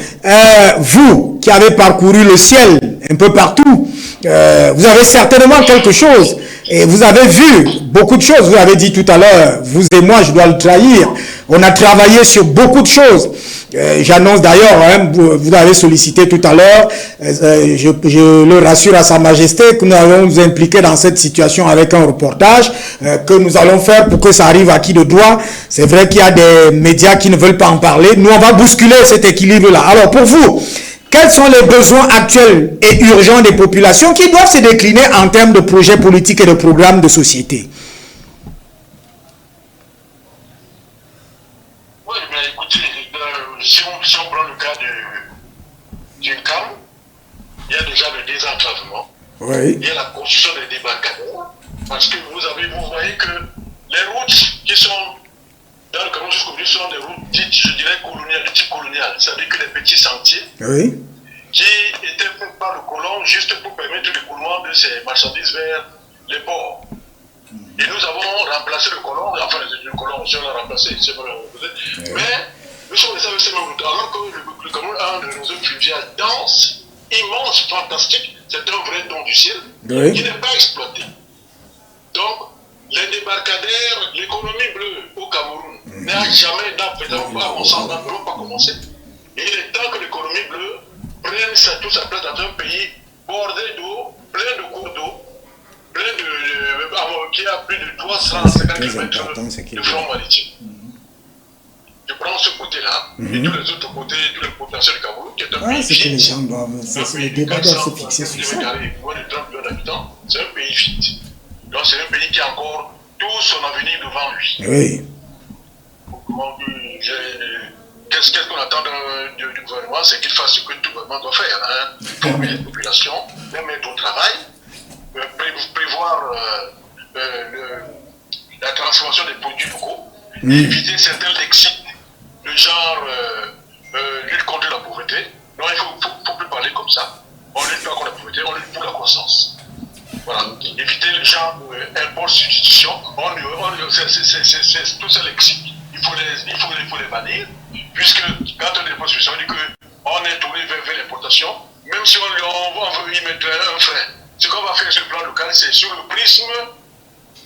vous qui avez parcouru le ciel un peu partout, vous avez certainement quelque chose. Et vous avez vu beaucoup de choses, vous avez dit tout à l'heure, vous et moi, je dois le trahir. On a travaillé sur beaucoup de choses. J'annonce d'ailleurs, vous avez sollicité tout à l'heure, je le rassure à Sa Majesté que nous allons nous impliquer dans cette situation avec un reportage que nous allons faire pour que ça arrive à qui de droit. C'est vrai qu'il y a des médias qui ne veulent pas en parler. Nous, on va bousculer cet équilibre-là. Alors pour vous, quels sont les besoins actuels et urgents des populations qui doivent se décliner en termes de projets politiques et de programmes de société? Oui, mais écoutez, si on prend le cas d'une CAM, il y a déjà le désenclavement, oui. Il y a la construction des débarcadères, parce que vous voyez que les routes qui sont dans le Cameroun jusqu'au bout sont des routes dites, je dirais, coloniales, de type colonial, c'est-à-dire que les petits sentiers oui. qui étaient faits par le colon juste pour permettre l'écoulement de ces marchandises vers les ports. Et nous avons remplacé le colon, enfin le colon, on l'a remplacé, c'est pas oui. Mais nous sommes restés avec ces mêmes routes, alors que le Cameroun a un réseau fluvial dense, immense, fantastique, c'est un vrai don du ciel, oui. Qui n'est pas exploité. Donc les débarcadères, l'économie bleue au Cameroun n'a jamais, à mon sens, n'a vraiment pas commencé. Et il est temps que l'économie bleue prenne toute sa place dans un pays bordé d'eau, plein de cours d'eau, qui a plus de 350 km de front maritime. Je prends ce côté-là, et tous les autres côtés, tous les potentiels du Cameroun, qui est un pays vide. C'est le débat doit se fixer sur ça. Moins de 30 millions d'habitants, c'est un pays vide. Donc c'est un pays qui a encore tout son avenir devant lui. Oui. Qu'est-ce qu'on attend du gouvernement? C'est qu'il fasse ce que tout gouvernement doit faire. Hein. Former les populations, les mettre au travail, prévoir la transformation des produits locaux, et éviter certains lexiques de genre lutte contre la pauvreté. Non, il ne faut plus parler comme ça. On lutte pas contre la pauvreté, on lutte pour la croissance. Voilà. Éviter le genre import substitution. C'est tout ça lexique. Il faut les bannir, puisque quand on dépose substitution, on dit qu'on est tourné vers l'importation, même si on veut y mettre un frein. Ce qu'on va faire sur le plan local, c'est sur le prisme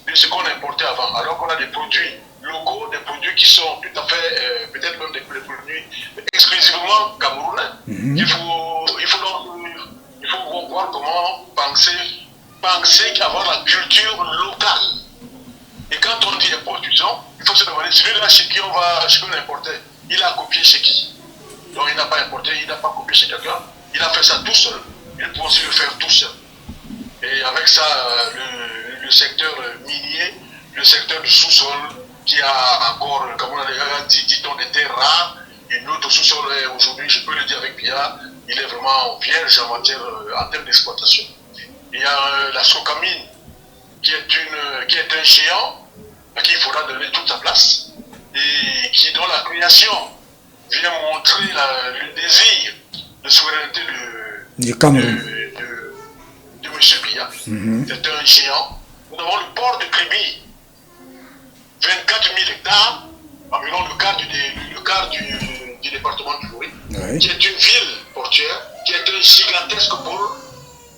de ce qu'on a importé avant. Alors qu'on a des produits locaux, des produits qui sont tout à fait, peut-être même des produits exclusivement camerounais. Il faut voir comment penser qu'avoir la culture locale. Et quand on dit importation, il faut se demander, celui-là chez qui on a importé, il a copié chez qui? Donc il n'a pas importé, il n'a pas copié chez quelqu'un, il a fait ça tout seul, il peut aussi le faire tout seul. Et avec ça, le secteur minier, le secteur du sous-sol, qui a encore, comme on a dit-on, des terres rares, et notre sous-sol, aujourd'hui, je peux le dire avec Pierre, il est vraiment vierge en termes d'exploitation. Il y a la Socamine, qui est un géant, à qui il faudra donner toute sa place, et dont la création vient montrer le désir de souveraineté du Cameroun. De M. Biya. C'est un géant. Nous avons le port de Kribi, 24 000 hectares, environ le quart du département du Louri, qui est une ville portuaire, qui est un gigantesque pôle.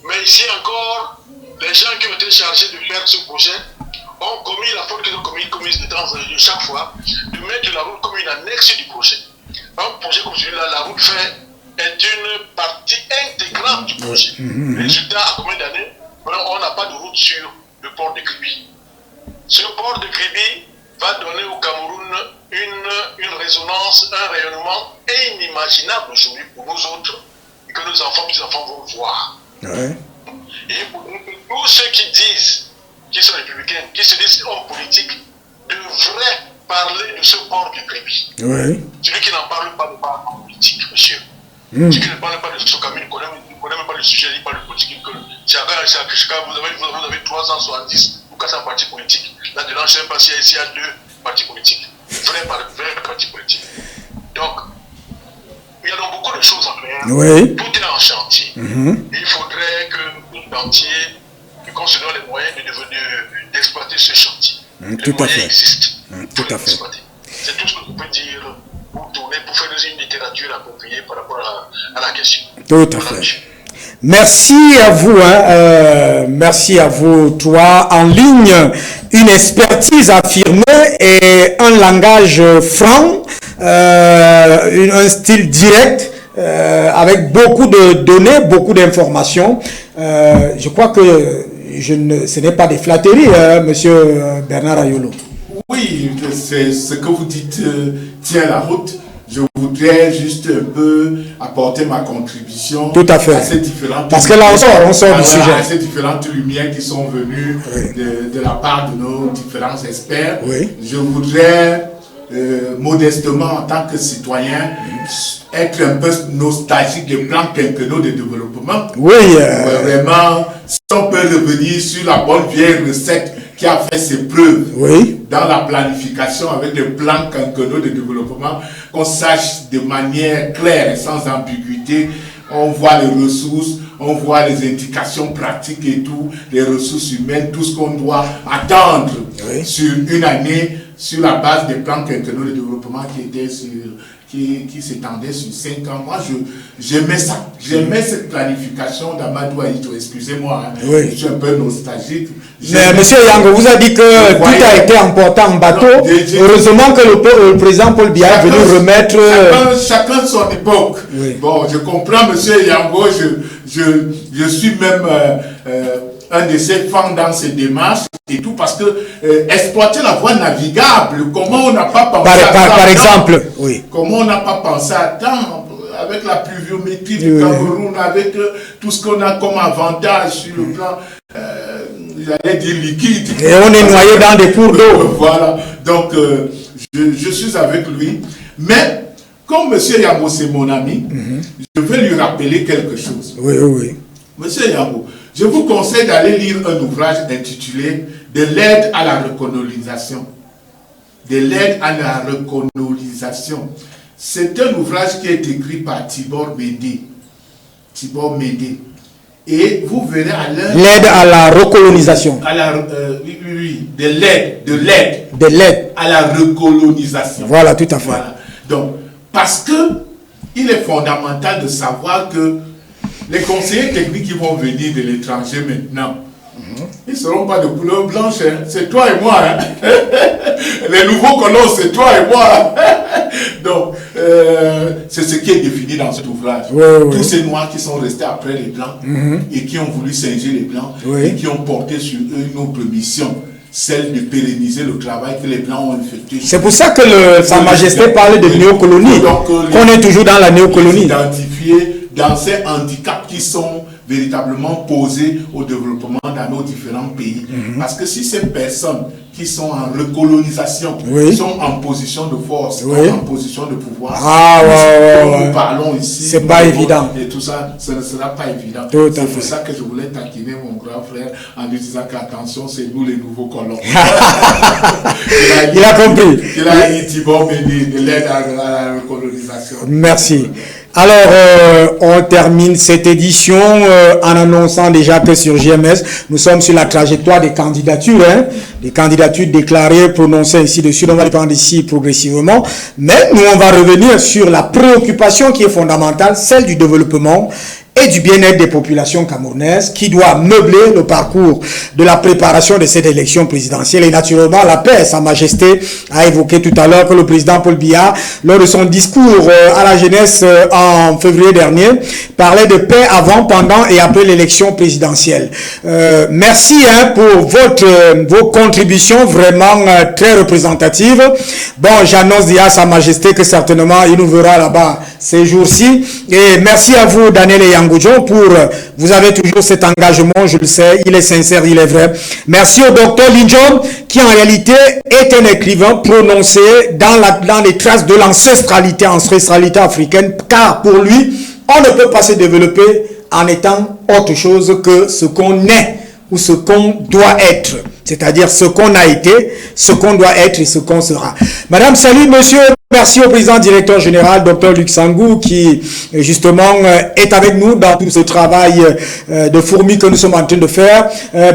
Mais ici encore, les gens qui ont été chargés de faire ce projet ont commis la faute qu'ils ont commise de chaque fois, de mettre la route comme une annexe du projet. Un projet comme celui-là, la route est une partie intégrante du projet. Résultat, à combien d'années, on n'a pas de route sur le port de Kribi. Ce port de Kribi va donner au Cameroun une résonance, un rayonnement inimaginable aujourd'hui pour nous autres, et que nos enfants, petits-enfants vont voir. Et pour tous ceux qui disent, qui sont républicains, qui se disent hommes politiques, devraient parler de ce port de Kribi. Celui qui n'en parle pas ne parle pas politique, monsieur. Celui qui ne parle pas de Socamine ne connaît même pas le sujet, il parle de politique. Vous avez 370 ou 400 partis politiques. Là-dedans, je ne sais pas s'il y a 2 partis politiques. Vrais partis politiques. Donc, il y a donc beaucoup de choses à faire. Tout est en chantier. Et il faudrait que nous entiers, qu'on se donne les moyens d'exploiter ce chantier. Les moyens existent. Tout à fait. C'est tout ce que je peux dire pour tourner, pour faire une littérature appropriée par rapport à la question. Tout à fait. Merci à vous, merci à vous, toi, en ligne, une expertise affirmée et un langage franc, un style direct, avec beaucoup de données, beaucoup d'informations. Je crois que ce n'est pas des flatteries, monsieur Bernard Ayolo. Oui, ce que vous dites tient la route. Je voudrais juste un peu apporter ma contribution. Tout à fait. À ces différentes parce que là, on sort du sujet. À ces différentes lumières qui sont venues de la part de nos différents experts. Je voudrais modestement, en tant que citoyen, être un peu nostalgique des plans quinquennaux de développement. Vraiment, si on peut revenir sur la bonne vieille recette qui a fait ses preuves dans la planification avec les plans quinquennaux de développement, qu'on sache de manière claire et sans ambiguïté, on voit les ressources, on voit les indications pratiques et tout, les ressources humaines, tout ce qu'on doit attendre sur une année, sur la base des plans quinquennaux de développement qui s'étendaient sur 5 ans. Moi, j'aimais ça. J'aimais cette planification d'Amadou Ahidjo. Excusez-moi, hein, oui. Je suis un peu nostalgique. Mais M. Yango vous a dit que tout a été emporté en bateau. Heureusement que le président Paul Biya est venu remettre... Chacun son époque. Oui. Bon, je comprends, M. Yango. Je suis même un de ses fans dans ses démarches et tout, parce que exploiter la voie navigable, comment on n'a pas pensé à ça par exemple, oui. Comment on n'a pas pensé à temps avec la pluviométrie du Cameroun, avec tout ce qu'on a comme avantage sur le plan, j'allais dire liquide. Et on est noyé dans des cours d'eau. Voilà, donc je suis avec lui. Mais, comme M. Yango c'est mon ami, je vais lui rappeler quelque chose. Oui, oui. M. Yango, je vous conseille d'aller lire un ouvrage intitulé « De l'aide à la recolonisation ». De l'aide à la recolonisation. C'est un ouvrage qui est écrit par Tibor Médé. Tibor Médé. Et vous verrez à l'heure... L'aide à la recolonisation. Oui. De l'aide. De l'aide. À la recolonisation. Voilà, tout à fait. Voilà. Donc, parce que il est fondamental de savoir que les conseillers techniques qui vont venir de l'étranger maintenant, ils ne seront pas de couleur blanche, hein. C'est toi et moi. Hein. Les nouveaux colons, c'est toi et moi. Donc, c'est ce qui est défini dans cet ouvrage. Tous ces noirs qui sont restés après les blancs et qui ont voulu singer les blancs et qui ont porté sur eux une autre mission, celle de pérenniser le travail que les blancs ont effectué. C'est pour ça que Sa Majesté parlait de néocolonie. On est toujours dans la néocolonie. Identifié dans ces handicaps qui sont véritablement posés au développement dans nos différents pays. Parce que si ces personnes qui sont en recolonisation sont en position de force, en position de pouvoir, nous parlons ici, c'est pas évident. Et tout ça, ce ne sera pas évident. C'est pour ça que je voulais taquiner mon grand frère en lui disant qu'attention, c'est nous les nouveaux colons. Il a compris. Il a dit Tibor Médé de l'aide à la recolonisation. Merci. Alors, on termine cette édition en annonçant déjà que sur GMS, nous sommes sur la trajectoire des candidatures, des candidatures déclarées, prononcées ici dessus. On va les prendre ici progressivement. Mais nous, on va revenir sur la préoccupation qui est fondamentale, celle du développement et du bien-être des populations camerounaises, qui doit meubler le parcours de la préparation de cette élection présidentielle. Et naturellement, la paix. Sa Majesté a évoqué tout à l'heure que le président Paul Biya, lors de son discours à la jeunesse en février dernier, parlait de paix avant, pendant et après l'élection présidentielle. Merci pour vos contributions vraiment très représentatives. Bon, j'annonce déjà à Sa Majesté que certainement, il nous verra là-bas ces jours-ci. Et merci à vous, Daniel et Yango, vous avez toujours cet engagement, je le sais, il est sincère, il est vrai. Merci au docteur Linjon, qui en réalité est un écrivain prononcé dans les traces de l'ancestralité africaine, car pour lui, on ne peut pas se développer en étant autre chose que ce qu'on est ou ce qu'on doit être. C'est-à-dire ce qu'on a été, ce qu'on doit être et ce qu'on sera. Madame, salut, monsieur. Merci au président directeur général, Dr Luc Sangou, qui justement est avec nous dans tout ce travail de fourmi que nous sommes en train de faire.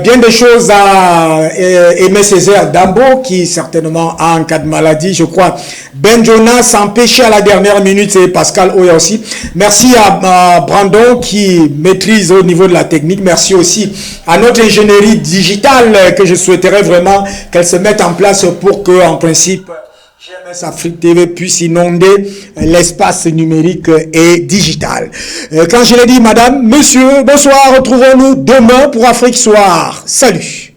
Bien des choses à Aimé Césaire Dambo, qui certainement a un cas de maladie, je crois. Ben Jonas s'empêchait à la dernière minute, c'est Pascal Oya aussi. Merci à Brandon qui maîtrise au niveau de la technique. Merci aussi à notre ingénierie digitale que je souhaiterais vraiment qu'elle se mette en place pour que, en principe, GMS Afrique TV puisse inonder l'espace numérique et digital. Quand je l'ai dit, madame, monsieur, bonsoir, retrouvons-nous demain pour Afrique Soir. Salut.